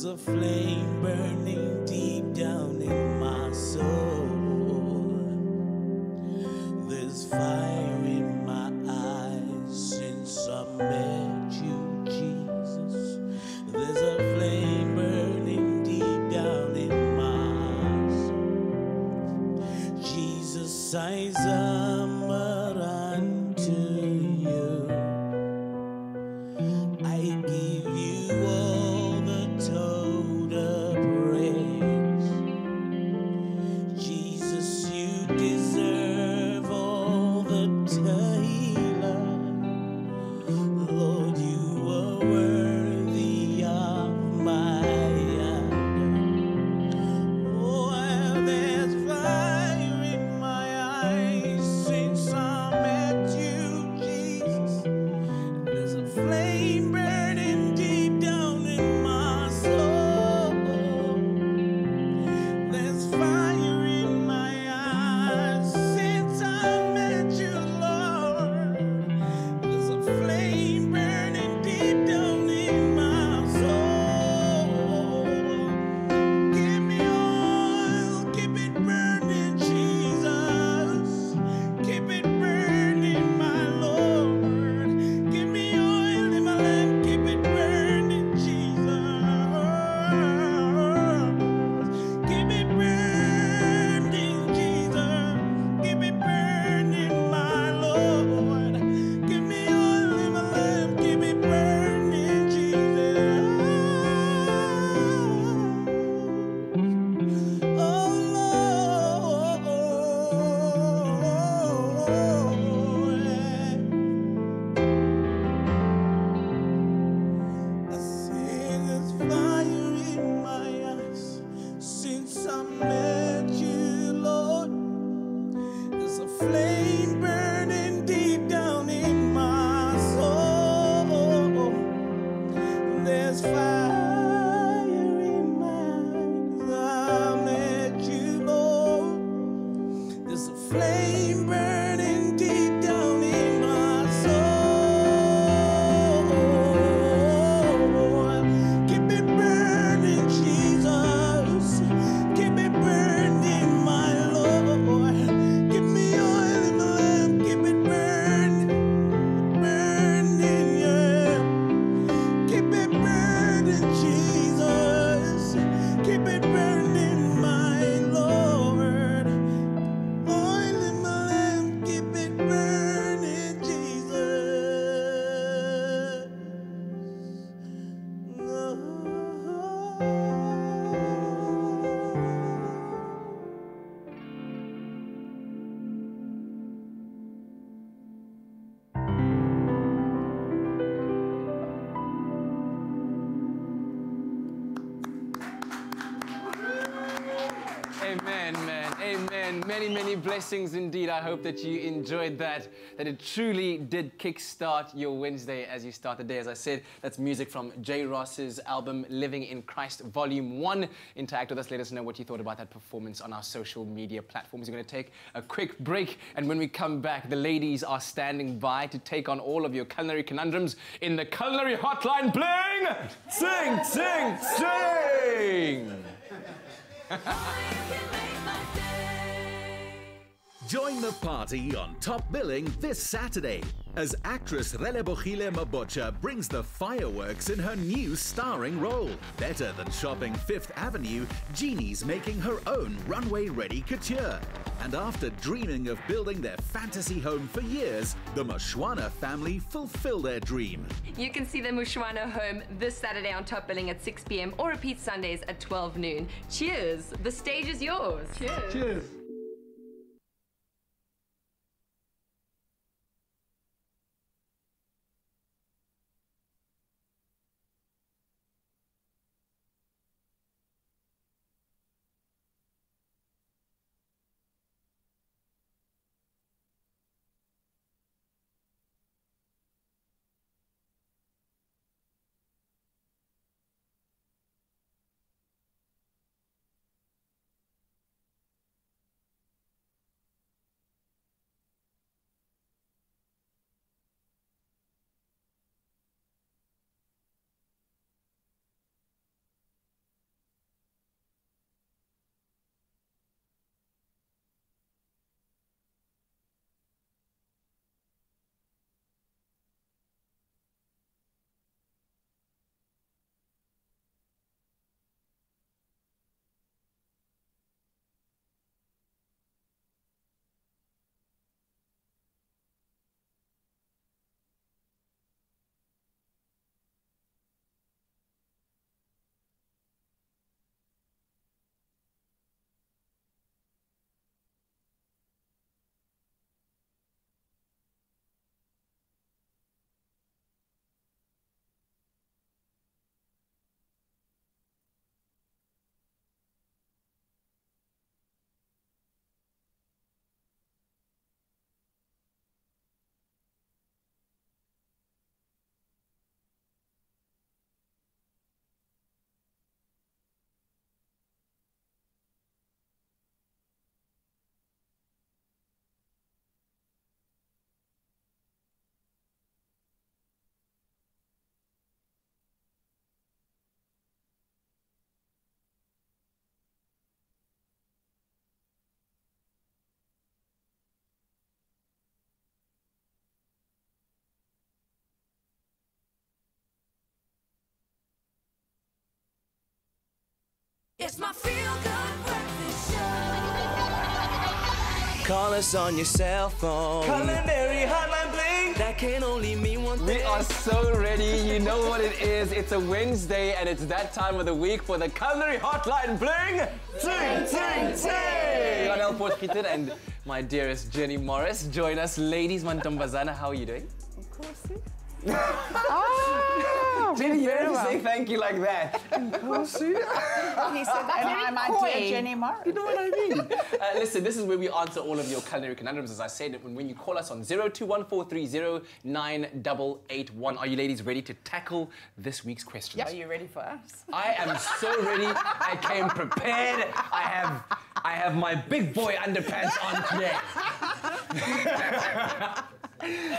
A flame burning deep down in my soul. There's fire in my eyes since I met you, Jesus. There's a flame burning deep down in my soul. Jesus, I summer unto you. I give you all the total praise. Jesus, you deserve all the tailor. Lord, you are worthy of my honor. Oh, and there's fire in my eyes since I met you, Jesus. There's a flame burning deep down in my soul. There's fire in my eyes since I met you, Lord. There's a flame burning deep down in my soul. Give me oil, keep it burning, Jesus. Keep it burning, my Lord. Give me oil in my lamp, keep it burning, Jesus. Keep it burning, Jesus. Keep it burning, my Lord. Give me oil in my lamp, keep it burning, Jesus. Oh, Lord. I say there's fire in my eyes since I met you, Lord. There's a flame burning deep down in my soul. There's fire in my eyes. I met you, Lord. There's a flame burning deep down in my soul. Keep it burning, Jesus. Keep it burning, my Lord. Give me oil in my lamp. Keep it burning, burning, yeah. Keep it burning, Jesus. Keep it burning, many, many blessings indeed. I hope that you enjoyed that it truly did kickstart your Wednesday as you start the day. As I said, that's music from J. Ross's album Living in Christ Volume 1. Interact with us, let us know what you thought about that performance on our social media platforms. We're going to take a quick break, and when we come back, the ladies are standing by to take on all of your culinary conundrums in the Culinary Hotline. Bling! Sing, sing, sing! Join the party on Top Billing this Saturday as actress Relebohile Mabocha brings the fireworks in her new starring role. Better than shopping Fifth Avenue, Jeannie's making her own runway-ready couture. And after dreaming of building their fantasy home for years, the Mushwana family fulfill their dream. You can see the Mushwana home this Saturday on Top Billing at 6 p.m. or repeat Sundays at 12 noon. Cheers! The stage is yours. Cheers! Cheers! It's my feel-good breakfast show. Call us on your cell phone. Culinary Hotline Bling. That can only mean one thing. We are so ready. You know what it is. It's a Wednesday, and it's that time of the week for the Culinary Hotline Bling. Ting, ting, ting. I'm El Portgieter and my dearest Jenny Morris. Join us, ladies. Mantombazana, how are you doing? Of course. Jenny, you don't have to say thank you like that. Of course. He said, and I'm my dear Jenny Morris. You know what I mean? Listen, this is where we answer all of your culinary conundrums. As I said, when you call us on 0214309881. Are you ladies ready to tackle this week's questions? Yep. Are you ready for us? I am so ready. I came prepared. I have my big boy underpants on today.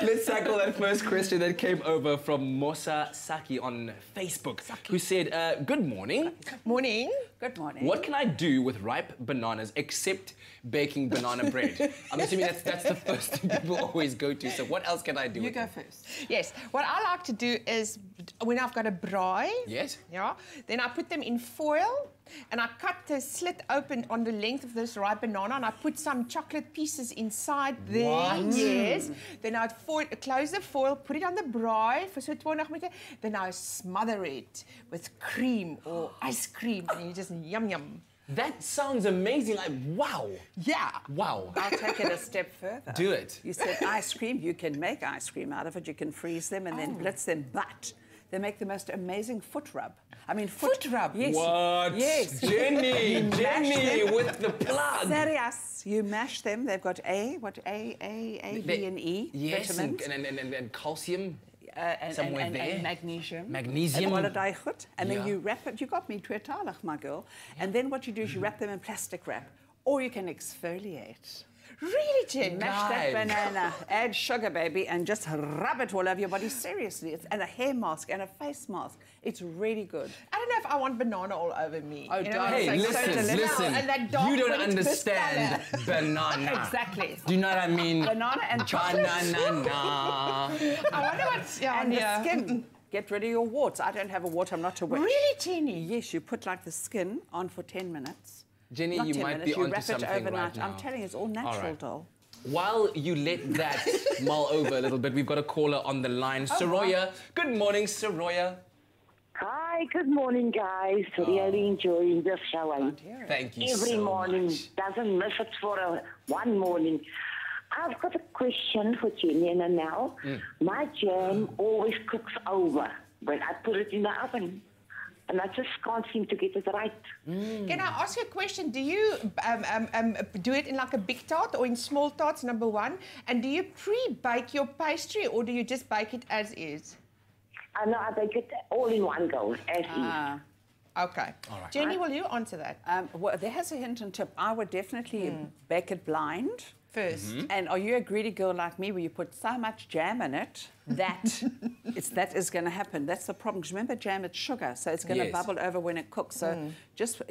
Let's tackle that first question that came over from Mosa Saki on Facebook, who said, good morning. Morning. Good morning. What can I do with ripe bananas except baking banana bread? I'm assuming that's the first thing people always go to. So what else can I do? You go first. Yes. What I like to do is, when I've got a braai, yes, yeah, then I put them in foil and I cut the slit open on the length of this ripe banana and I put some chocolate pieces inside there. What? Yes. Then I close the foil, put it on the braai for so 20 minutes. Then I smother it with cream or ice cream and you just yum yum. That sounds amazing. Like, wow. Yeah. Wow. I'll take it a step further. Do it. You said ice cream. You can make ice cream out of it. You can freeze them and then blitz them. But they make the most amazing foot rub. I mean, foot rub. Yes. What? Yes. Jenny, Jenny with the plug. Serious. You mash them. They've got A, B, and E. Yes, vitamins. and calcium. And magnesium. Magnesium. And then you wrap it. You got me tweetalig, my girl. And then what you do is you wrap them in plastic wrap. Or you can exfoliate. Really, Jen? Mash that banana, add sugar, baby, and just rub it all over your body. Seriously. And a hair mask and a face mask. It's really good. I don't know if I want banana all over me. Oh, you know, hey, like listen. And that dark You don't when it's understand this banana. Exactly. Do you know what I mean? Banana and chocolate. Banana. I wonder what's and the skin. Get rid of your warts. I don't have a wart. I'm not a witch. Really, Jenny? Yes, you put like the skin on for 10 minutes. Jenny, Not you 10 might minutes. be onto wrap something it overnight. right now. I'm telling you, it's all natural, right. doll. While you let that mull over a little bit, we've got a caller on the line. Soroya. Good morning, Soroya. Hi, good morning, guys. Really enjoying the show. Thank you Every so morning. much. Doesn't miss it for one morning. I've got a question for Jenny and Anel. My jam always cooks over when I put it in the oven. And I just can't seem to get it right. Can I ask you a question? Do you do it in like a big tart or in small tarts, number one? And do you pre-bake your pastry or do you just bake it as is? No, I bake it all in one go, as is. Okay. All right. Jenny, will you answer that? Well, there has a hint and tip. I would definitely bake it blind. First. And are you a greedy girl like me where you put so much jam in it that that is going to happen? That's the problem. Because remember, jam, it's sugar, so it's going to bubble over when it cooks. So just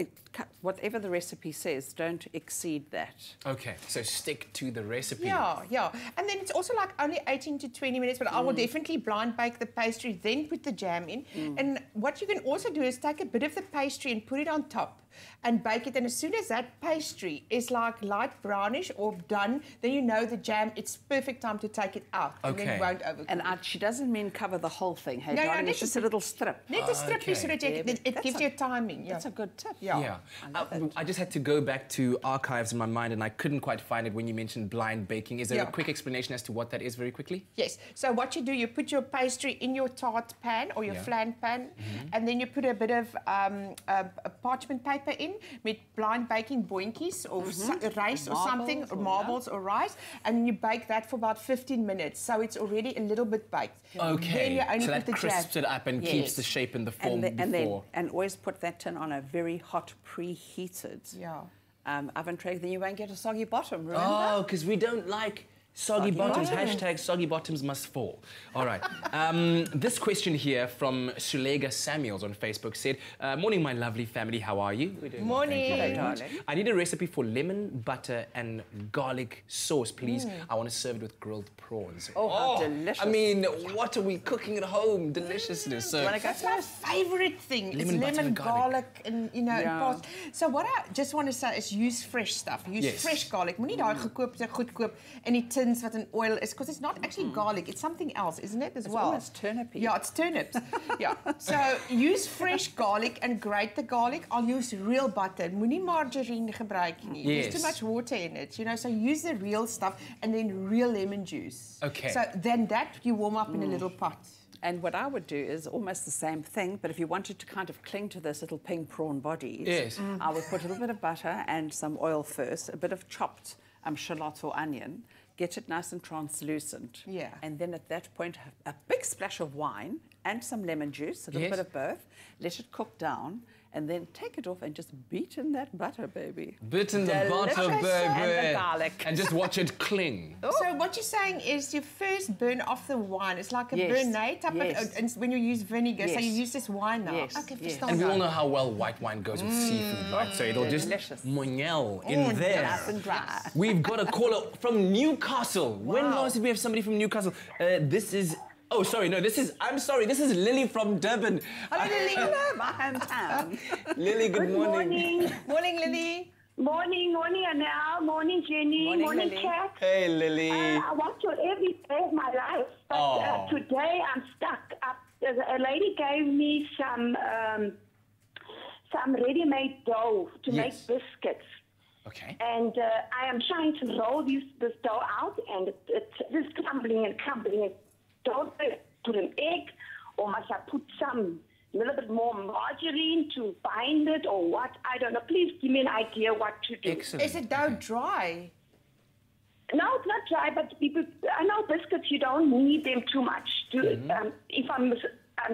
whatever the recipe says, don't exceed that. Okay, so stick to the recipe. Yeah. And then it's also like only 18 to 20 minutes, but I will definitely blind bake the pastry, then put the jam in. And what you can also do is take a bit of the pastry and put it on top and bake it. And as soon as that pastry is like light brownish or done, then you know the jam, it's perfect time to take it out. And then it won't overcook. And she doesn't mean cover the whole thing. Hey, No, darling, no, it's just a little strip. Let the strip be so that it gives you a timing. That's a good tip. Yeah. I just had to go back to archives in my mind and I couldn't quite find it when you mentioned blind baking. Is there a quick explanation as to what that is very quickly? Yes. So what you do, you put your pastry in your tart pan or your flan pan, and then you put a bit of parchment paper in with blind baking boinkies or rice or something, or marbles or rice, and you bake that for about 15 minutes. So it's already a little bit baked. Okay. Then you only so put that the crisps jam. it up and keeps the shape and the form before. And always put that tin on a very hot, preheated oven tray. Then you won't get a soggy bottom, remember? Oh, because we don't like soggy bottoms. Hashtag soggy bottoms must fall. All right. This question here from Sulega Samuels on Facebook said, morning, my lovely family. How are you? We're doing Morning. Thank you very much. I need a recipe for lemon, butter, and garlic sauce, please. I want to serve it with grilled prawns. Oh, how delicious. I mean, what are we cooking at home? Deliciousness. So, That's my favourite thing. It's Lemon, butter, lemon, and garlic, and and prawns. So what I just want to say is use fresh stuff. Use fresh garlic. Moenie daai gekoopte goed koop in die tins wat in oil is, because it's not actually garlic. It's something else, isn't it? As well. It's turnipy. Yeah, it's turnips. So use fresh garlic and grate the garlic. I'll use real butter. Moenie margarine gebruik nie. There's too much water in it. So use the real stuff and then real lemon juice. Okay. So then that you warm up in a little pot. And what I would do is almost the same thing, but if you wanted to kind of cling to this little pink prawn bodies, I would put a little bit of butter and some oil first, a bit of chopped shallot or onion, get it nice and translucent. Yeah. And then at that point, a big splash of wine and some lemon juice, a little bit of both, let it cook down, and then take it off and just beat in that butter, baby. Bit in the butter, baby. And the garlic. And just watch it cling. So what you're saying is you first burn off the wine. It's like a burnette type of, and when you use vinegar, so you use this wine now. Yes. Okay, And we all know how well white wine goes with seafood, right? So it'll just moniel in there. Nice and dry. We've got a caller from Newcastle. When last did we have somebody from Newcastle? This is... Oh, sorry, no, this is Lily from Durban. Lily, my hometown. Lily, good morning. Morning, Lily. Morning, Anel. Morning, Jenny. Morning, Kat. Hey, Lily. I watch you every day of my life, but today I'm stuck. A lady gave me some ready-made dough to make biscuits. Okay. And I am trying to roll this dough out, and it's just crumbling and crumbling. Don't put an egg or must I put some little bit more margarine to bind it, or what? I don't know. Please give me an idea what to do. Excellent. Is it dough dry? No, it's not dry, but people, I know biscuits, you don't need them too much. If I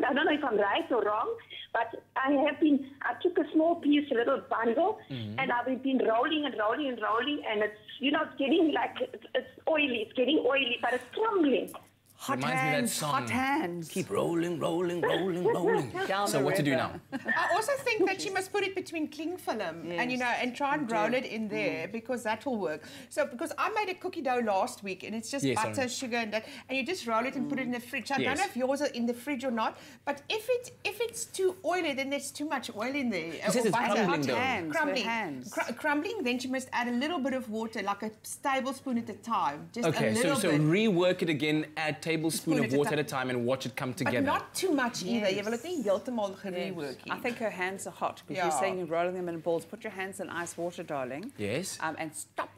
don't know if I'm right or wrong, but I took a small piece, a little bundle, and I've been rolling and rolling and rolling, and it's, it's getting like, it's oily, it's getting oily, but it's crumbling. Hot hands, hot hands. Keep rolling, rolling, rolling, rolling. So what to do now? I also think that you must put it between cling film and try and roll it in there because that will work. So because I made a cookie dough last week and it's just butter, sugar and that, and you just roll it and put it in the fridge. I don't know if yours are in the fridge or not, but if it's too oily, then there's too much oil in there. It says it's crumbling though. Crumbling, then you must add a little bit of water, like a tablespoon at a time. Just okay, a little so bit. rework it again, add tablespoon of water at a time and watch it come together. But not too much either. You will nie heeltemal gerework. I think her hands are hot because you're saying you're rolling them in balls. Put your hands in ice water, darling. Yes. And stop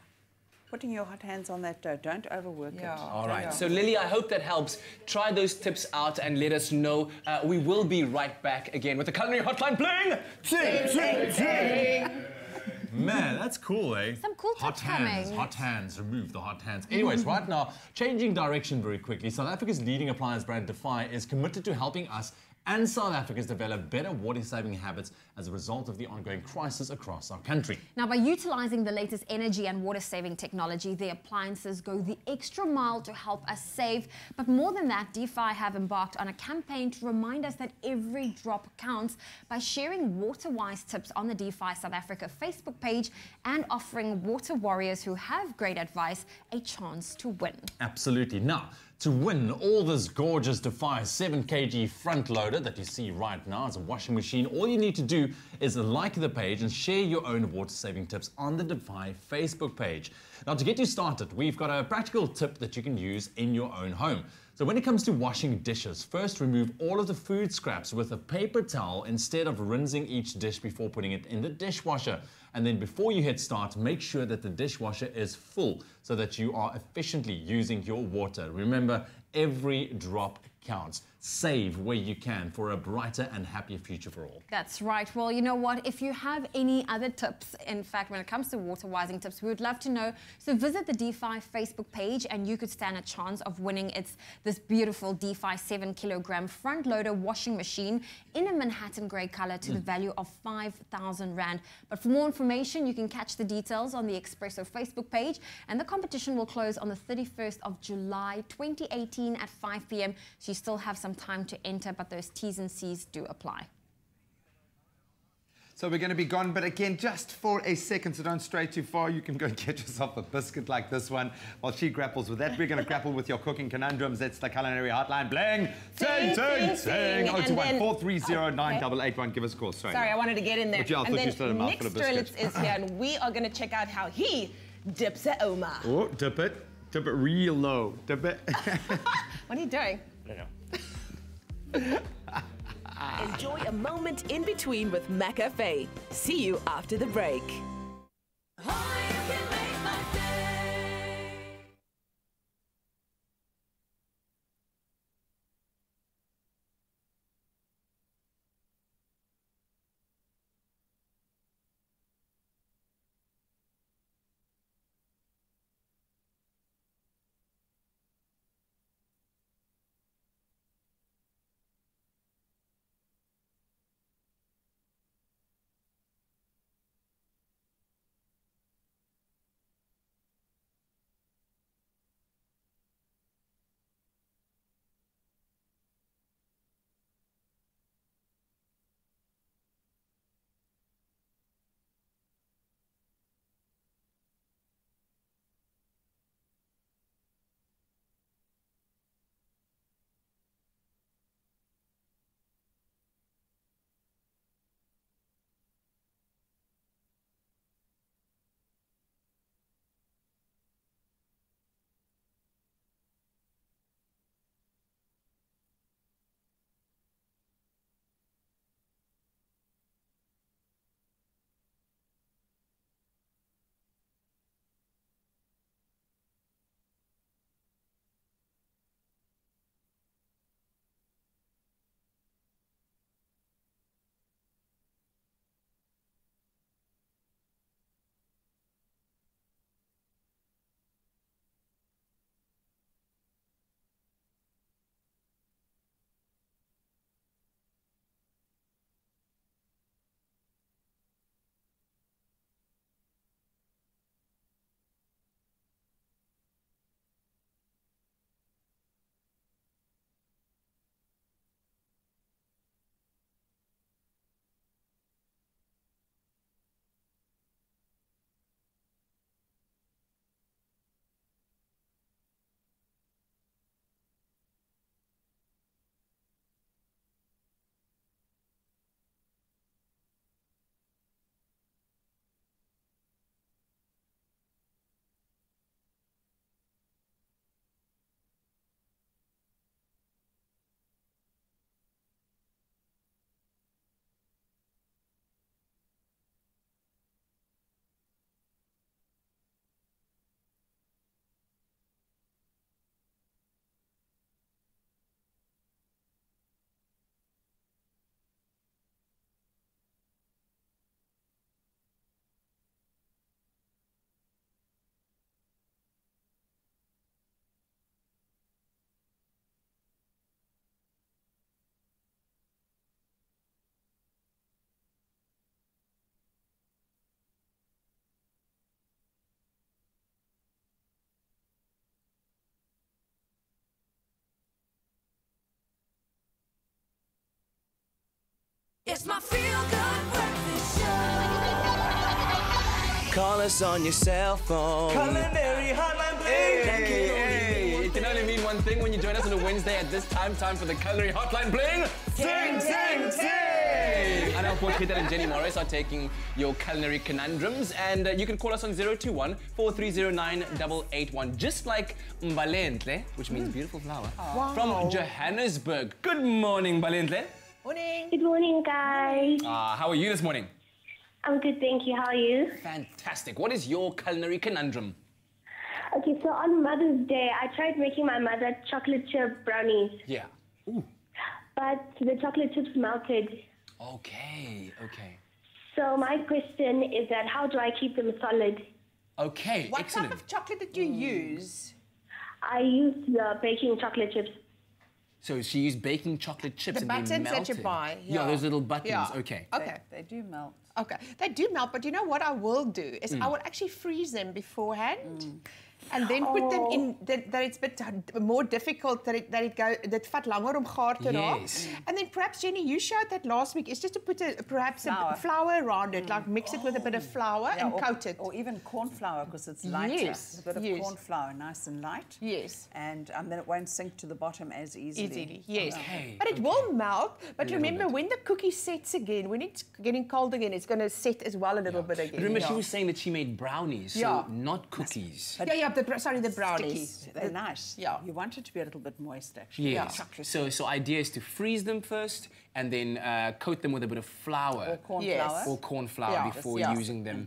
putting your hot hands on that dough. Don't overwork it. All right. So, Lily, I hope that helps. Try those tips out and let us know. We will be right back again with the Culinary Hotline playing. Ting, ting, ting. Man, that's cool, eh? Some cool tips coming. Hot hands, remove the hot hands. Anyways, right now, changing direction very quickly, South Africa's leading appliance brand Defy is committed to helping us and South Africans develop better water-saving habits as a result of the ongoing crisis across our country. Now, by utilizing the latest energy and water-saving technology, the appliances go the extra mile to help us save. But more than that, Defy have embarked on a campaign to remind us that every drop counts by sharing water-wise tips on the Defy South Africa Facebook page and offering water warriors who have great advice a chance to win. Absolutely. Now, to win all this gorgeous Defy 7 kg front loader that you see right now as a washing machine, all you need to do is like the page and share your own water-saving tips on the Defy Facebook page. Now, to get you started, we've got a practical tip that you can use in your own home. So when it comes to washing dishes, first remove all of the food scraps with a paper towel instead of rinsing each dish before putting it in the dishwasher. And then before you hit start, make sure that the dishwasher is full so that you are efficiently using your water. Remember, every drop counts. Save where you can for a brighter and happier future for all. That's right. Well, you know what? If you have any other tips, in fact, when it comes to water-wising tips, we would love to know. So visit the Defy Facebook page and you could stand a chance of winning this beautiful Defy 7 kilogram front loader washing machine in a Manhattan grey color to the value of 5,000 Rand. But for more information, you can catch the details on the Expresso Facebook page, and the competition will close on the 31st of July 2018 at 5 p.m. So you still have some time to enter, but those T's and C's do apply. So we're going to be gone, but again, just for a second, so don't stray too far. You can go and get yourself a biscuit like this one while she grapples with that. We're going to grapple with your cooking conundrums. That's the Culinary Hotline. Bling! Ting, ting, ting! 021 430 9881. Give us a call. Sorry, I wanted to get in there. But yeah, I thought you still had a mouthful of biscuits. Nick Strelitz is here, and we are going to check out how he dips a Oma. Oh, dip it. Dip it real low. Dip it. What are you doing? I don't know. Enjoy a moment in between with McCafe. See you after the break. It's my feel-good breakfast show. Call us on your cell phone. Culinary hotline bling. Hey, it can only mean one thing when you join us on a Wednesday at this time. Time for the Culinary hotline bling. Ting, ting, ting. And our Peter and Jenny Morris are taking your culinary conundrums, and you can call us on 021-4309-881, just like Mbalentle, which means beautiful flower, from Johannesburg. Good morning, Mbalentle. Morning. Good morning, guys. How are you this morning? I'm good, thank you. How are you? Fantastic. What is your culinary conundrum? Okay, so on Mother's Day, I tried making my mother chocolate chip brownies. Yeah. Ooh. But the chocolate chips melted. Okay. So my question is that how do I keep them solid? Okay, What excellent. type of chocolate did you use? I used the baking chocolate chips. So she used baking chocolate chips The and they buttons melted. that you buy. Yeah, those little buttons. Yeah. Okay. Okay. They do melt. Okay, they do melt, but you know what I will do is I will actually freeze them beforehand. And then put them in that it's a bit more difficult that it vat langer om gaar te raak. Yes. And then perhaps Jenny, you showed that last week. Is just to put perhaps a flour around it, like mix it with a bit of flour and coat it. Or even corn flour because it's lighter. Yes, A bit of corn flour, nice and light. Yes. And then it won't sink to the bottom as easily. Yes. Okay. But it will melt. But little remember, bit. when the cookie sets again, when it's getting cold again, it's going to set as well a little bit again. Remember, she was saying that she made brownies, so not cookies. Sorry, the brownies. Sticky. They're nice. Yeah. You want it to be a little bit moist, actually. Yes. So idea is to freeze them first and then coat them with a bit of flour. Or corn flour. Or before using them.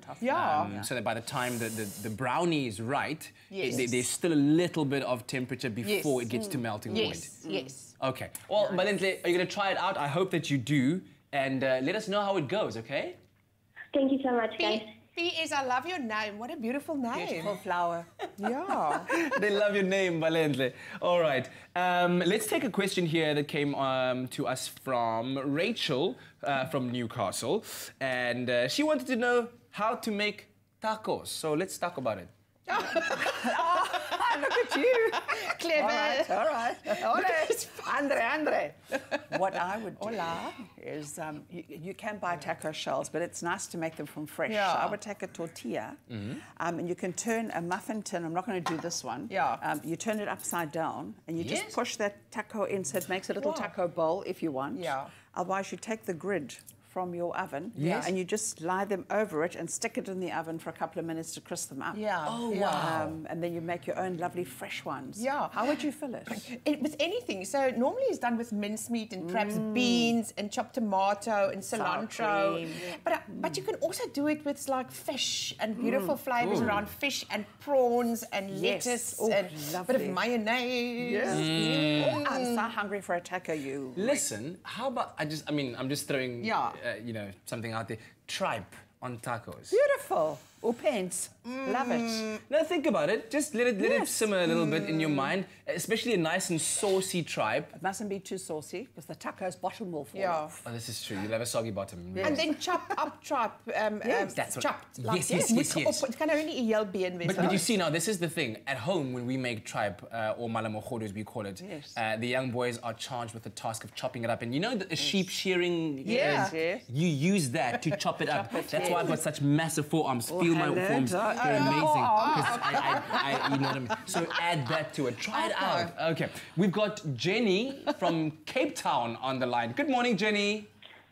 So that by the time the brownie is right, there's still a little bit of temperature before it gets to melting point. Yes. Okay. Well, Malentle, are you going to try it out? I hope that you do. And let us know how it goes, okay? Thank you so much, guys. P.S. I love your name. What a beautiful name. Beautiful flower. Yeah. They love your name, Valentle. All right. Let's take a question here that came to us from Rachel from Newcastle. And she wanted to know how to make tacos. So let's talk about it. Look at you. Clever. All right. Andre. What I would do is you can buy taco shells, but it's nice to make them from fresh. Yeah. So I would take a tortilla, and you can turn a muffin tin. I'm not going to do this one. Yeah. You turn it upside down, and you just push that taco in, so it makes a little taco bowl if you want. Yeah. Otherwise, you take the grid from your oven and you just lie them over it and stick it in the oven for a couple of minutes to crisp them up. Yeah. Oh, wow. And then you make your own lovely fresh ones. Yeah. How would you fill it? With anything. So normally it's done with mincemeat and perhaps beans and chopped tomato and cilantro. But you can also do it with like fish and beautiful flavors around fish and prawns and lettuce and a bit of mayonnaise. Yes. I'm so hungry for a taco. Listen, how about I'm just throwing something out there. Tripe on tacos. Beautiful. Or pence. Love it. Now think about it. Just let it simmer a little bit in your mind, especially a nice and saucy tripe. It mustn't be too saucy because the taco's bottom will fall off. Oh, this is true. You'll have a soggy bottom. And then chop up tripe. That's what, chopped. yes. It can only heel been with. But you see now, this is the thing. At home, when we make tripe, or malamochodo as we call it, the young boys are charged with the task of chopping it up. And you know the sheep shearing? Yes. You use that to chop it up. That's why I've got such massive forearms. Feel my forearms. They're amazing. I you know what I mean? So add that to it. Try it out. Okay. We've got Jenny from Cape Town on the line. Good morning, Jenny.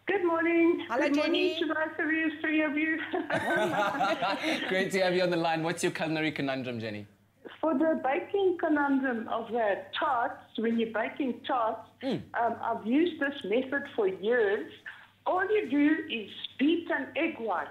Good morning. Hello, Jenny. Good morning to both of you, three of you. Great to have you on the line. What's your culinary conundrum, Jenny? For the baking conundrum of the tarts, when you're baking tarts, I've used this method for years. All you do is beat an egg white.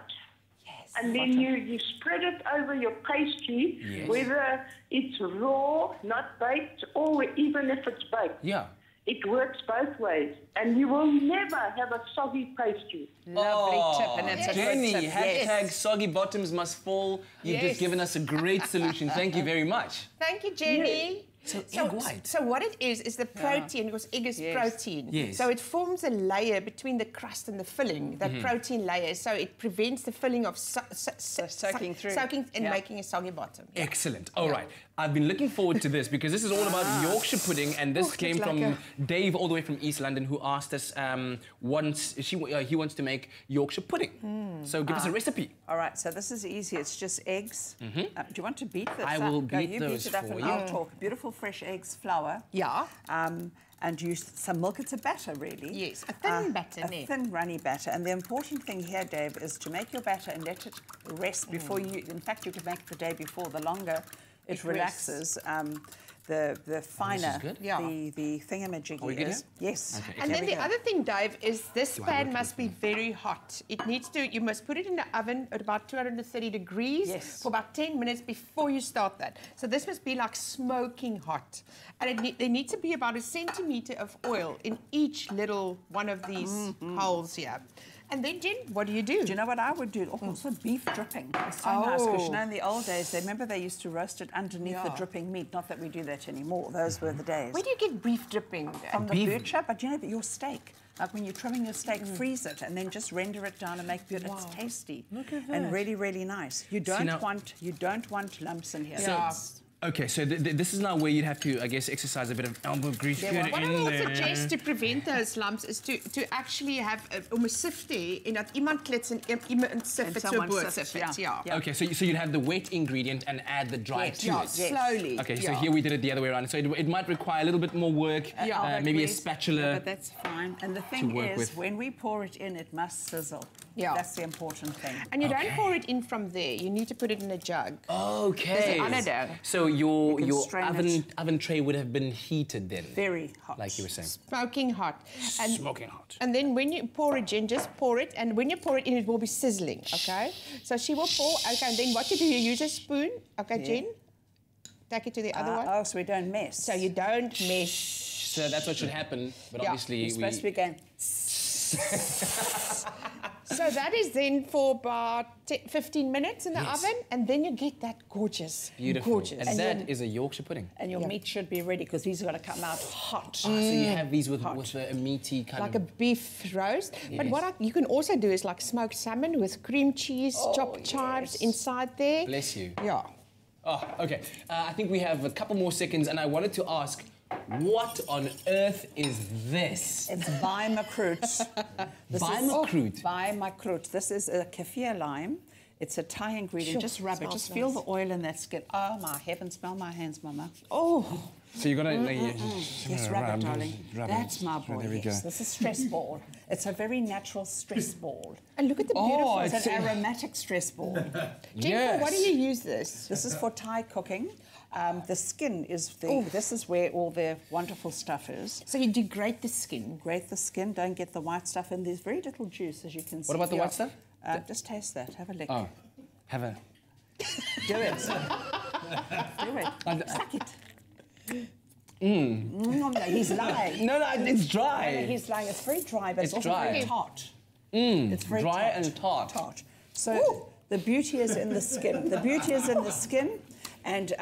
And then you spread it over your pastry, whether it's raw, not baked, or even if it's baked. Yeah. It works both ways. And you will never have a soggy pastry. Lovely tip, and it's a Jenny, good tip. hashtag soggy bottoms must fall. You've just given us a great solution. Thank you very much. Thank you, Jenny. So egg white. So what it is the protein, because egg is protein. Yes. So it forms a layer between the crust and the filling, that protein layer. So it prevents the filling of soaking through. Soaking and making a soggy bottom. Excellent. All right. I've been looking forward to this because this is all about Yorkshire pudding, and this came from Dave all the way from East London, who asked us he wants to make Yorkshire pudding. So give us a recipe. All right, so this is easy. It's just eggs. Do you want to beat this I up? will beat those beat it up for and you. I'll talk. Beautiful fresh eggs, flour. Yeah. And use some milk. It's a batter, really. Yes, a thin batter. A thin, runny batter. And the important thing here, Dave, is to make your batter and let it rest before you... In fact, you can make it the day before. The longer it relaxes, the finer the thingamajiggy is. Yes. Okay. And then the other thing, Dave, is this pan must be very hot. It needs to, you must put it in the oven at about 230 degrees for about 10 minutes before you start that. So this must be like smoking hot. And there needs to be about 1 centimeter of oil in each little one of these holes here. And then, Jen, what do you do? Do you know what I would do? Also, beef dripping. It's so nice because, you know, in the old days, remember they used to roast it underneath the dripping meat. Not that we do that anymore. Those were the days. Where do you get beef dripping? From the butcher, but you know, your steak. Like when you're trimming your steak, freeze it and then just render it down and make it. It's tasty and really, really nice. You don't want lumps in here. Okay, so this is now where you'd have to, I guess, exercise a bit of elbow grease. What I will suggest to prevent those lumps is to actually have om 'n sifter en dat iemand klits en iemand sif het so boord. Okay, so you'd have the wet ingredient and add the dry to it. Slowly. Okay, so here we did it the other way around. So it might require a little bit more work, maybe a spatula. But that's fine. And the thing is, when we pour it in, it must sizzle. Yeah. That's the important thing. And you don't pour it in from there. You need to put it in a jug. Okay. So your oven tray would have been heated then? Very hot. Like you were saying. Smoking hot. Smoking hot. And then when you pour it, Jen, just pour it. And when you pour it in, it will be sizzling, okay? So she will pour, okay, and then what you do, you use a spoon, okay, Jen? Take it to the other one. Oh, so we don't mess. So you don't mess. So that's what should happen, but obviously you're supposed to be going... So that is then for about 15 minutes in the oven, and then you get that gorgeous. Beautiful. And that is a Yorkshire pudding. And your meat should be ready because these are going to come out hot. So you have these with a meaty kind like a beef roast. Yes. But what you can also do is like smoked salmon with cream cheese, chopped chives inside there. Bless you. Yeah. Oh, okay. I think we have a couple more seconds, and I wanted to ask, what on earth is this? It's Weimacroot. Weimacroot? Weimacroot. This is a kaffir lime. It's a Thai ingredient. Just rub it. Just feel the oil in that skin. Oh, my heaven. Smell my hands, Mama. Oh. So you're going to... Yes, rub it, darling. That's my boy. There we go. This is stress ball. It's a very natural stress ball. And look at the beautiful... It's an aromatic stress ball. Jennifer, what do you use this? This is for Thai cooking. The skin is this is where all the wonderful stuff is. So you do grate the skin? Grate the skin, don't get the white stuff in. There's very little juice, as you can see. What about the white stuff? Just taste that. Have a lick. Oh, have a... Do it. Do it. Suck it. He's lying. No, it's dry. No, he's lying. It's very dry, but it's also very tart. It's very dry and tart. So the beauty is in the skin. The beauty is in the skin. And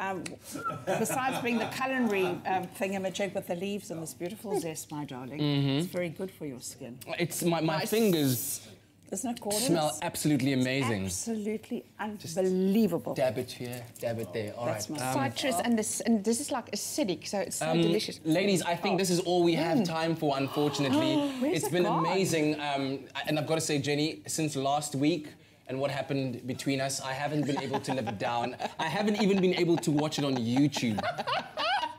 besides being the culinary thingamajig with the leaves and this beautiful zest, my darling, it's very good for your skin. It's my fingers... Isn't it gorgeous? Smell absolutely amazing. Absolutely unbelievable. Dab it here, dab it there. All right. Citrus and this is like acidic, so it's so delicious. Ladies, I think this is all we have time for, unfortunately. It's been amazing. And I've got to say, Jenny, since last week, and what happened between us, I haven't been able to live it down. I haven't even been able to watch it on YouTube.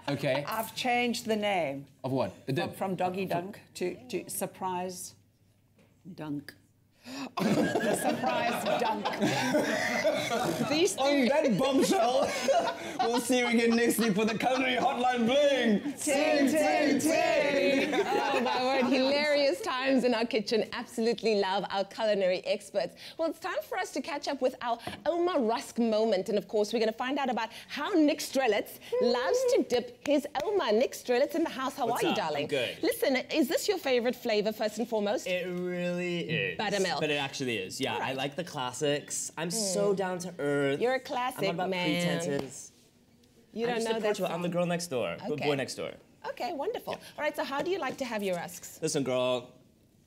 Okay? I've changed the name. Of what? From Doggy Dunk to Surprise Dunk. The surprise dunk. On that bombshell, we'll see you again next week for the Culinary Hotline Bling. Ting, ting, ting. Oh my word, hilarious times in our kitchen. Absolutely love our culinary experts. Well, it's time for us to catch up with our Oma Rusk moment. And of course, we're going to find out about how Nick Strelitz loves to dip his Oma. Nick Strelitz in the house. How are you, darling? I'm good. Listen, is this your favorite flavor, first and foremost? It really is. Buttermilk. But it actually is, yeah. Right. I like the classics. I'm so down to earth. You're a classic, I'm about man. pretenses. You don't I'm just know that approachable. I'm the song. girl next door. The Okay. boy next door. Okay, wonderful. All right, so how do you like to have your rusks? Listen, girl,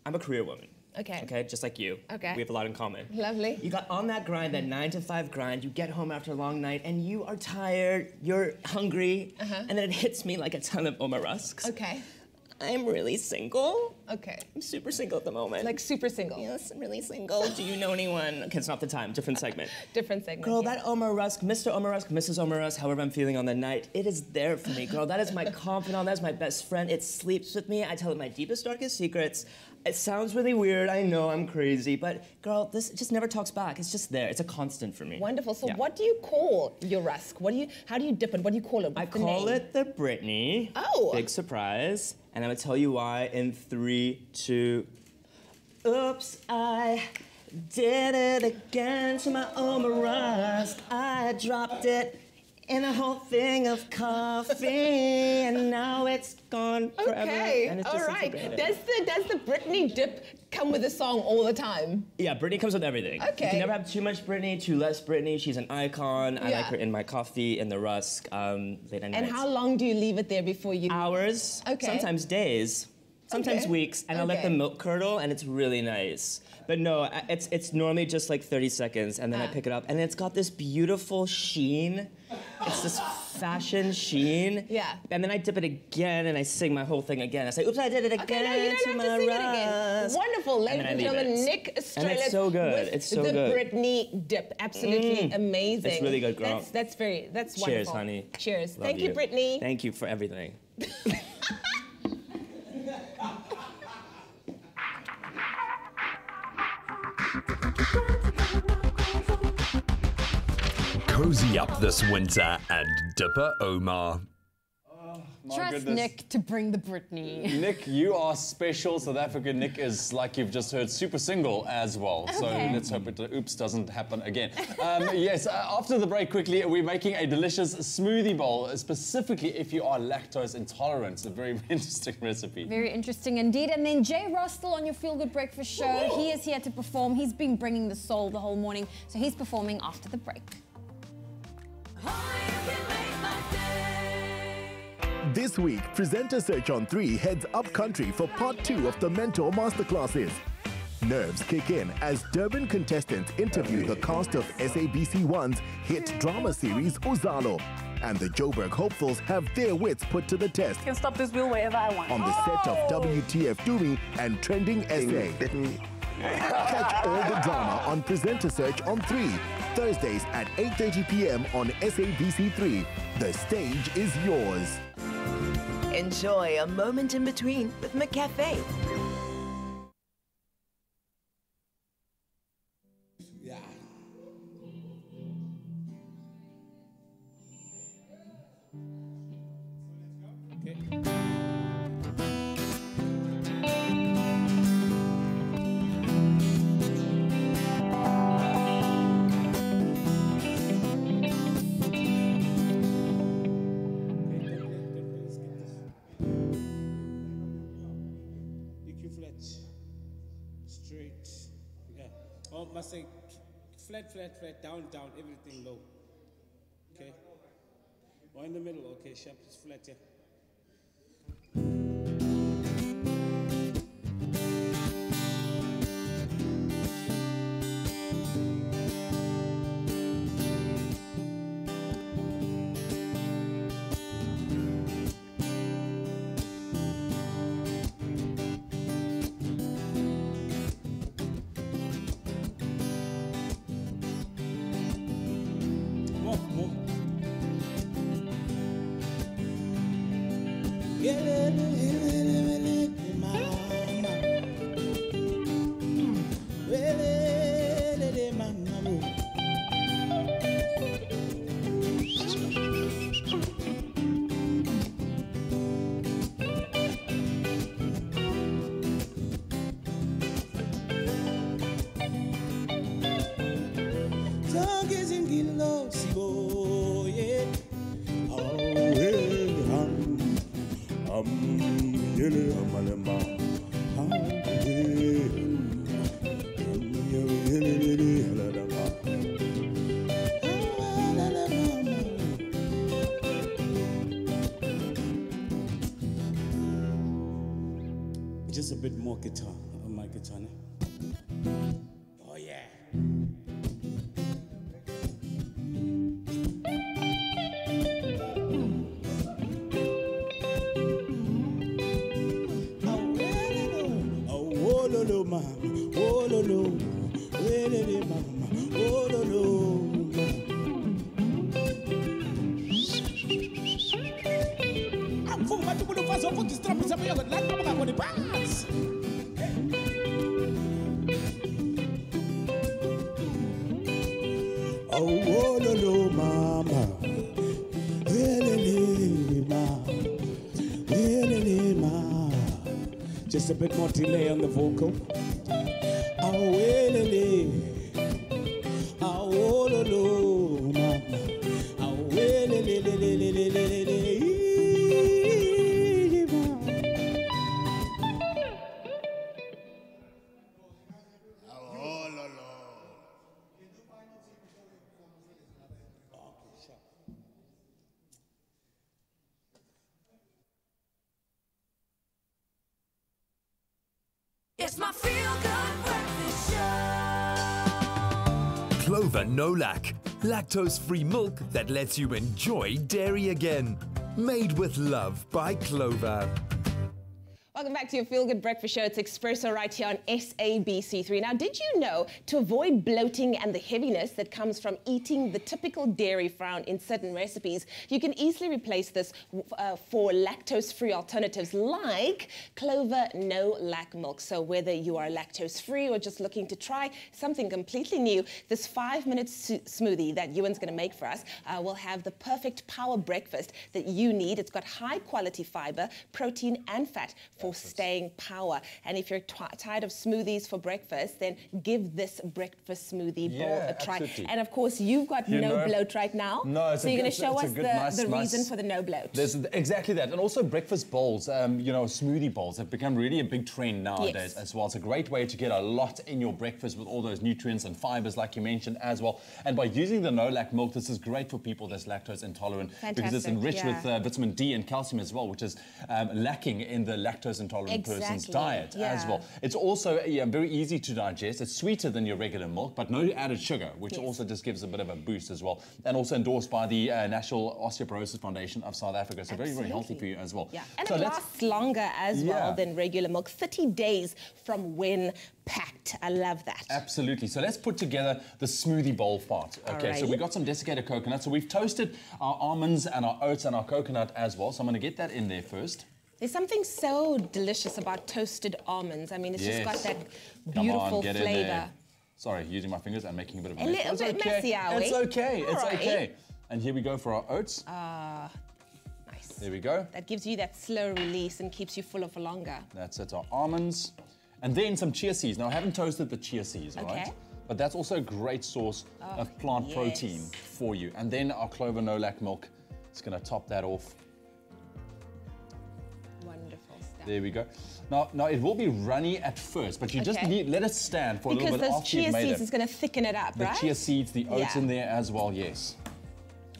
I'm a career woman. Okay. Okay, just like you. Okay. We have a lot in common. Lovely. You got on that grind, that 9 to 5 grind. You get home after a long night, and you are tired. You're hungry, and then it hits me like a ton of Oma rusks. Okay. I'm really single. Okay. I'm super single at the moment. Like super single? Yes, I'm really single. Do you know anyone? Okay, it's not the time. Different segment. Different segment. Girl, that Oma Rusk, Mr. Oma Rusk, Mrs. Oma Rusk, however I'm feeling on the night, it is there for me, girl. That is my confidant. That is my best friend. It sleeps with me. I tell it my deepest, darkest secrets. It sounds really weird. I know I'm crazy, but girl, this just never talks back. It's just there. It's a constant for me. Wonderful. So Yeah. what do you call your rusk? How do you dip it? What do you call it? I call it the Britney. Oh. Big surprise. And I'm gonna tell you why in 3, 2. Oops, I did it again to my Oma Rusk. I dropped it in a whole thing of coffee, and now it's gone forever. Okay, And it's all just right. disintegrated. Does the Britney dip come with a song all the time? Yeah, Britney comes with everything. You Okay. can never have too much Britney, too less Britney. She's an icon. I Yeah. like her in my coffee, in the Rusk, late at night. And how long do you leave it there before you... Hours, Okay. sometimes days, sometimes Okay. weeks, and I let the Okay. milk curdle, and it's really nice. But no, it's normally just like 30 seconds, and then I Ah. pick it up, and it's got this beautiful sheen. It's this fashion sheen. Yeah. And then I dip it again, and I sing my whole thing again. I say, oops, I did it again Okay, no, you don't to have my to sing it again. Rusk. Wonderful, ladies then I and leave gentlemen, it. Nick And Strelitz it's so good. with It's so the good. Britney dip. Absolutely amazing. It's really good, girl. That's wonderful. Cheers, honey. Cheers. Love Thank you, Britney. Thank you for everything. Cozy up this winter and Dipper Omar. Trust Nick to bring the Britney. Nick, you are special. South Africa Nick is, like you've just heard, super single as well. So Okay. let's hope it oops doesn't happen again. Yes, after the break, quickly, we're making a delicious smoothie bowl, specifically if you are lactose intolerant. A very interesting recipe. Very interesting indeed. And then Jay Ross still on your Feel Good Breakfast show. He is here to perform. He's been bringing the soul the whole morning. So he's performing after the break. This week, Presenter Search on 3 heads up country for part 2 of the Mentor Masterclasses. Nerves kick in as Durban contestants interview the cast of SABC1's hit drama series Uzalo. And the Joburg hopefuls have their wits put to the test. I can stop this wheel wherever I want. On the set of WTF Doomy and Trending SA. Catch all the drama on Presenter Search on 3, Thursdays at 8:30 p.m. on SABC3. The stage is yours. Enjoy a moment in between with McCafe. Straight. Yeah. Oh, must say flat, flat, flat, down, down, everything low. Okay. Or in the middle. Okay, sharp, it's flat, yeah. just a bit more guitar on my guitar now. Oh yeah. Oh lo lo mama, oh lo lo, welele mama, oh lo lo. I'm full of fast over this trouble, some of you got like mama when it pass. Oh lo lo mama, welele mama, welele mama. Just a bit more delay on the vocal. Oh, welele. Oh, lo, lo, mama. Oh, welele, le, le, le, le, le, le, oh, lo, lo. It's my feel-good breakfast show. Clover No Lac, lactose-free milk that lets you enjoy dairy again. Made with love by Clover. Welcome back to your Feel Good Breakfast Show. It's Expresso right here on SABC3. Now, did you know to avoid bloating and the heaviness that comes from eating the typical dairy found in certain recipes, you can easily replace this for lactose-free alternatives like Clover No Lac milk. So whether you are lactose-free or just looking to try something completely new, this 5-minute smoothie that Ewan's going to make for us will have the perfect power breakfast that you need. It's got high-quality fiber, protein, and fat for staying power. And if you're tired of smoothies for breakfast, then give this breakfast smoothie bowl a try. Absolutely. And of course, you've got no bloat right now. No, so you're going to show us the reason for the no bloat. There's exactly that. And also breakfast bowls, you know, smoothie bowls have become really a big trend nowadays as well. It's a great way to get a lot in your breakfast with all those nutrients and fibers like you mentioned as well. And by using the No Lac milk, this is great for people that's lactose intolerant because it's enriched with vitamin D and calcium as well, which is lacking in the lactose intolerant person's diet as well. It's also very easy to digest. It's sweeter than your regular milk, but no added sugar, which also just gives a bit of a boost as well. And also endorsed by the National Osteoporosis Foundation of South Africa. So very, very healthy for you as well. Yeah. And so it lasts longer as well than regular milk. 30 days from when packed. I love that. Absolutely. So let's put together the smoothie bowl part. Okay, so we got some desiccated coconut. So we've toasted our almonds and our oats and our coconut as well. So I'm going to get that in there first. There's something so delicious about toasted almonds. I mean, it's just got that beautiful flavor. Sorry, using my fingers and making a bit of a mess. A little bit messy, are we? It's okay. It's okay. And here we go for our oats. Nice. There we go. That gives you that slow release and keeps you fuller for longer. That's it. Our almonds. And then some chia seeds. Now, I haven't toasted the chia seeds, all right? But that's also a great source of plant protein for you. And then our Clover No Lac milk. It's going to top that off. There we go. Now it will be runny at first, but you just let it stand for a little bit after you've made it. Because those chia seeds is going to thicken it up, right? The chia seeds, the oats in there as well, yes.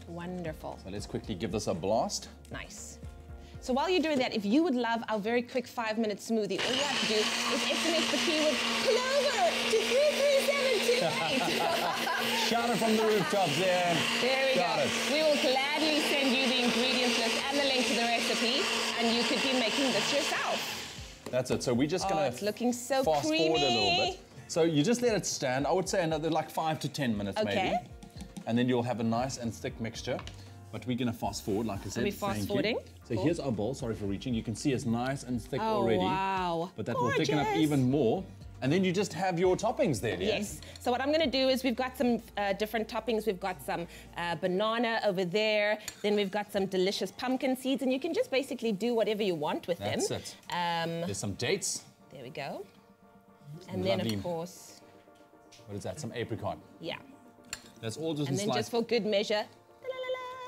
Wonderful. So let's quickly give this a blast. Nice. So while you're doing that, if you would love our very quick 5-minute smoothie, all you have to do is SMS the keyword CLOVER to 33728. Shout it from the rooftops there. There we go. We will gladly send you the ingredients list and the link to the recipe, and you could be making this yourself. That's it. So we're just going to it's looking so fast creamy. forward a little bit. So you just let it stand. I would say another like 5 to 10 minutes maybe. And then you'll have a nice and thick mixture. But we're going to fast forward, like I said. Are we fast forwarding? So here's our bowl. Sorry for reaching. You can see it's nice and thick already. Wow. But that will thicken up even more. And then you just have your toppings there, Yes. So what I'm going to do is we've got some different toppings. We've got some banana over there. Then we've got some delicious pumpkin seeds. And you can just basically do whatever you want with them. That's it. There's some dates. There we go. And then, of course... What is that? Some apricot. Yeah. That's all just And then just for good measure...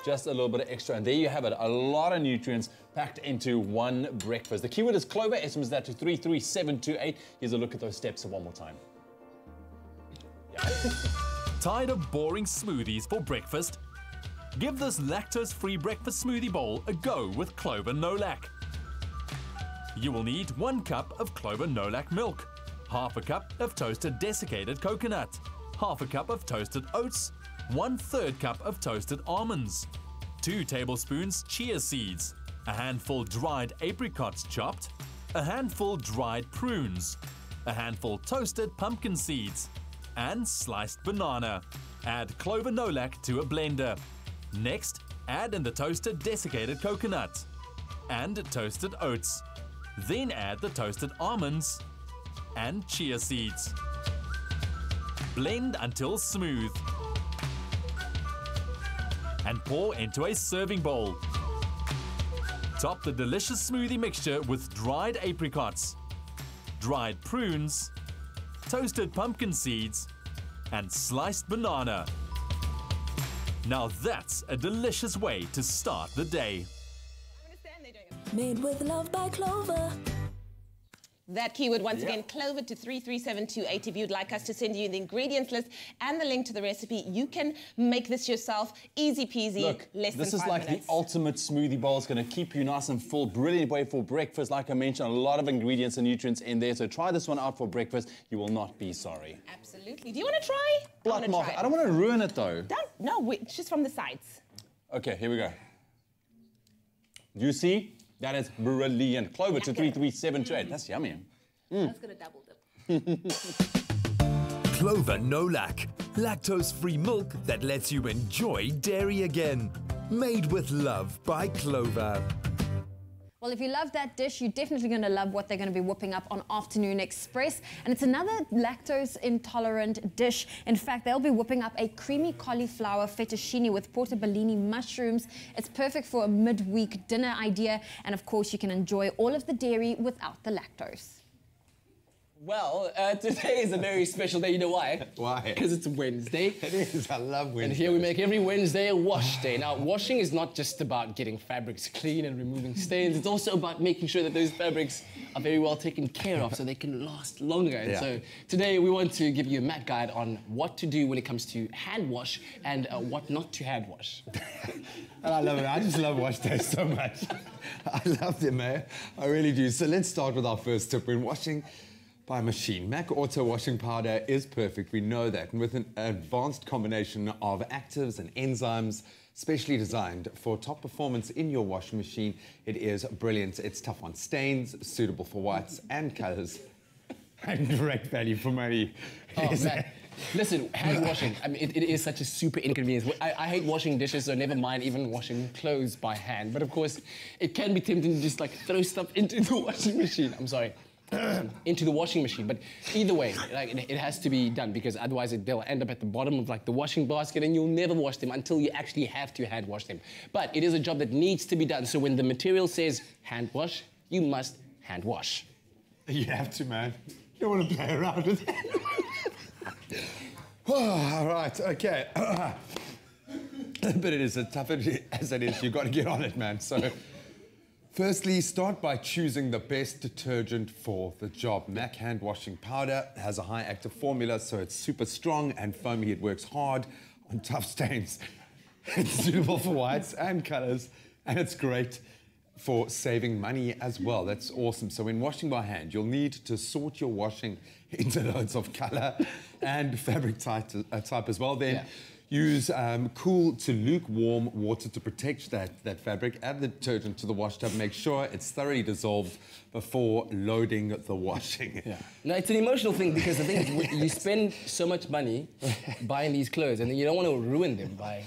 Just a little bit of extra, and there you have it. A lot of nutrients packed into one breakfast. The keyword is Clover. SMS that to 33728. Here's a look at those steps one more time. Tired of boring smoothies for breakfast? Give this lactose-free breakfast smoothie bowl a go with Clover No Lac. You will need 1 cup of Clover no-lac milk, half a cup of toasted desiccated coconut, half a cup of toasted oats, 1/3 cup of toasted almonds, 2 tablespoons chia seeds, a handful dried apricots chopped, a handful dried prunes, a handful toasted pumpkin seeds, and sliced banana. Add Clover no-lac to a blender. Next, add in the toasted desiccated coconut and toasted oats. Then add the toasted almonds and chia seeds. Blend until smooth. And pour into a serving bowl. Top the delicious smoothie mixture with dried apricots, dried prunes, toasted pumpkin seeds, and sliced banana. Now that's a delicious way to start the day. Made with love by Clover. That keyword, once again, Clover to 33728. If you'd like us to send you the ingredients list and the link to the recipe, you can make this yourself. Easy peasy, Look, less than 5 minutes. this is like the ultimate smoothie bowl. It's going to keep you nice and full. Brilliant way for breakfast. Like I mentioned, a lot of ingredients and nutrients in there. So try this one out for breakfast. You will not be sorry. Absolutely. Do you want to try? I don't want to ruin it, though. No, it's just from the sides. Okay, here we go. Do you see? That is brilliant. Clover to 33728. That's yummy. That's going to double dip. Clover no-lac, lactose-free milk that lets you enjoy dairy again. Made with love by Clover. Well, if you love that dish, you're definitely going to love what they're going to be whipping up on Afternoon Express. And it's another lactose-intolerant dish. In fact, they'll be whipping up a creamy cauliflower fettuccine with portobellini mushrooms. It's perfect for a midweek dinner idea. And of course, you can enjoy all of the dairy without the lactose. Well, today is a very special day. You know why? Why? Because it's Wednesday. It is. I love Wednesday. And here we make every Wednesday a wash day. Now, washing is not just about getting fabrics clean and removing stains. It's also about making sure that those fabrics are very well taken care of so they can last longer. And so today we want to give you a mat guide on what to do when it comes to hand wash and what not to hand wash. And I love it. I just love wash days so much. I love them, eh? I really do. So let's start with our first tip. When washing by machine, MAC Auto Washing Powder is perfect. We know that. And with an advanced combination of actives and enzymes, specially designed for top performance in your washing machine, it is brilliant. It's tough on stains, suitable for whites and colors, and great value for money. Oh, man. Listen, hand washing, I mean, it is such a super inconvenience. I hate washing dishes, so never mind even washing clothes by hand. But of course, it can be tempting to just like throw stuff into the washing machine. I'm sorry. Into the washing machine, but either way, like, it has to be done because otherwise they'll end up at the bottom of like the washing basket and you'll never wash them until you actually have to hand wash them. But it is a job that needs to be done. So when the material says hand wash, you must hand wash. You have to, man. You don't want to play around with it. All right, okay. But it is as tough as it is. You've got to get on it, man. So. Firstly, start by choosing the best detergent for the job. MAC hand washing powder has a high active formula, so it's super strong and foamy. It works hard on tough stains. It's suitable for whites and colors, and it's great for saving money as well. That's awesome. So when washing by hand, you'll need to sort your washing into loads of color and fabric type as well. Then use cool to lukewarm water to protect that fabric. Add the detergent to the wash tub. Make sure it's thoroughly dissolved before loading the washing. No, it's an emotional thing because the thing is, you spend so much money buying these clothes and then you don't want to ruin them by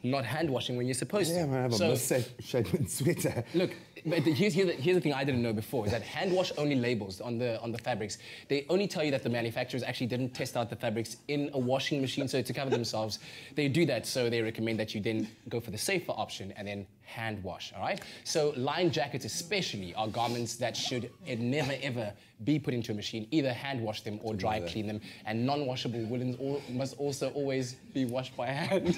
not hand washing when you're supposed to. Yeah, I have a misshapen sweater. Look, but here's the thing I didn't know before, is that hand wash only labels on the fabrics. They only tell you that the manufacturers actually didn't test out the fabrics in a washing machine, so to cover themselves, they do that, so they recommend that you then go for the safer option and then hand wash, all right? So lined jackets especially are garments that should never ever be put into a machine. Either hand wash them or dry clean them, and non-washable woolens must also always be washed by hand.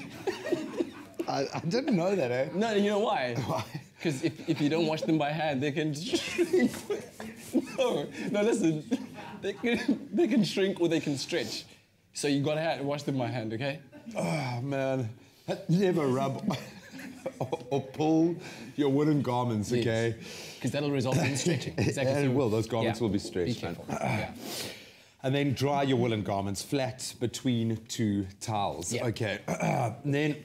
I didn't know that, eh? No, you know why? Why? Because if you don't wash them by hand, they can shrink. No, listen. They can shrink or they can stretch. So you gotta wash them by hand, okay? Oh, man. Never rub or pull your woolen garments, okay? Because that'll result in stretching. Exactly. And it will. Those garments will be stretched. Be careful. Yeah. And then dry your woolen garments flat between 2 towels. Yeah. Okay. And then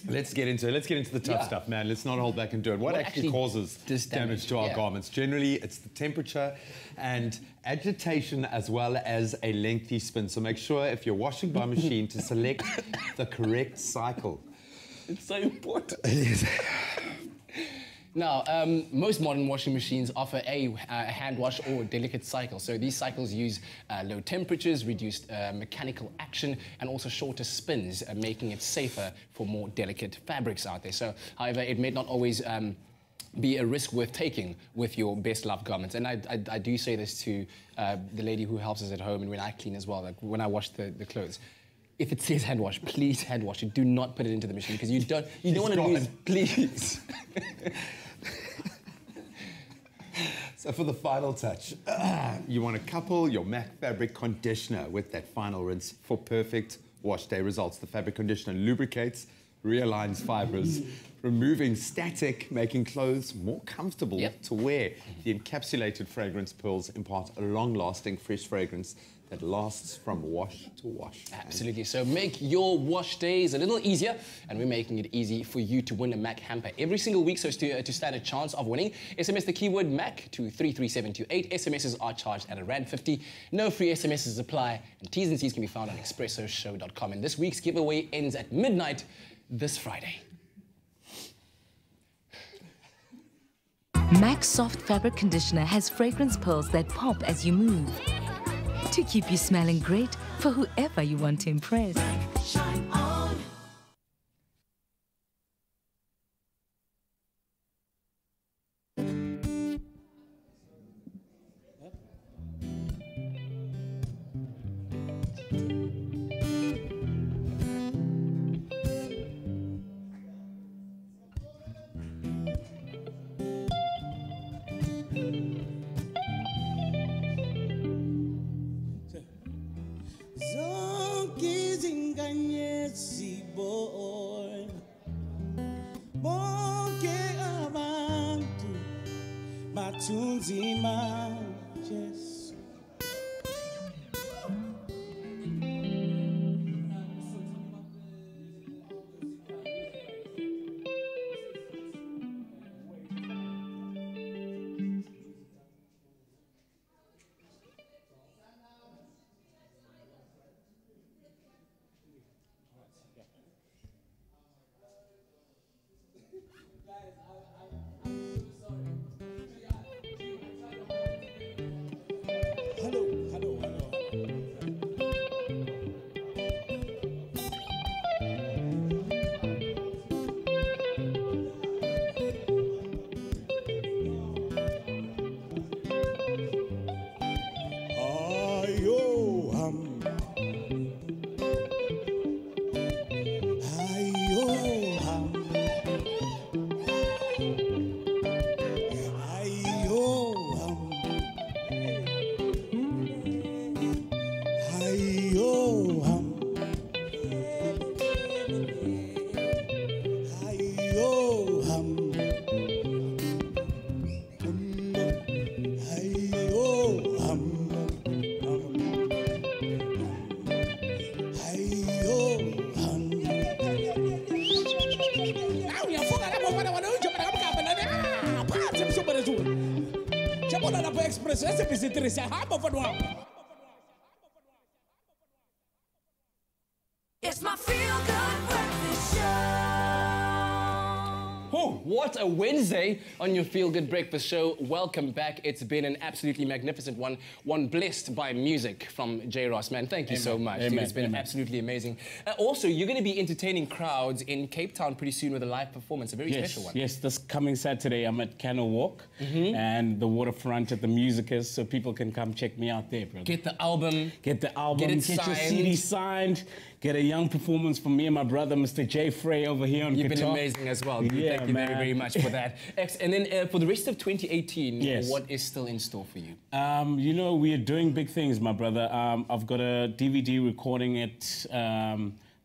let's get into the tough stuff, man. Let's not hold back and do it. What actually causes this damage to our garments? Generally, it's the temperature and agitation, as well as a lengthy spin. So make sure, if you're washing by machine, to select the correct cycle. It's so important. Now, most modern washing machines offer a hand wash or delicate cycle. So these cycles use low temperatures, reduced mechanical action, and also shorter spins, making it safer for more delicate fabrics out there. So, however, it may not always be a risk worth taking with your best loved garments. And I do say this to the lady who helps us at home, and when I clean as well, like when I wash the clothes. If it says hand wash, please hand wash it. Do not put it into the machine, because you don't want to lose, please. So for the final touch, you want to couple your MAC fabric conditioner with that final rinse for perfect wash day results. The fabric conditioner lubricates, realigns fibers, removing static, making clothes more comfortable to wear. The encapsulated fragrance pearls impart a long-lasting fresh fragrance that lasts from wash to wash. Absolutely. So make your wash days a little easier, and we're making it easy for you to win a MAC hamper every single week. So to stand a chance of winning, SMS the keyword MAC to 33728. SMSs are charged at R50. No free SMSs apply, and T's and C's can be found on expressoshow.com. And this week's giveaway ends at midnight this Friday. MAC Soft Fabric Conditioner has fragrance pearls that pop as you move, to keep you smelling great for whoever you want to impress. Shine on. Expresso, essa visita é It's my feel-good breakfast show. Oh, what a Wednesday on your Feel Good Breakfast show. Welcome back. It's been an absolutely magnificent one blessed by music from J. Ross, man. Thank you so much. Dude, it's been absolutely amazing. Also, you're going to be entertaining crowds in Cape Town pretty soon with a live performance, a very special one. Yes, this coming Saturday, I'm at Canal Walk and the waterfront at the Musicus, so people can come check me out there, brother. Get the album. Get your CD signed. Get a young performance from me and my brother, Mr. Jay Frey, over here on guitar. You've been amazing as well. Yeah, thank you very, very much for that. And then for the rest of 2018, what is still in store for you? You know, we are doing big things, my brother. I've got a DVD recording at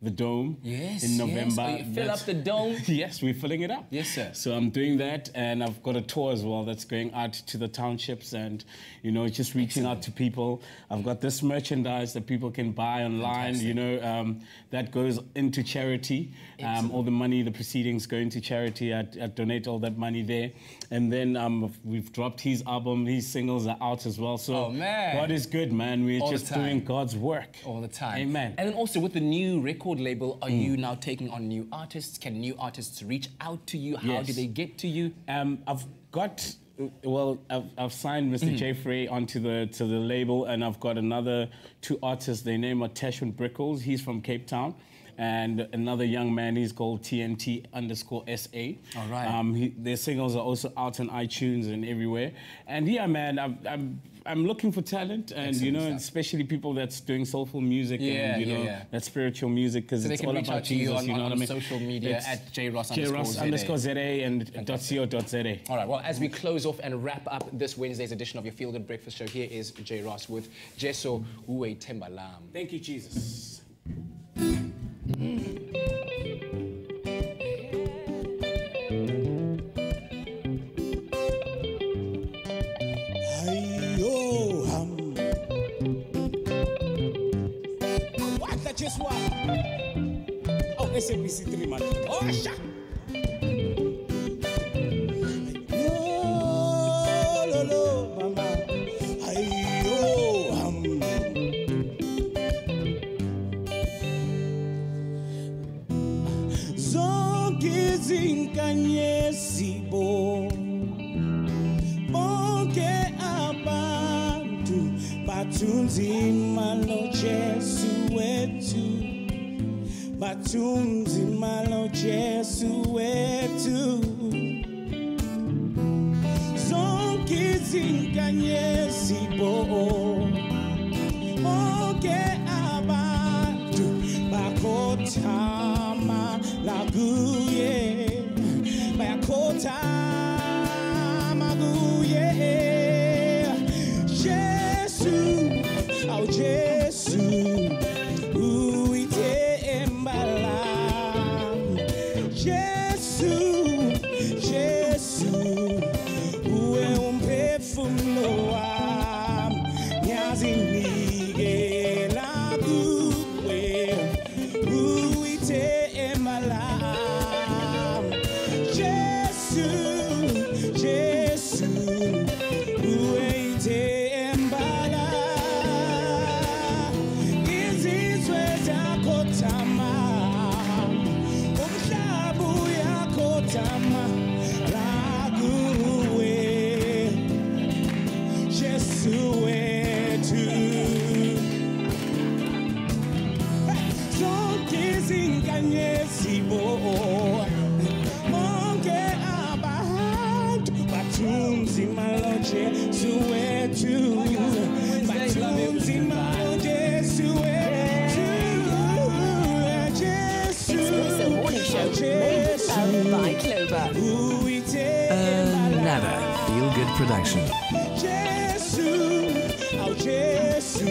the dome in November. Yes. You fill up the dome? Yes, we're filling it up. Yes, sir. So I'm doing that, and I've got a tour as well that's going out to the townships and, you know, just reaching out to people. I've got this merchandise that people can buy online, you know, that goes into charity. All the money, the proceedings go into charity. I donate all that money there. And then we've dropped his album, his singles are out as well. So God is good, man. We're just doing God's work. All the time. Amen. And then also with the new record label, are you now taking on new artists? Can new artists reach out to you? How do they get to you? I've got, well, I've signed Mr. J. Frey onto the label, and I've got another 2 artists. Their name are Teshwin Brickles. He's from Cape Town. And another young man, he's called TNT_SA. All right. Their singles are also out on iTunes and everywhere. And yeah, man, I'm looking for talent, and you know, especially people that's doing soulful music and you know that spiritual music, because it's all about Jesus. You know what I mean? Social media it's at JRoss_ZA. JRoss_ZA and .co.za. All right. Well, as we close off and wrap up this Wednesday's edition of your Feel Good Breakfast Show, here is J Ross with Jeso Uwe Tembalam. Thank you, Jesus. Just what? Oh, SABC 3 man. Oh, shit. Lo, mama. Zonke zinkanyesibo. Bonke abantu batunzima lo Jesu wetu. Batunzima lo Jesu wetu. Zonke zinkanyesibo. Bonke abantu bakotama laguye. Bakotama guye. Jesu, oh Jesu, uite embalam. Jesu, Jesu, uwe umphefumulo wami. Ngiyazinikela kuwe, uite embalam. Jesu, Jesu, uite embalam. Izizwe zakotama, umhlaba uyakotama lakuwe. Jesu wethu. Zonke izinkanyezi bonke abantu bathunzima lo Jesu wethu. Bathunzima lo Jesu wethu. Jesu, Expresso Morning Show, Jesu, by Clover. Another feel-good production. Jesu, oh Jesu.